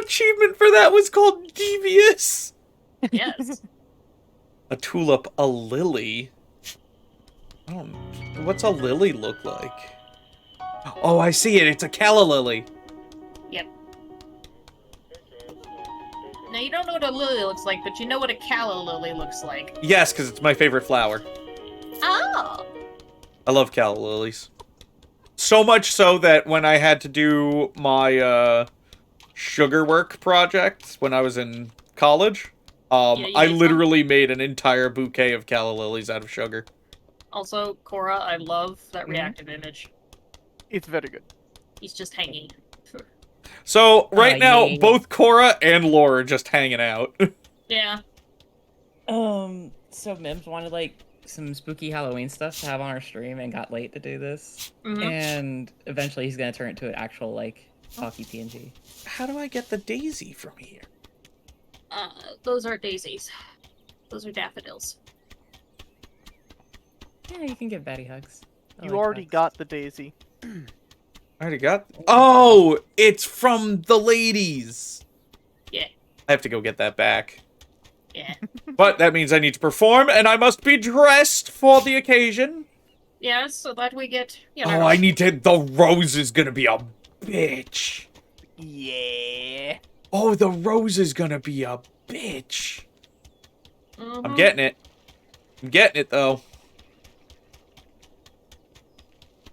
achievement for that was called devious. Yes. A tulip, a lily. What's a lily look like? Oh, I see it. It's a calla lily. Yep. Now, you don't know what a lily looks like, but you know what a calla lily looks like. Yes, because it's my favorite flower. Oh! I love calla lilies. So much so that when I had to do my sugar work project when I was in college, I literally made an entire bouquet of calla lilies out of sugar. Also, Cora, I love that reactive image. It's very good. He's just hanging. So, right now, yeah. both Cora and Laura are just hanging out. Yeah. So Mims wanted, like, some spooky Halloween stuff to have on our stream and got late to do this. Mhm. And eventually he's gonna turn it to an actual, like, talkie PNG. How do I get the daisy from here? Those are daisies. Those are daffodils. Yeah, you can give Betty hugs. I You like already hugs. got the daisy. I already got... Oh! It's from the ladies! Yeah. I have to go get that back. Yeah. But that means I need to perform, and I must be dressed for the occasion. Yeah, so that we get, you know... Oh, I need to... The rose is gonna be a bitch. Yeah. Oh, the rose is gonna be a bitch. Mhm. I'm getting it. I'm getting it, though.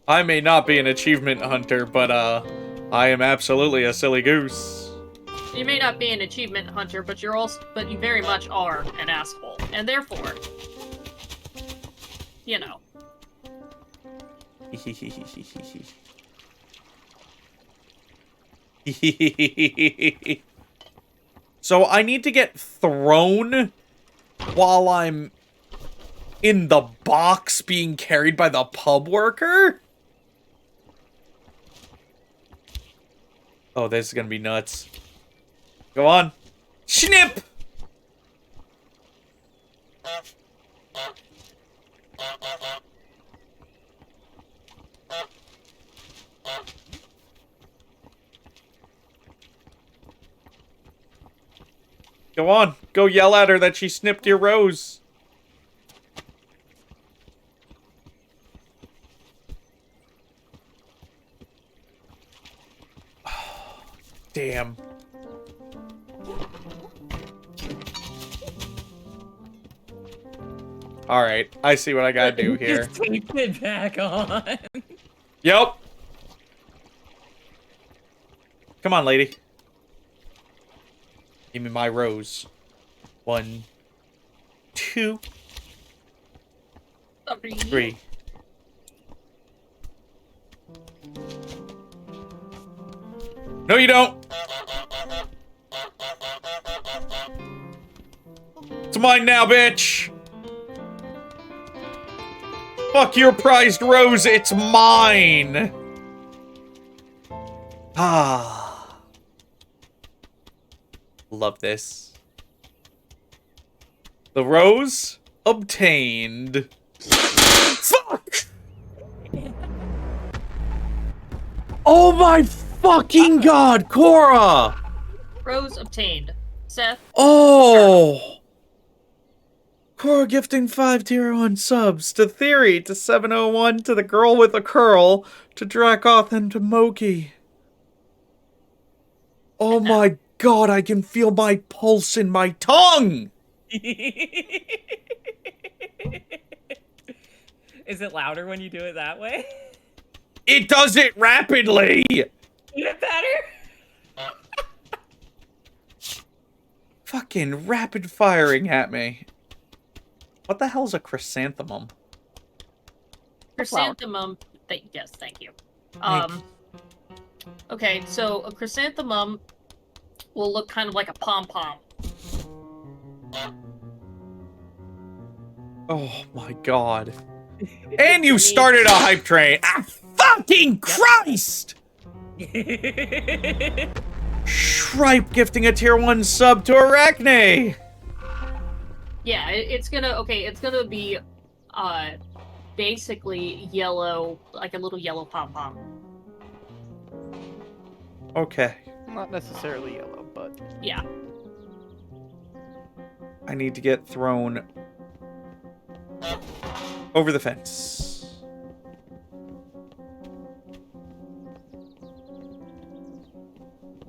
I may not be an achievement hunter, but, I am absolutely a silly goose. You may not be an achievement hunter, but but you very much are an asshole. And therefore... You know. So I need to get thrown while I'm in the box being carried by the pub worker? Oh, this is gonna be nuts. Go on. Snip! Go on. Go yell at her that she snipped your rose. Damn. Alright, I see what I gotta do here. Just keep it back on. Yep. Come on, lady. Give me my rose. 1, 2, 3. No, you don't. It's mine now, bitch. Fuck your prized rose, it's mine. Ah. Love this. The rose obtained. Fuck! Oh my fucking god, Cora! Rose obtained. Seth. Oh! Core gifting 5 tier 1 subs to Theory, to 701, to the girl with a curl, to Dracoth, and to Moki. Oh my god, I can feel my pulse in my tongue! Is it louder when you do it that way? It does it rapidly! Is it better? Fucking rapid firing at me. What the hell's a chrysanthemum? Chrysanthemum. Yes, thank you. Thank Okay, so a chrysanthemum will look kind of like a pom-pom. Oh my god. And you started a hype train! Ah, fucking Christ! Shripe gifting a tier 1 sub to Arachne! Yeah, it's gonna be, basically yellow, like a little yellow pom-pom. Okay. Not necessarily yellow, but Yeah. I need to get thrown over the fence.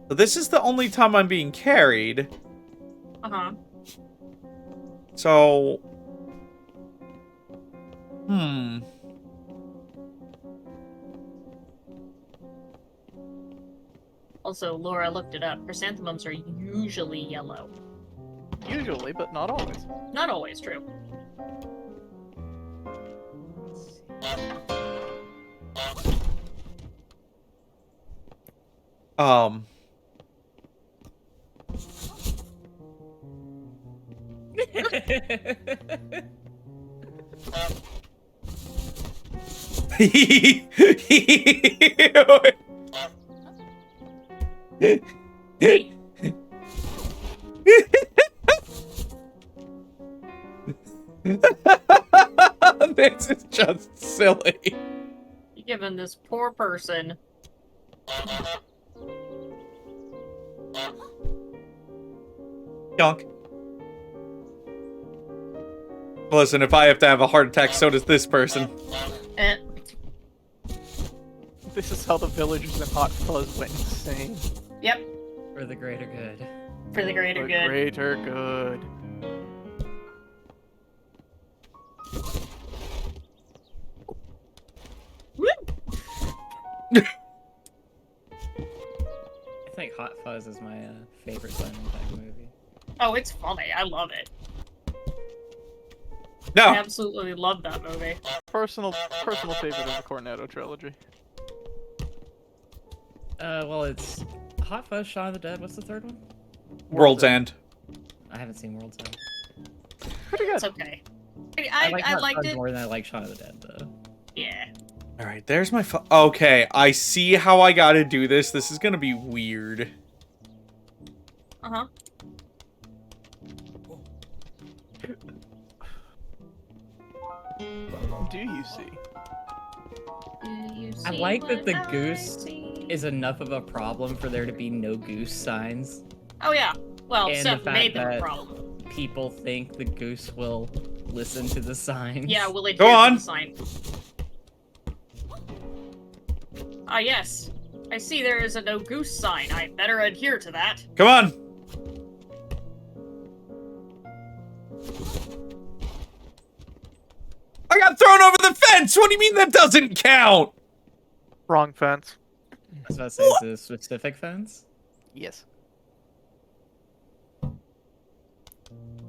So this is the only time I'm being carried. Uh-huh. So... Also, Laura looked it up. Chrysanthemums are usually yellow. usually, but not always. Not always true. This is just silly. You're giving this poor person. Yonk. Listen, if I have to have a heart attack, so does this person. Eh. This is how the villagers in Hot Fuzz went insane. Yep. For the greater good. For the greater For good. greater good. I think Hot Fuzz is my favorite Simon Pegg movie. Oh, it's funny. I love it. No. I absolutely love that movie. Personal favorite of the Cornetto trilogy. Well, it's Hot Fuzz, Shaun of the Dead. What's the third one? World's End. I haven't seen World's End. Pretty good. It's okay. I I liked Fuzz it. more than I like Shaun of the Dead, though. Yeah. All right, there's my okay, I see how I gotta do this. This is gonna be weird. Uh-huh. Do you see? I like that the goose is enough of a problem for there to be no goose signs. Oh yeah. Well, And Seth the made fact them a that problem. people think the goose will listen to the signs. Yeah, will it Go hear on. the sign? Ah, yes. I see there is a no goose sign. I better adhere to that. Come on. I got thrown over the fence. What do you mean that doesn't count? Wrong fence. I was about to say, is it a specific fence? Yes.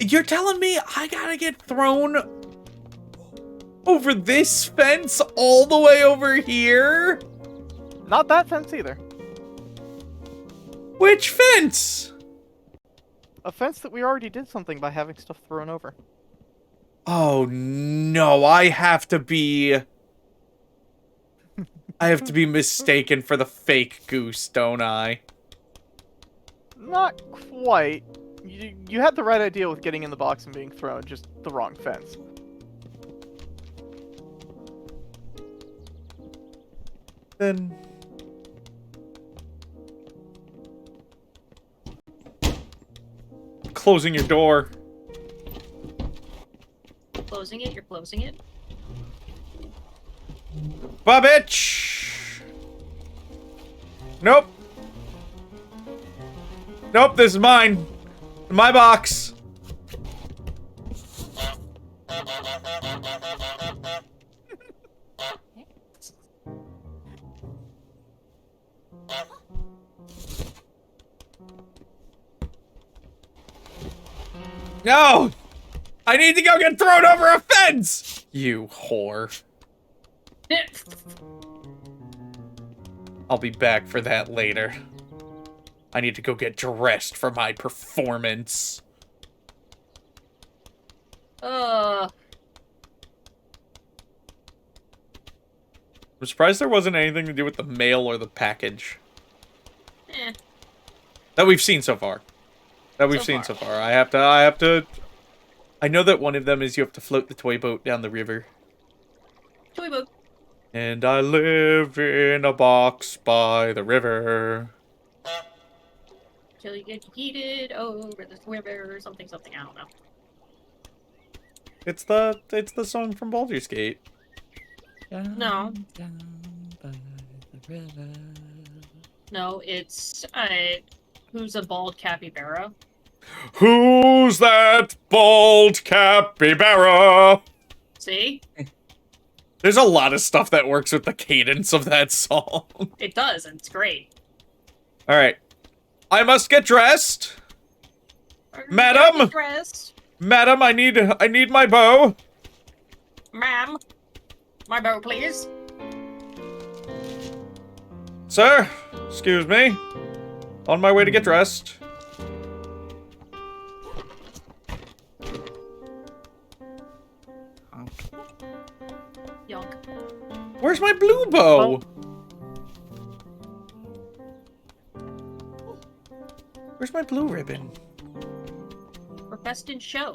You're telling me I gotta get thrown over this fence all the way over here? Not that fence either. Which fence? A fence that we already did something by having stuff thrown over. Oh no, I have to be mistaken for the fake goose, don't I? Not quite. You had the right idea with getting in the box and being thrown, just the wrong fence. Then closing your door. Closing it, you're closing it. Bye, bitch! Nope. Nope, this is mine. My box. No! I need to go get thrown over a fence! You whore. I'll be back for that later. I need to go get dressed for my performance. Uh, I'm surprised there wasn't anything to do with the mail or the package. eh. That we've seen so far. That we've So seen far. so far. I have to... I know that one of them is you have to float the toy boat down the river. Toy boat. And I live in a box by the river. Till you get yeeted over the river or something, something, I don't know. It's the song from Baldur's Gate. No. Down by the river. No, it's, who's a bald capybara? Who's that bald capybara? See? There's a lot of stuff that works with the cadence of that song. It does, and it's great. Alright. I must get dressed. Madam? Get dressed. Madam, I need my bow. Ma'am. My bow, please. Sir, excuse me. On my way to get dressed. Yonk. Where's my blue bow? Where's my blue ribbon? For best in show.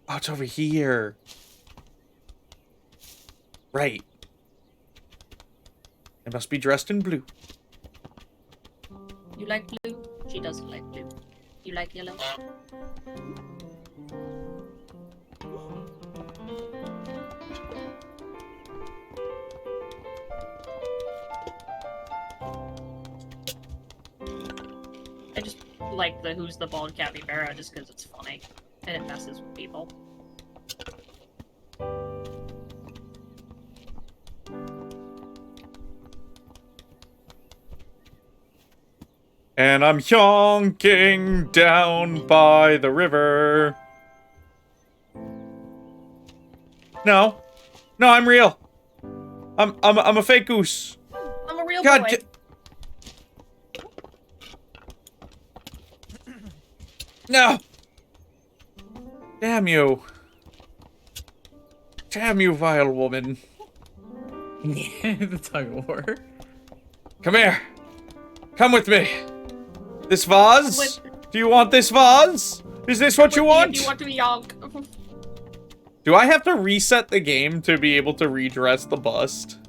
Oh, it's over here. Right. I must be dressed in blue. You like blue? She doesn't like blue. You like yellow? I just like the who's the bald capybara just because it's funny and it messes with people. And I'm yonking down by the river. No. No, I'm real. I'm a fake goose. I'm a real God, boy. No. Damn you. Damn you, vile woman. The tug of war. Come here. Come with me. This vase? With- Do you want this vase? Is this what you want? You want to be yonk? Do I have to reset the game to be able to redress the bust?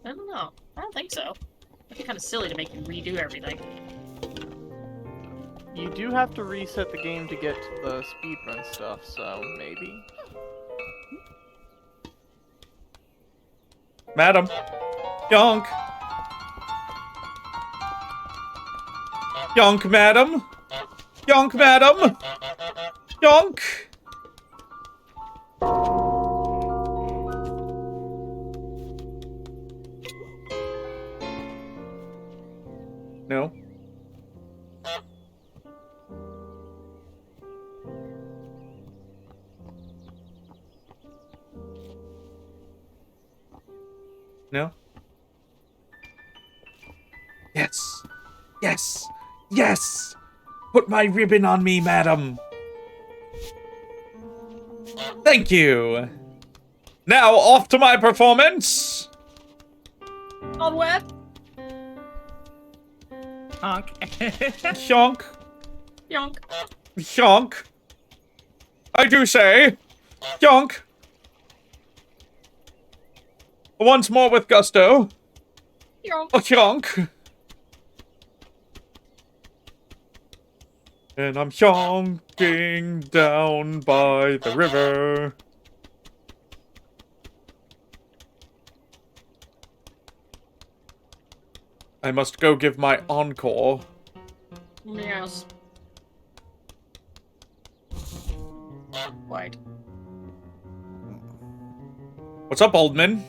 I don't know. I don't think so. It'd be kind of silly to make you redo everything. You do have to reset the game to get to the speedrun stuff, so maybe. Madam. Yonk. Yonk, madam. Yonk, madam. Yonk. No. No. Yes. Yes. Yes. Put my ribbon on me, madam. Thank you. Now off to my performance. On web? Honk. Shonk. Yonk. Shonk. I do say. Yonk. Once more with gusto. Yonk. Yonk. And I'm yonking down by the river. I must go give my encore. Yes. Quite. What's up, old man?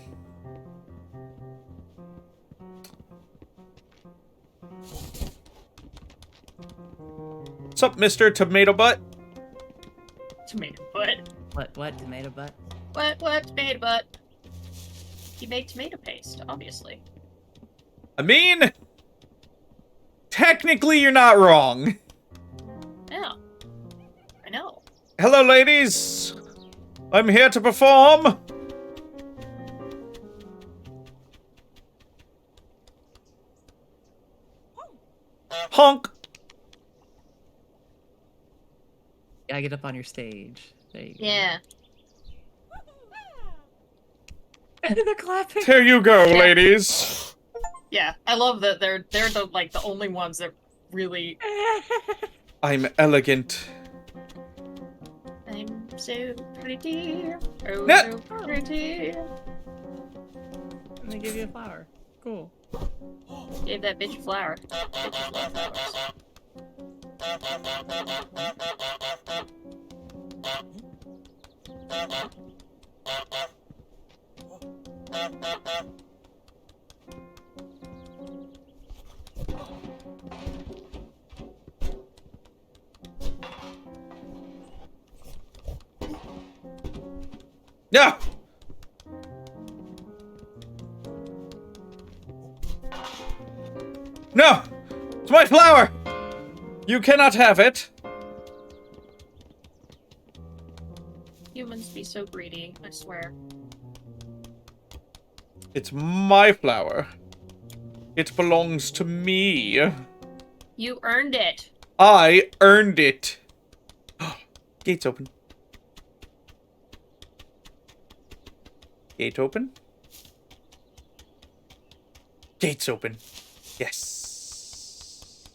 What's up, Mr. Tomato Butt? Tomato butt. What? Tomato butt? What? Tomato butt. You make tomato paste, obviously. I mean, technically you're not wrong. Yeah. I know. Hello, ladies. I'm here to perform. Honk. Gotta get up on your stage. There you go. Yeah. They're clapping. Here you go, Yeah. ladies. Yeah. I love that they're the like the only ones that really I'm elegant. I'm so pretty. Oh No. so pretty. And they give you a flower. Cool. Gave that bitch a flower. Bitches love flowers. Yeah. No! It's my flower! You cannot have it. Humans be so greedy, I swear. It's my flower. It belongs to me. You earned it. I earned it. Gates open. Gate open. Gates open. Yes.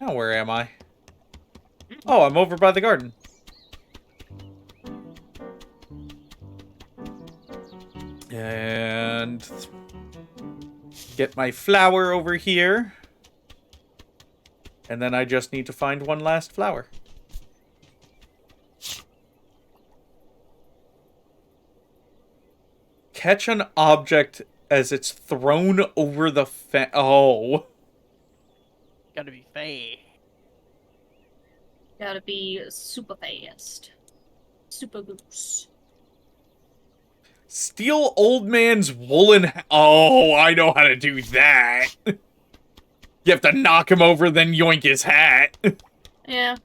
Now where am I? Oh, I'm over by the garden. And get my flower over here. And then I just need to find one last flower. Catch an object as it's thrown over the fence. Oh. Gotta be fair. Gotta be super fast. Super goose. Steal old man's woolen... Oh, I know how to do that. You have to knock him over, then yoink his hat. Yeah.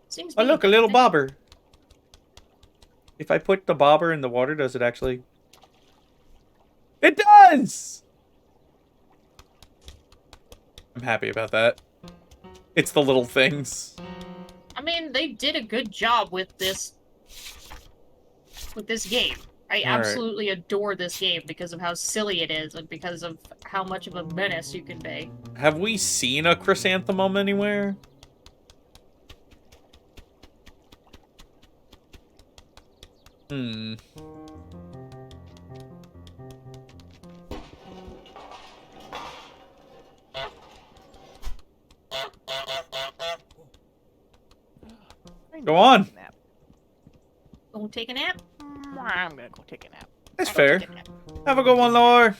Seems Oh, look, a mean. little bobber. If I put the bobber in the water, does it actually... It does! I'm happy about that. It's the little things. I mean, they did a good job with this game. I absolutely adore this game because of how silly it is and because of how much of a menace you can be. Have we seen a chrysanthemum anywhere? Hmm. Go on. Nap. Go take a nap? I'm gonna go take a nap. That's I'll fair. take a nap. Have a good one, Laura.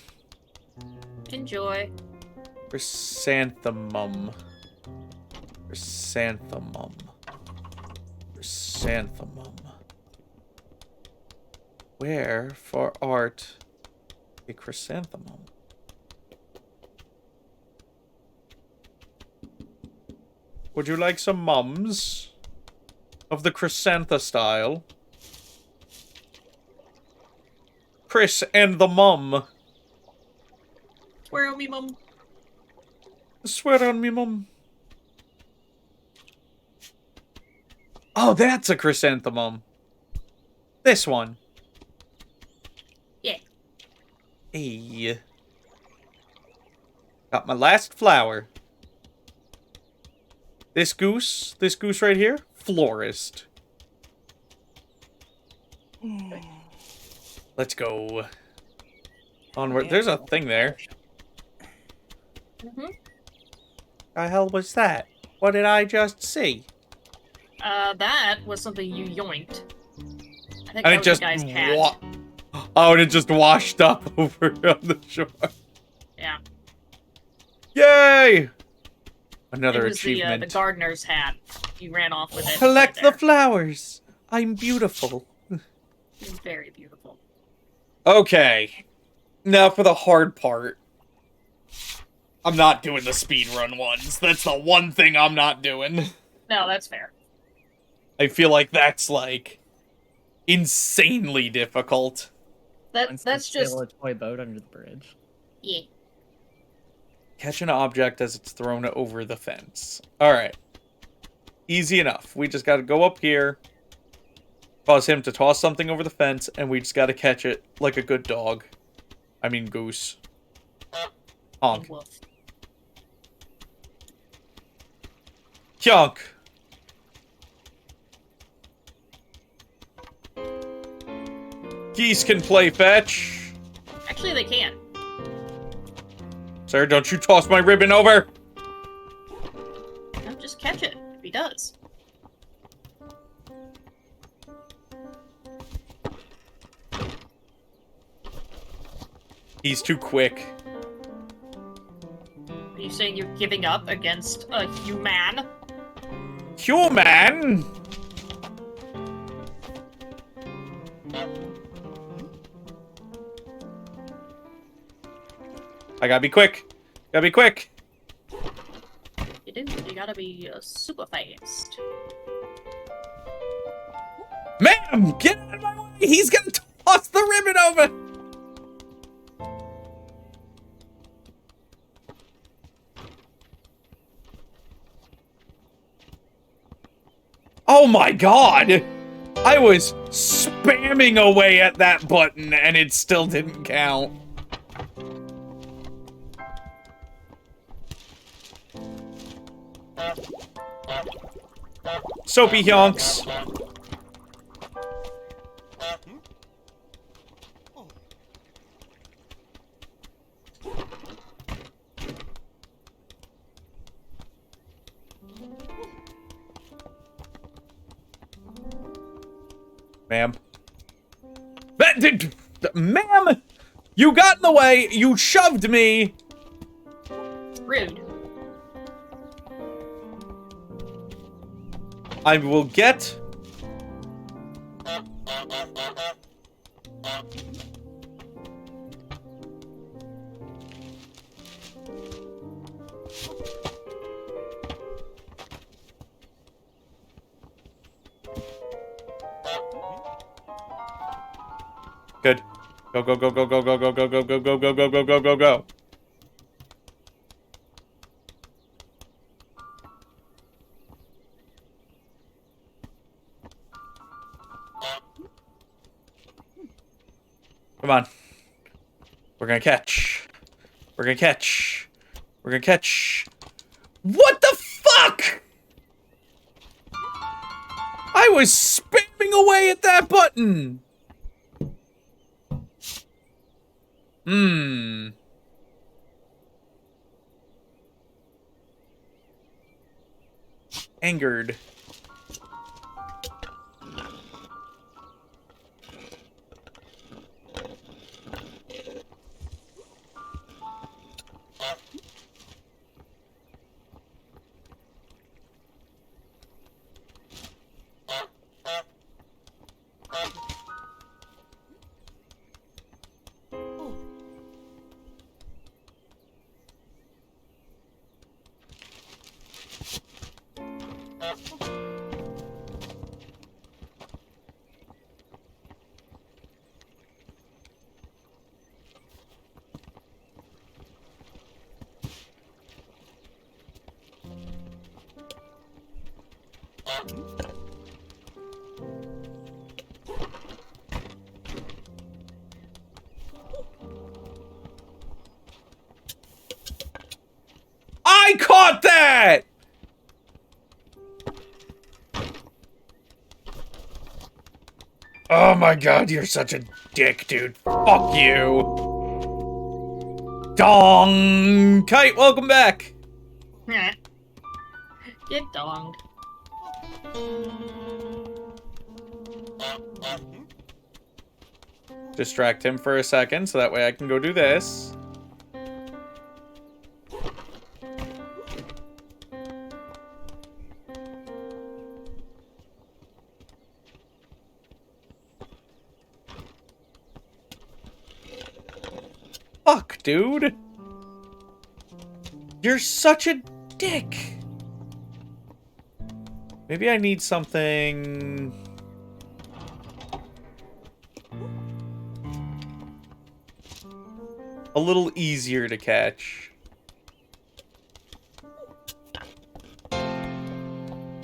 Enjoy. Chrysanthemum. Chrysanthemum. Chrysanthemum. Where for art a chrysanthemum? Would you like some mums? Of the chrysantha style? Chris and the mum. Swear on me, mum. Swear on me, mum. Oh, that's a chrysanthemum. This one. Yeah. Hey. Got my last flower. This goose right here, florist. Let's go. Onward. There's a thing there. Mm-hmm. The hell was that? What did I just see? That was something you yoinked. I think And that it was just the guy's cat. Oh, and it just washed up over on the shore. Yeah. Yay! Another It was achievement. the gardener's hat. You ran off with it. Collect right the there. flowers. I'm beautiful. You're very beautiful. Okay. Now for the hard part. I'm not doing the speedrun ones. That's the one thing I'm not doing. No, that's fair. I feel like that's, like, insanely difficult. That's just Sail a toy boat under the bridge. yeah. Catch an object as it's thrown over the fence. Alright. Easy enough. We just gotta go up here, cause him to toss something over the fence, and we just gotta catch it like a good dog. I mean goose. Honk. Wolf. Kyonk. Geese can play fetch. Actually, they can't. Sir, don't you toss my ribbon over! No, just catch it. If he does. He's too quick. Are you saying you're giving up against a human? Human! I gotta be quick. Gotta be quick. You do. You gotta be super fast. Ma'am, get out of my way! He's gonna toss the ribbon over! Oh my god! I was spamming away at that button and it still didn't count. Soapy honks. Ma'am. Ma'am! You got in the way! You shoved me! Rude. I will get... Good. Go, go, go, go, go, go, go, go, go, go, go, go, go, go, go, go, go. Come on. We're gonna catch. We're gonna catch. We're gonna catch. What the fuck? I was spamming away at that button. Angered. that! Oh my god, you're such a dick, dude. Fuck you. Dong! Kite, welcome back! Heh. Get donged. Distract him for a second, so that way I can go do this. Fuck, dude. You're such a dick. Maybe I need something... a little easier to catch.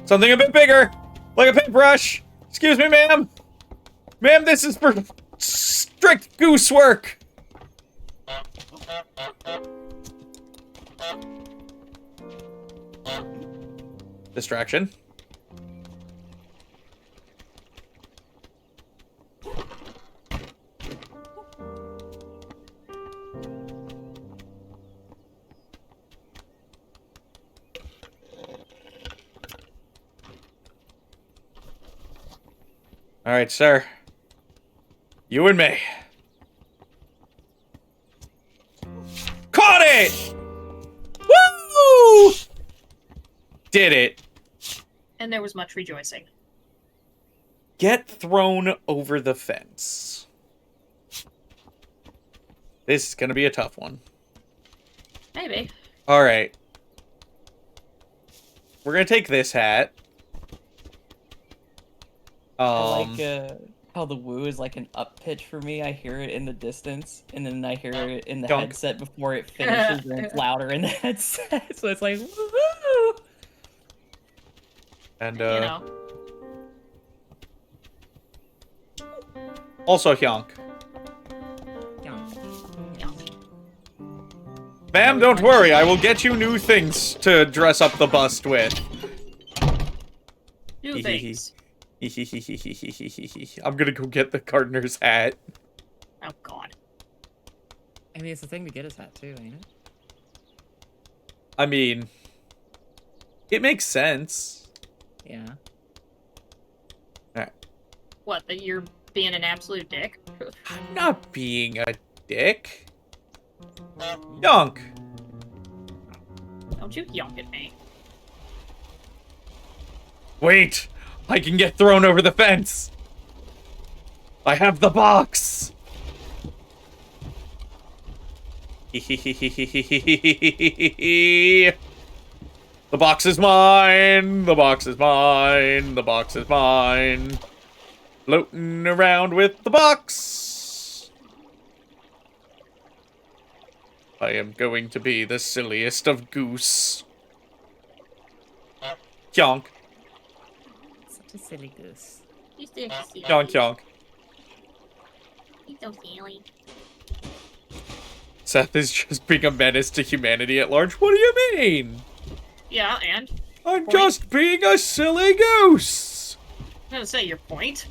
Something a bit bigger, like a paintbrush. Excuse me, ma'am. Ma'am, this is for strict goose work. Distraction. All right, sir. You and me. Caught it! Woo! Did it. And there was much rejoicing. Get thrown over the fence. This is gonna be a tough one. Maybe. All right. We're gonna take this hat. I like how the woo is like an up pitch for me. I hear it in the distance, and then I hear it in the Dunk. headset before it finishes, and it's louder in the headset. So it's like, woo! And You know. also Hyonk. Ma'am, don't worry. I will get you new things to dress up the bust with. New things. I'm gonna go get the gardener's hat. Oh god. I mean, it's the thing to get his hat too, ain't it? I mean, it makes sense. Yeah. What, that you're being an absolute dick? I'm not being a dick. Yonk. Don't you yonk at me. Wait, I can get thrown over the fence. I have the box. The box is mine. The box is mine. The box is mine. Floating around with the box. I am going to be the silliest of Goose. Yonk. Such a silly goose. He's so silly. Yonk yonk. He's so silly. Seth is just being a menace to humanity at large. What do you mean? Yeah, and? I'm Point. just being a silly goose. I'm gonna say your point.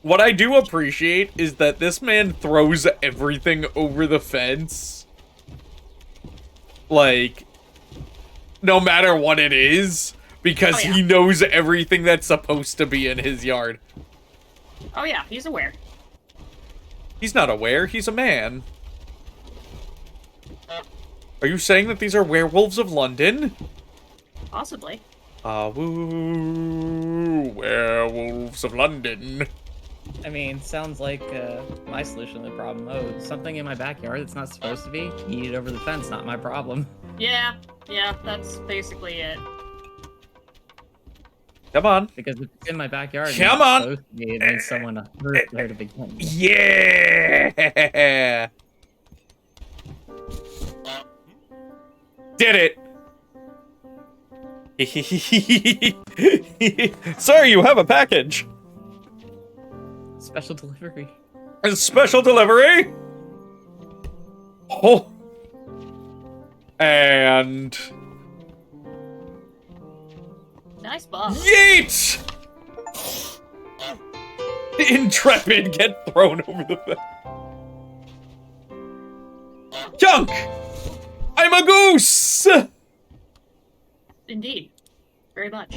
What I do appreciate is that this man throws everything over the fence. Like, no matter what it is, because he knows everything that's supposed to be in his yard. Oh yeah, he's aware. He's not aware, he's a man. Are you saying that these are werewolves of London? Possibly. Woo, werewolves of London. I mean, sounds like my solution to the problem. Oh, something in my backyard that's not supposed to be. Eat it over the fence, not my problem. Yeah, that's basically it. Come on. Because if it's in my backyard, Come and it's on. supposed to be, it means someone hurt there to begin with. Yeah! Did it! Sir, you have a package. Special delivery. A special delivery. Oh. And Nice boss. yeet! The Intrepid get thrown over the fence. Junk! I'm a goose! Indeed. Very much.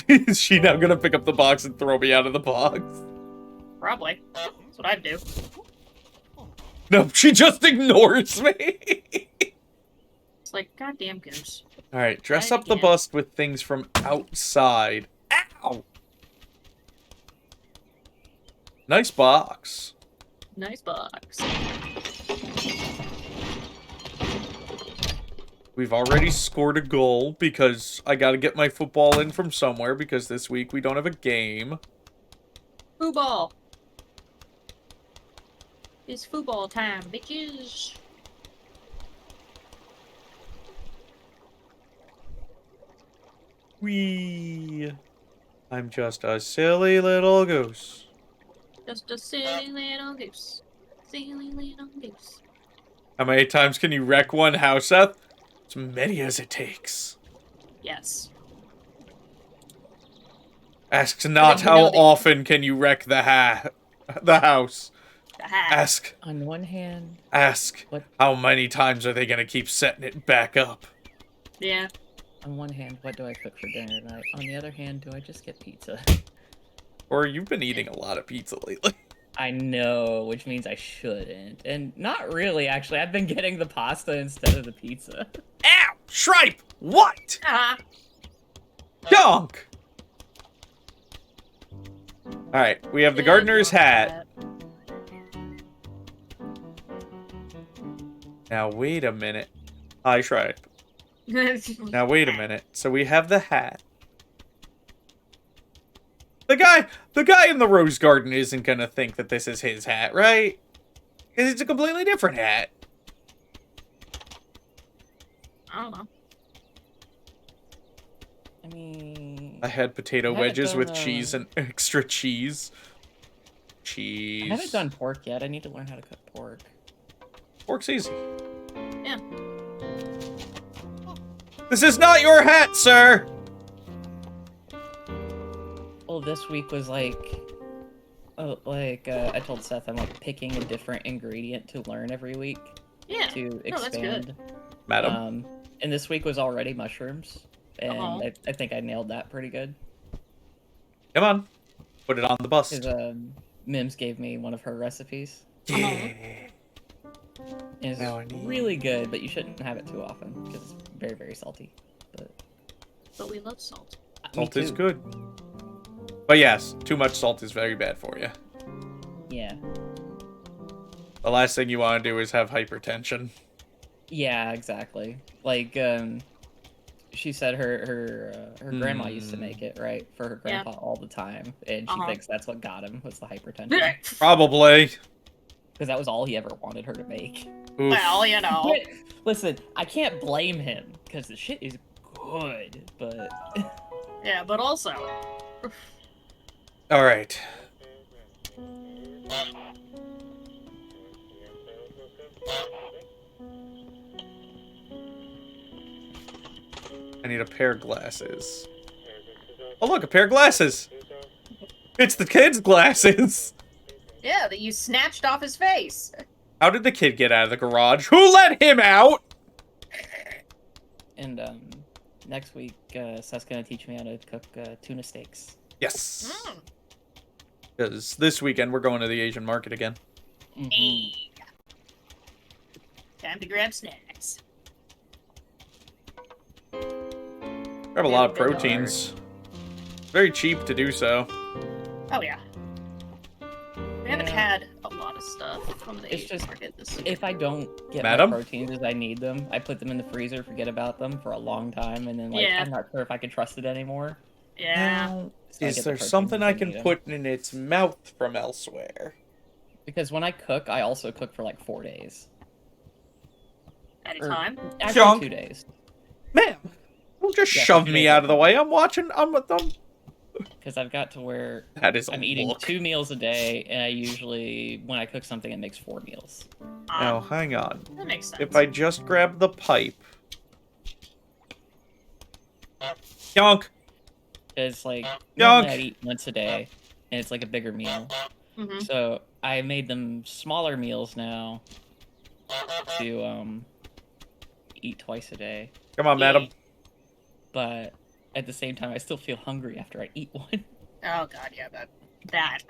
Is she now gonna pick up the box and throw me out of the box? Probably. That's what I'd do. No, she just ignores me. It's like, goddamn Goose. Alright, dress Try it up the again. bust with things from outside. Ow! Nice box. Nice box. We've already scored a goal because I gotta get my football in from somewhere because this week we don't have a game. Football. It's football time, bitches. Whee! I'm just a silly little goose. Just a silly little goose. Silly little goose. How many times can you wreck one house, Seth? As many as it takes. Yes. Ask not you how know that- often can you wreck the house. Aha. Ask, On one hand, ask, What? how many times are they gonna keep setting it back up? Yeah. on one hand, what do I cook for dinner tonight? On the other hand, do I just get pizza? Or you've been eating a lot of pizza lately. I know, which means I shouldn't. And not really, actually. I've been getting the pasta instead of the pizza. Ow! Shripe! What? Ah. Dunk! Alright, we have the gardener's hat. Now wait a minute. Hi, Shripe. Now wait a minute. So we have the hat. The guy in the rose garden isn't gonna think that this is his hat, right? Because it's a completely different hat. I don't know. I mean... I had potato I haven't wedges done, with cheese and extra cheese. Cheese. I haven't done pork yet. I need to learn how to cook pork. Pork's easy. Yeah. This is not your hat, sir! Well, this week was like... I told Seth I'm like picking a different ingredient to learn every week Yeah. to No, that's expand. good. Madam. And this week was already mushrooms. And Uh-huh. I think I nailed that pretty good. Come on. Put it on the bust. Because Mims gave me one of her recipes. Yeah. And it's Now I need- really good, but you shouldn't have it too often because it's very, very salty. But we love salt. Me Salt is too. good. But yes, too much salt is very bad for you. Yeah. The last thing you want to do is have hypertension. Yeah, exactly. Like, she said her grandma used to make it, right? For her Yeah. grandpa all the time. And she Uh-huh. thinks that's what got him, was the hypertension. Probably. Because that was all he ever wanted her to make. Oof. Well, you know. But, listen, I can't blame him, because the shit is good, but... Yeah, but also. Alright. I need a pair of glasses. Oh look, a pair of glasses! It's the kid's glasses! Yeah, that you snatched off his face. How did the kid get out of the garage? Who let him out? And, next week, Seth's gonna teach me how to cook, tuna steaks. Yes. Mm. Because this weekend we're going to the Asian market again. Mhm. Hey. Time to grab snacks. Grab a lot of proteins. Very cheap to do so. Oh, yeah. We haven't Yeah. had a lot of stuff from the It's Asian just- market this year. If I don't get Madam? my proteins as I need them, I put them in the freezer, forget about them for a long time, and then, like, Yeah. I'm not sure if I can trust it anymore. Yeah. Now, So I is get the there proteins something as I need can 'em. put in its mouth from elsewhere? Because when I cook, I also cook for, like, 4 days. At a Or- time. Actually, Junk. 2 days. Ma'am, don't just Yeah, shove you me make out it. of the way. I'm watching. I'm with them. because I've got to where That is a I'm eating look. 2 meals a day, and I usually, when I cook something, it makes 4 meals. Now, hang on. That makes sense. If I just grab the pipe. Yonk! Because, like, Yonk! normally I eat once a day, and it's like a bigger meal. Mm-hmm. So I made them smaller meals now to eat twice a day. Come on, madam. But at the same time, I still feel hungry after I eat one. Oh god, yeah, that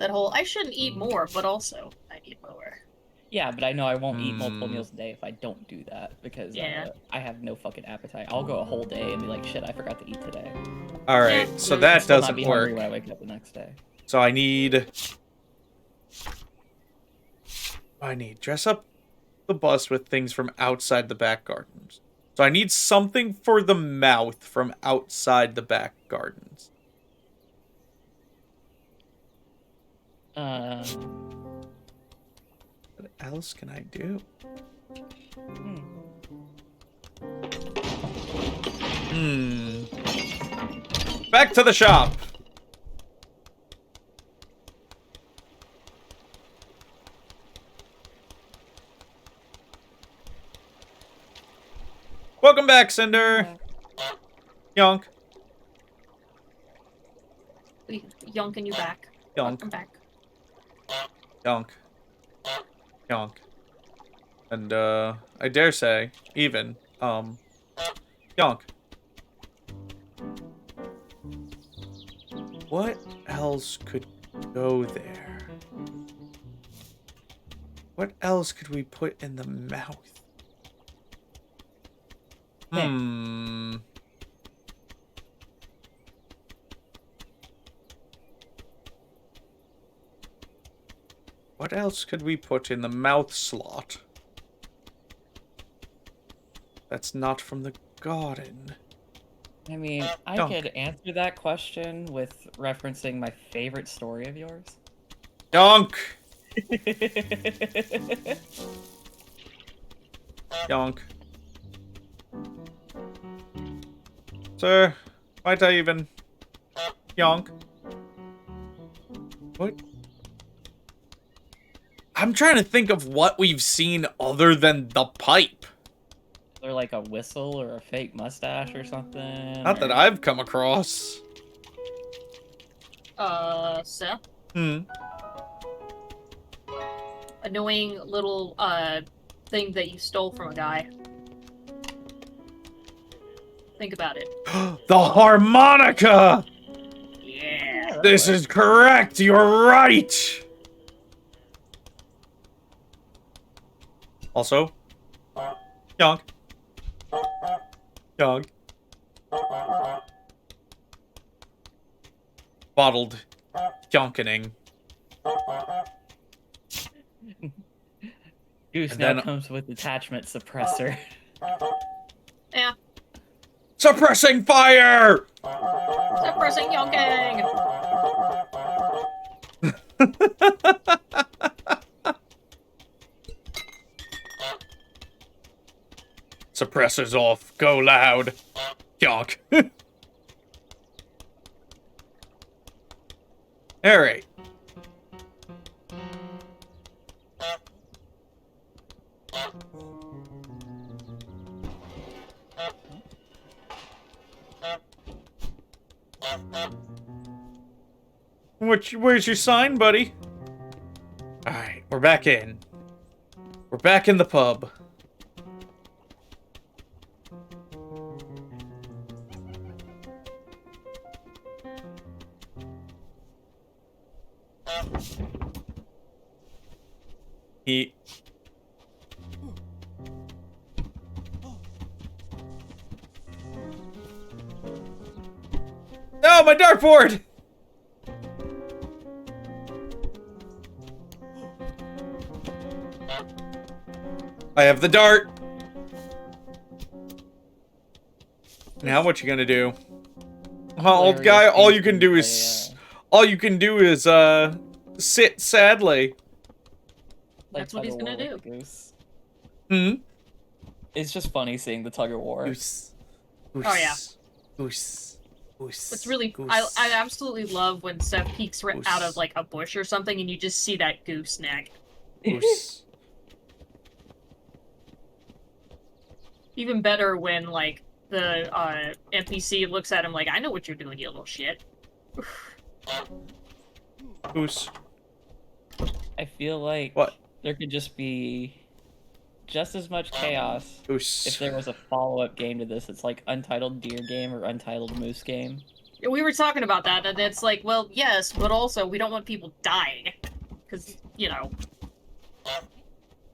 whole I shouldn't eat more, but also I need more. Yeah, but I know I won't eat multiple meals a day if I don't do that because Yeah. I have no fucking appetite. I'll go a whole day and be like, shit, I forgot to eat today. Alright, Yeah. so I'll that Still not doesn't be hungry work. when I wake up the next day. So I need dress up the bus with things from outside the back gardens. So I need something for the mouth from outside the back gardens. What else can I do? Back to the shop. Welcome back, Cinder. Yonk. We yonking you back. Yonk. Welcome back. Yonk. Yonk. And, I dare say, even, yonk. What else could go there? What else could we put in the mouth? What else could we put in the mouth slot? That's not from the garden. I mean, I Yonk. could answer that question with referencing my favorite story of yours. Yonk! Yonk. Sir, might I even... Yonk. What? I'm trying to think of what we've seen other than the pipe. Or like a whistle or a fake mustache or something. Not that or- I've come across. Seth? Annoying little, thing that you stole from a guy. Think about it. The harmonica! Yeah. This is correct, you're right! Also, yonk. Yonk. Bottled yonkening. Goose And now then- comes with attachment suppressor. Yeah. Suppressing fire! Suppressing yonking! Suppressors off, go loud. Yonk. Alright. Where's your sign, buddy? Alright, we're back in. We're back in the pub. He... No, my dartboard! I have the dart. Now what you gonna do? Old guy, all you can do is sit sadly. That's what he's gonna do. Goose. Hmm? It's just funny seeing the tug of war. Goose. Goose. Oh, yeah. Goose. It's really I absolutely love when Seth peeks out of like a bush or something and you just see that goose neck. Goose. Even better when like the NPC looks at him like, I know what you're doing, you little shit. Goose. I feel like What? there could just be just as much chaos Goose. if there was a follow-up game to this. It's like Untitled Deer Game or Untitled Moose Game. We were talking about that, and it's like, well, yes, but also we don't want people dying. Because, you know.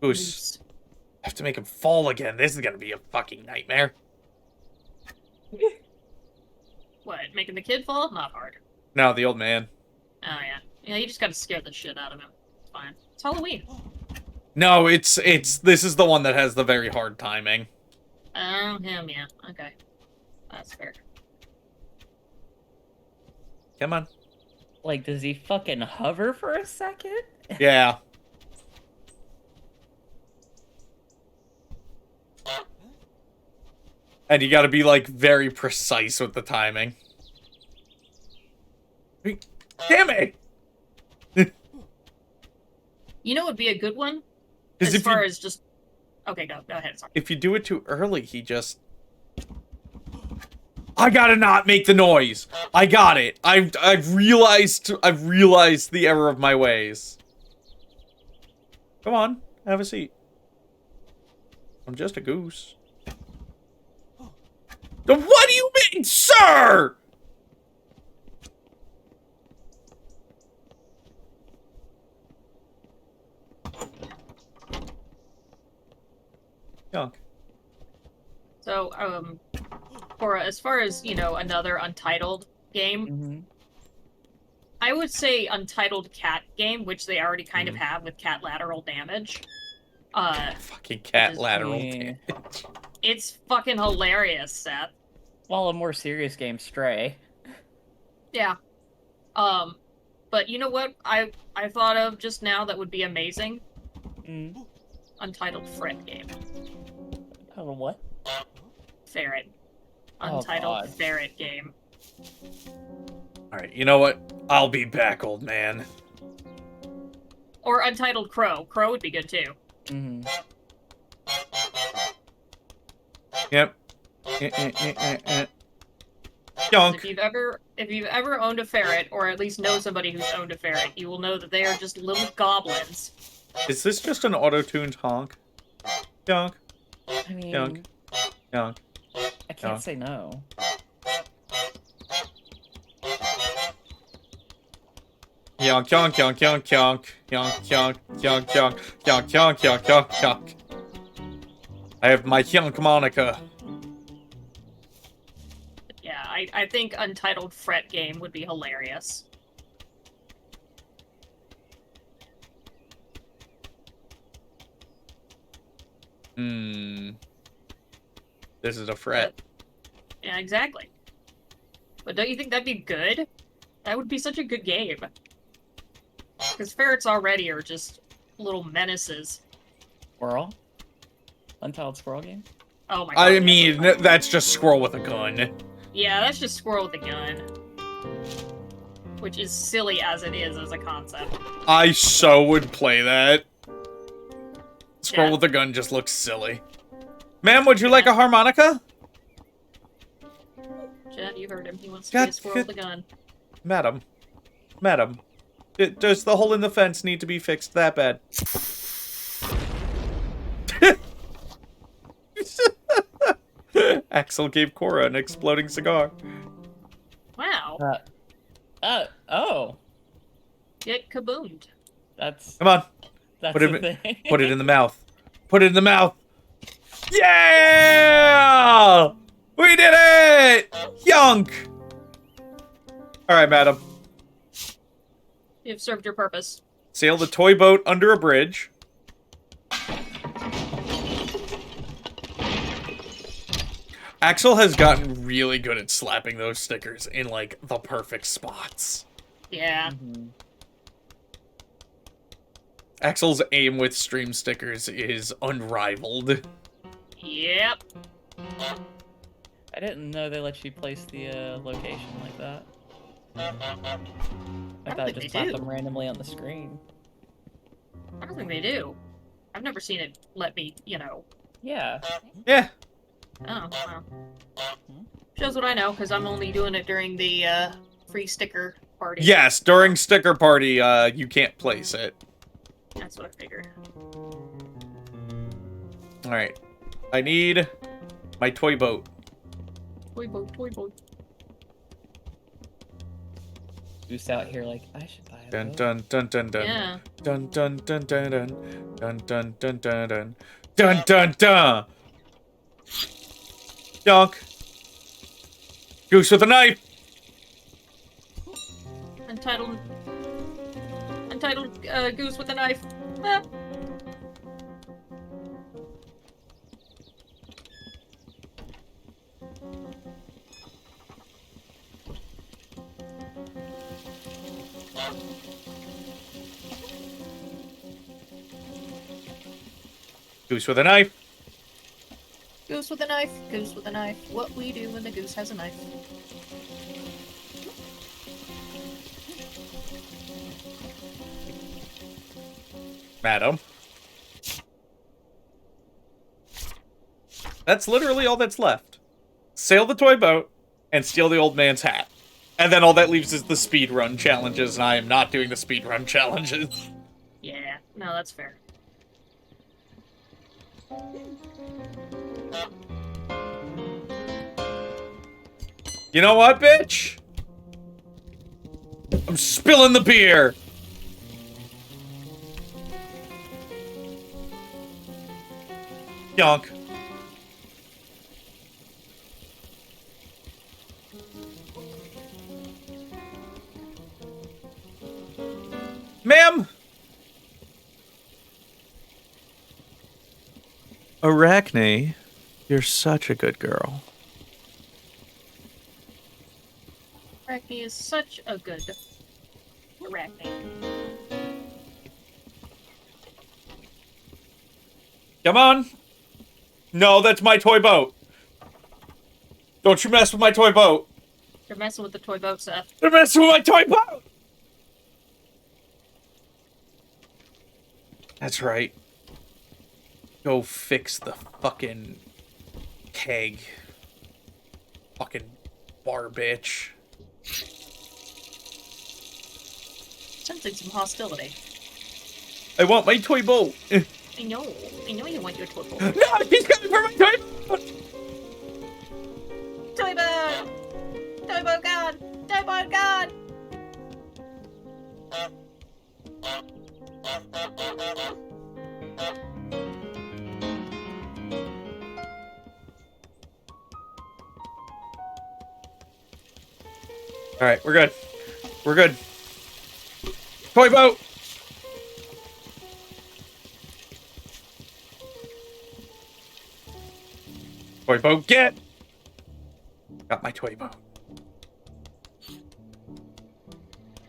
Goose. I have to make him fall again. This is gonna be a fucking nightmare. What, making the kid fall? Not hard. No, the old man. Oh, yeah. Yeah, you just gotta scare the shit out of him. It's fine. It's Halloween. No, this is the one that has the very hard timing. Oh, him, yeah. Okay. That's fair. Come on. Like, does he fucking hover for a second? Yeah. And you gotta be, like, very precise with the timing. Damn it! You know what would be a good one? 'Cause As far as just... Okay, go ahead, sorry. If you do it too early, he just... I gotta not make the noise! I got it! I've realized the error of my ways. Come on, have a seat. I'm just a goose. What do you mean, sir?! Yonk. So, for as far as, you know, another Untitled game, Mm-hmm. I would say Untitled Cat game, which they already kind of have with cat lateral damage. Fucking cat lateral Yeah. damage. It's fucking hilarious, Seth. Well, a more serious game, Stray. Yeah. But you know what I thought of just now that would be amazing? Mm. Untitled Fret game. Oh, what? Ferret. Oh, Untitled God. Ferret game. Alright, you know what? I'll be back, old man. Or Untitled Crow. Crow would be good too. Mm-hmm. Yep. Yonk. If you've ever owned a ferret, or at least know somebody who's owned a ferret, you will know that they are just little goblins. Is this just an auto-tuned honk? Yonk. I mean, Yonk. Yonk. I can't Yonk. say no. Yonk, yonk, yonk, yonk, yonk. Yonk, yonk, yonk, yonk. Yonk, yonk, yonk, yonk, yonk. I have my yonk Monica. Yeah, I think Untitled Fret game would be hilarious. This is a fret. Yeah, exactly. But don't you think that'd be good? That would be such a good game. Because ferrets already are just little menaces. Squirrel? Untitled Squirrel game? Oh my god. I yes. mean, that's just squirrel with a gun. Yeah, that's just squirrel with a gun. Which is silly as it is as a concept. I so would play that. Squirrel Yeah. with a gun just looks silly. Ma'am, would you like a harmonica? Chad, you heard him. He wants to be a squirrel with a gun. Madam. Madam. Does the hole in the fence need to be fixed that bad? Axel gave Cora an exploding cigar. Wow. Oh. Get kaboomed. That's Come on. that's Put it, the thing. put it in the mouth. Put it in the mouth. Yeah! We did it! Yonk! Alright, madam. You've served your purpose. Sail the toy boat under a bridge. Axel has gotten really good at slapping those stickers in, like, the perfect spots. Yeah. Mhm. Axel's aim with stream stickers is unrivaled. Yep. I didn't know they let you place the location like that. I thought it think just they popped do. them randomly on the screen. I don't think they do. I've never seen it let me, Yeah. Yeah. Oh, wow. Shows what I know, because I'm only doing it during the free sticker party. Yes, during sticker party, you can't place it. That's what I figured. Alright. I need my toy boat. Toy boat, toy boat. Goose out here like, I should buy a Dun boat. dun dun dun dun. Yeah. Dun dun dun dun dun. Dun dun dun dun dun. Dun dun dun. Donk. Goose with a knife. Untitled Goose with a knife. Ah. Goose with a knife. Goose with a knife. Goose with a knife. What we do when the goose has a knife. Madam. That's literally all that's left. Sail the toy boat and steal the old man's hat. And then all that leaves is the speedrun challenges, and I am not doing the speedrun challenges. Yeah, no, that's fair. You know what, bitch? I'm spilling the beer. Yonk. Ma'am! Arachne, you're such a good girl. Arachne is such a good Arachne. Come on. No, that's my toy boat. Don't you mess with my toy boat. You're messing with the toy boat, Seth. You're messing with my toy boat. That's right. Go fix the fucking keg. Fucking bar bitch. Sensing some hostility. I want my toy boat. I know you want your toy boat. No, he's coming for my toy boat. Toy boat! Toy boat gone! Toy boat gone! Alright, we're good. We're good. Toy boat! Toy boat, get! Got my toy boat.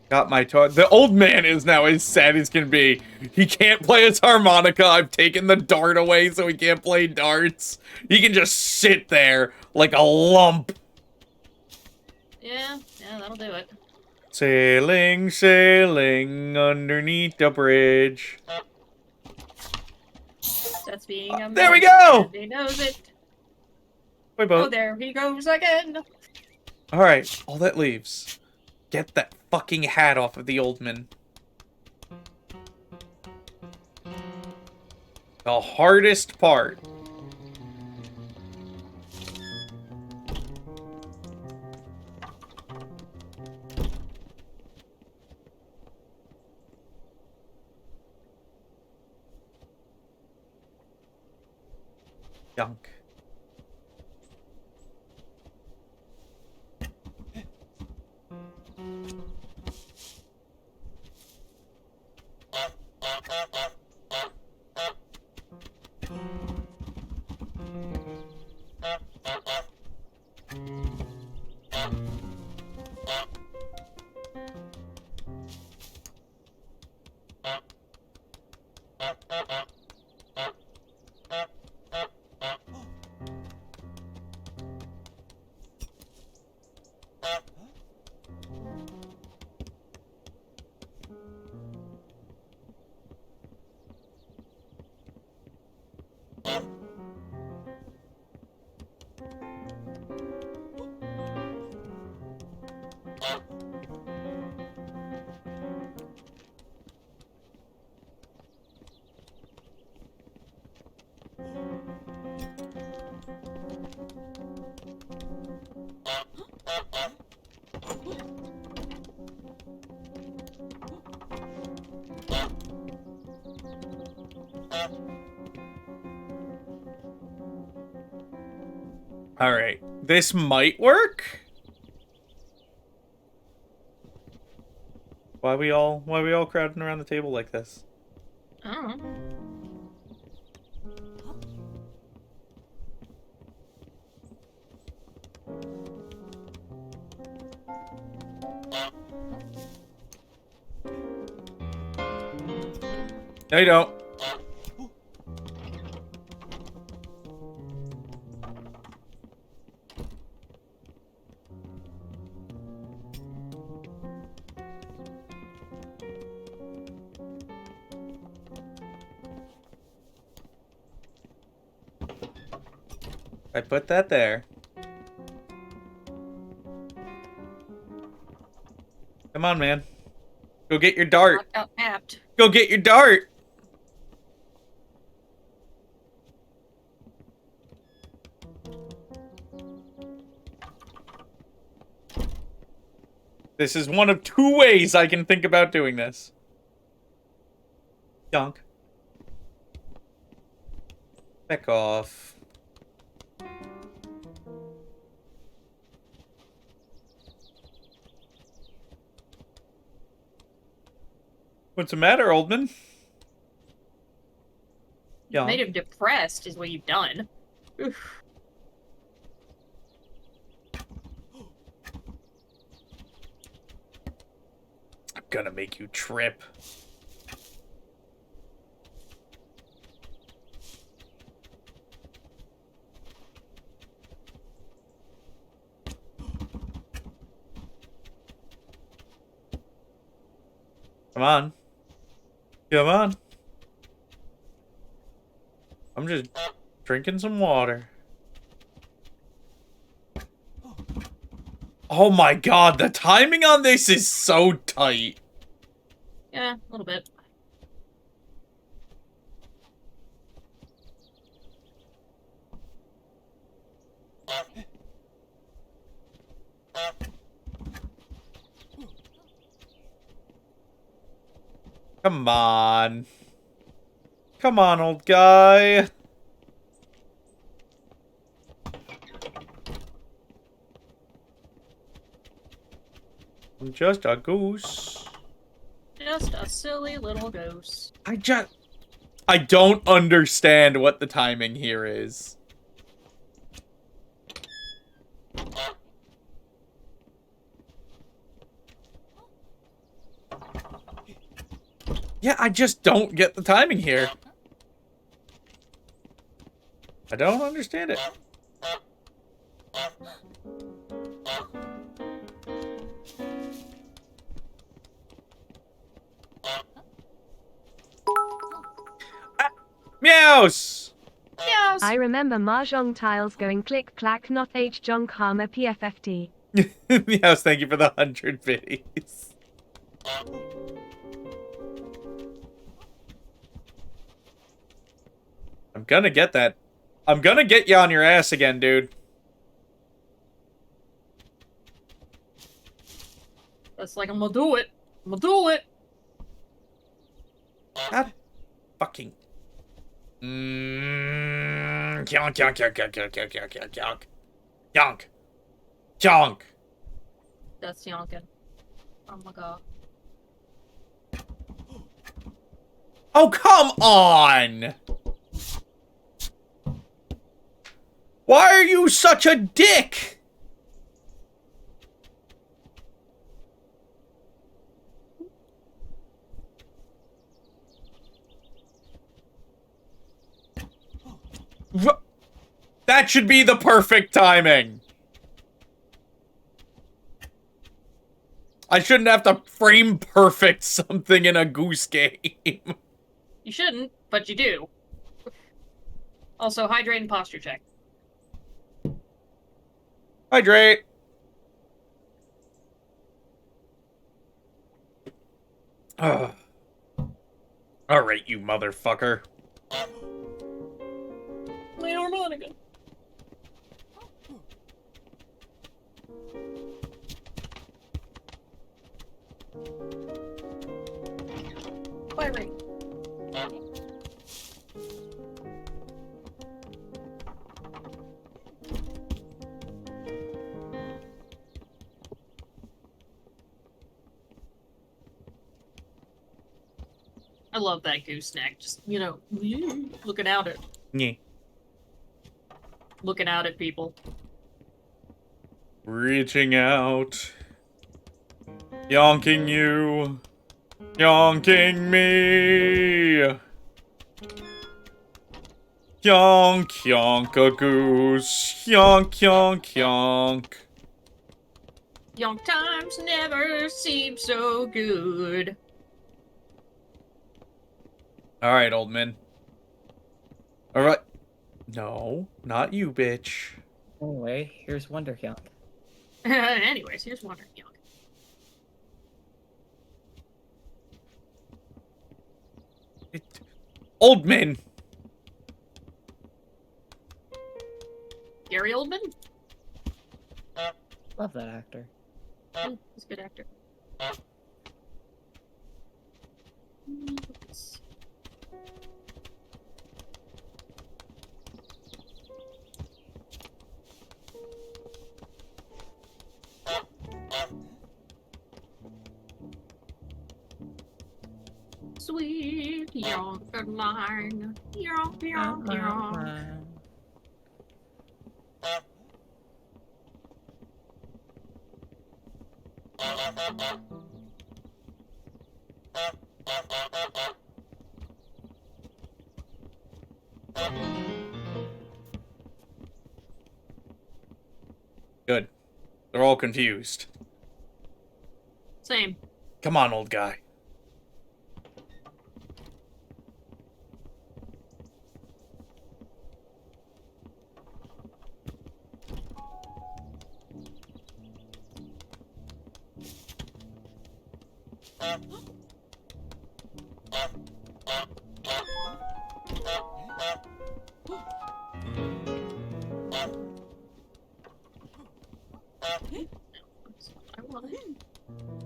Got my toy. The old man is now as sad as can be. He can't play his harmonica. I've taken the dart away so he can't play darts. He can just sit there like a lump. Yeah, that'll do it. Sailing, sailing underneath the bridge. That's being a There we man, go! and he knows it. Toy Oh, boat. there he goes again. Alright, all that leaves. Get that fucking hat off of the old man. The hardest part. Junk. All right, this might work. Why we all crowding around the table like this? I don't know. No, you don't. I put that there. Come on, man. Go get your dart. Got tapped. Go get your dart. This is one of two ways I can think about doing this. Yonk. Back off. What's the matter, old man? Yonk. Made him depressed is what you've done. Oof. I'm gonna make you trip. Come on. Come on. I'm just drinking some water. Oh my god, the timing on this is so tight. Yeah, a little bit. Come on. Come on, old guy. I'm just a goose. Just a silly little goose. I don't understand what the timing here is. Yeah, I just don't get the timing here. I don't understand it. Meows! Yes. I remember Mahjong tiles going click clack not H Jong Karma PFFT. Meows, thank you for the 100 biddies. I'm gonna get that. I'm gonna get you on your ass again, dude. That's like, I'm gonna do it. I'm gonna do it. God fucking. Yonk, yonk, yonk, yonk, yonk, yonk, yonk, yonk, yonk. Yonk. Yonk. That's yonkin. Oh my god. Oh, come on! Why are you such a dick? That should be the perfect timing. I shouldn't have to frame perfect something in a Goose game. You shouldn't, but you do. Also, hydrate and posture check. Hydrate. Ugh. All right, you motherfucker. Play harmonica. Play rate. I love that goose neck. Just, you know, looking out at Yeah. looking out at people. Reaching out. Yonking you. Yonking me. Yonk, yonk a goose. Yonk, yonk, yonk. Young times never seem so good. Alright, old man. Alright. No, not you, bitch. Anyway, here's Wonder Young. Anyways, here's Wonder Young. Old man. Gary Oldman? Love that actor. Oh, he's a good actor. Sweet young line, young, young, young. Good. They're all confused. Same. Come on, old guy.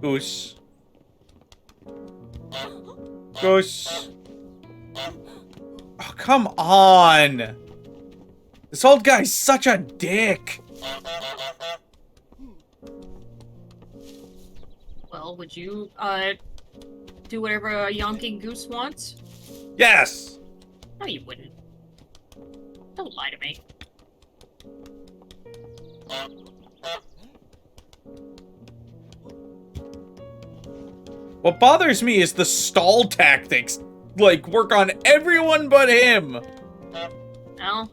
Goose. Goose. Oh, come on. This old guy's such a dick. Well, would you, do whatever a yonking goose wants? Yes. No, you wouldn't. Don't lie to me. What bothers me is the stall tactics. Like, work on everyone but him. Well,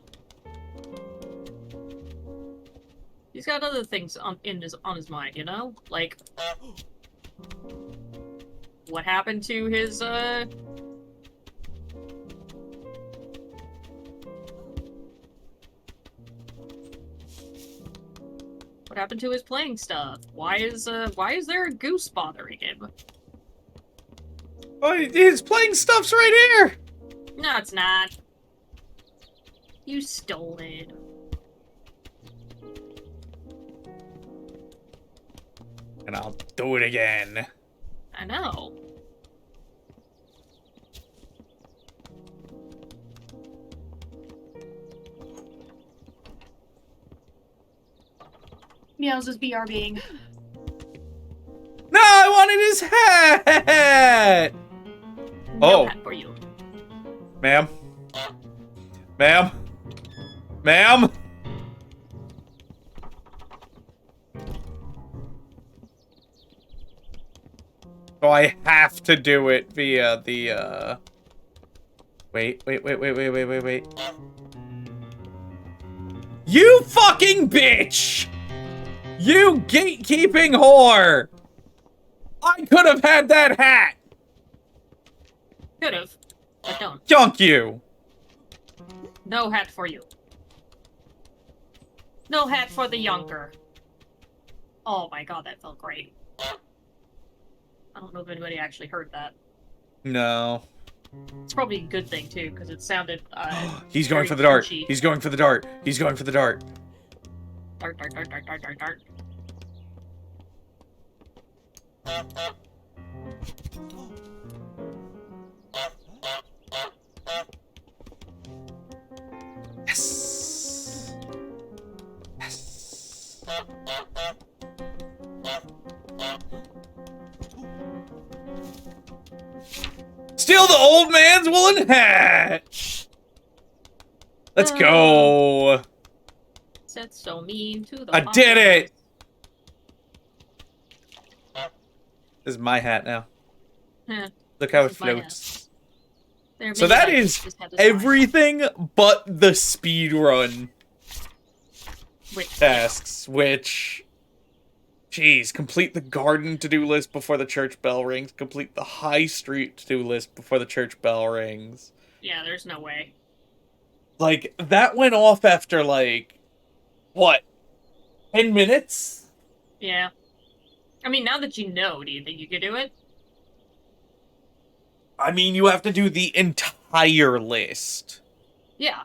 he's got other things on his mind, you know? Like, what happened to his, what happened to his playing stuff? Why is there a goose bothering him? Oh, his playing stuff's right here. No, it's not. You stole it. And I'll do it again. I know. Meows is BRBing. No, I wanted his hat. No Oh. hat for you. Ma'am. Ma'am. Ma'am. So I have to do it via the, Wait. You fucking bitch! You gatekeeping whore! I could have had that hat! Could've, but don't. Yonk you! No hat for you. No hat for the yonker. Oh my god, that felt great. I don't know if anybody actually heard that. No. It's probably a good thing, too, because it sounded, He's going very for the dart. punchy. He's going for the dart. He's going for the dart. Dart, dart, dart, dart, dart, dart, dart. Yes. Yes. Steal the old man's woolen hat! Let's go! Said so mean to the I did it! This is my hat now. Huh. Look how it This is my hat. floats. There, So maybe that I is just had this line. everything but the speed run Which, tasks, which... Jeez, complete the garden to-do list before the church bell rings. Complete the high street to-do list before the church bell rings. yeah, there's no way. Like, that went off after, like, what? 10 minutes? Yeah. I mean, now that you know, do you think you could do it? I mean, you have to do the entire list. Yeah,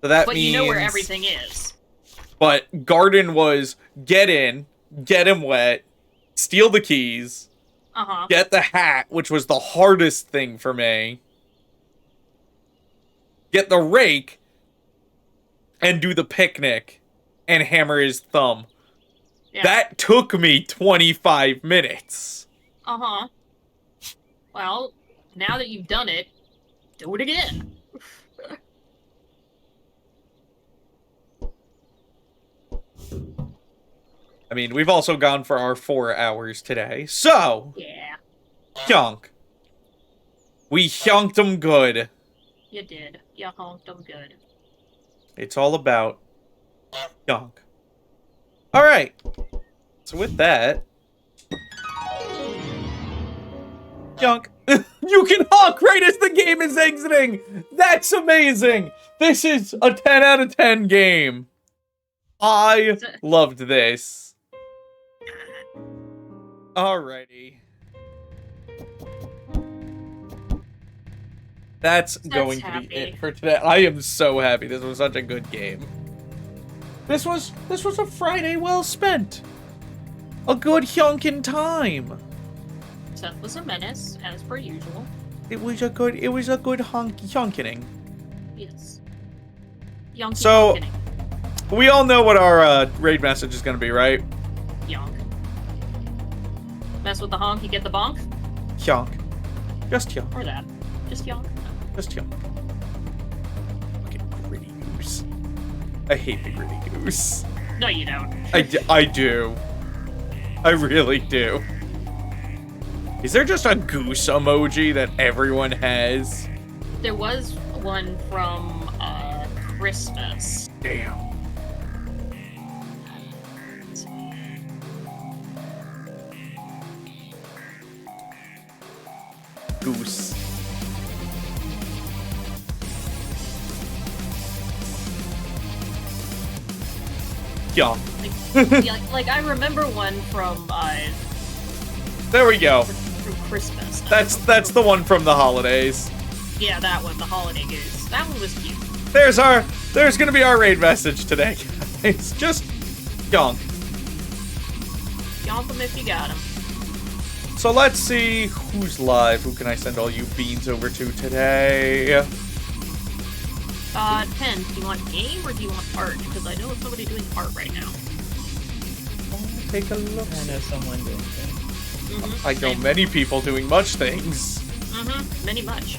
So that but means... you know where everything is. But garden was get in, get him wet, steal the keys, Uh-huh. get the hat, which was the hardest thing for me, get the rake, and do the picnic, and hammer his thumb. Yeah. That took me 25 minutes. Uh-huh. Well, now that you've done it, do it again. I mean, we've also gone for our 4 hours today, so, Yeah, yonk. We yonked them good. you did. You honked them good. It's all about yonk. Alright. So with that... Yonk. You can honk right as the game is exiting! That's amazing! This is a 10 out of 10 game. I loved this. Alrighty. That's going to be happy. it for today. I am so happy. This was such a good game. This was a Friday well spent. A good yonkin' time. Seth was a menace, as per usual. It was a good yonkining. Yes. Yonky So- yonking. We all know what our raid message is gonna be, right? Yonk. Mess with the honk, you get the bonk? Yonk. Just yonk. Or that. Just yonk. Just yonk. Fucking gritty goose. I hate the gritty goose. No, you don't. I do. I really do. Is there just a goose emoji that everyone has? There was one from, Christmas. Damn. Goose. Yeah. Yeah, like, I remember one from, There we go. from Christmas. That's the one from the holidays. Yeah, that one, the holiday goose. That one was cute. There's gonna be our raid message today. It's just yonk. Yonk them if you got them. So let's see who's live. Who can I send all you beans over to today? Pen, do you want game or do you want art? Because I know somebody doing art right now. Take a look. I know someone doing things. Mm-hmm. I know many people doing much things. Mm-hmm. Many much.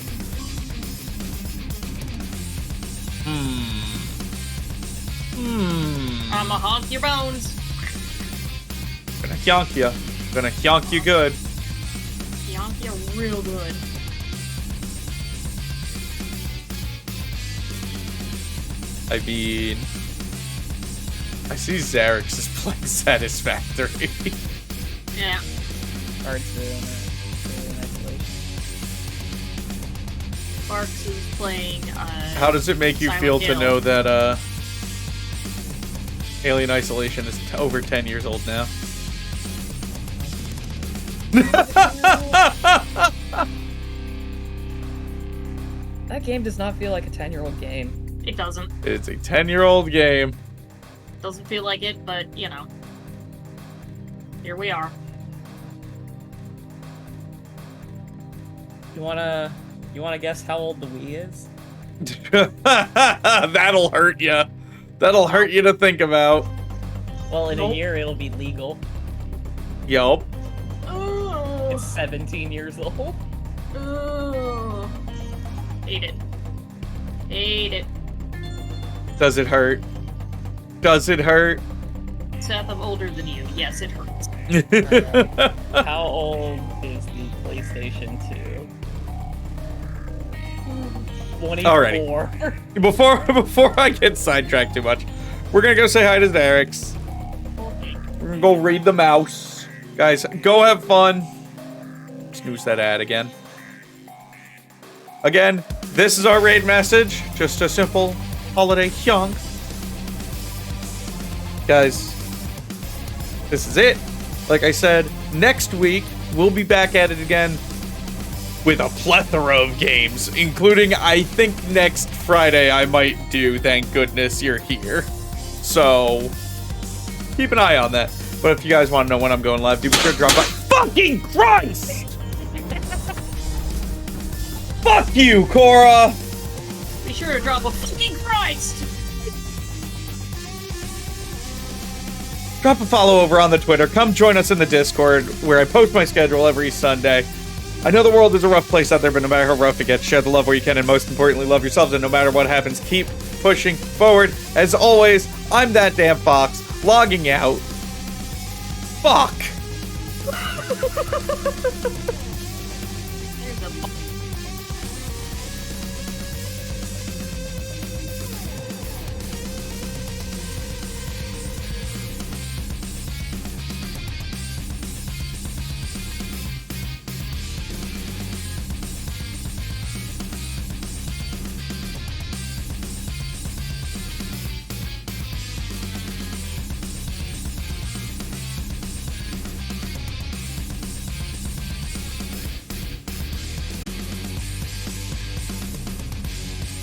I'ma honk your bones. Gonna yonk you. Gonna yonk you good. Yonk you real good. I mean, I see Xerix is playing Satisfactory. Yeah. Cards doing Alien Isolation. Sparks is playing. How does it make you Silent feel to Hill. know that Alien Isolation is over 10 years old now? That game does not feel like a 10-year-old game. It doesn't. It's a 10-year-old game. Doesn't feel like it, but you know. Here we are. You wanna guess how old the Wii is? That'll hurt you. That'll hurt you to think about. Well, in Nope. a year it'll be legal. Yup. It's 17 years old. Hate it. Hate it. Does it hurt? Does it hurt? Seth, I'm older than you. Yes, it hurts. How old is the PlayStation 2? 24. Alrighty. Before I get sidetracked too much, we're gonna go say hi to Derek's. We're gonna go read the mouse. Guys, go have fun. Snooze that ad again. Again, this is our raid message. Just a simple holiday hyunk. Guys, this is it. Like I said, next week, we'll be back at it again with a plethora of games, including, I think, next Friday I might do Thank Goodness You're Here. So, keep an eye on that. But if you guys want to know when I'm going live, do be sure to drop by. Fucking Christ! Fuck you, Cora! Be sure to drop a fucking Christ! Drop a follow over on the Twitter. Come join us in the Discord, where I post my schedule every Sunday. I know the world is a rough place out there, but no matter how rough it gets, share the love where you can, and most importantly, love yourselves, and no matter what happens, keep pushing forward. As always, I'm That Damn Fox, logging out. Fuck!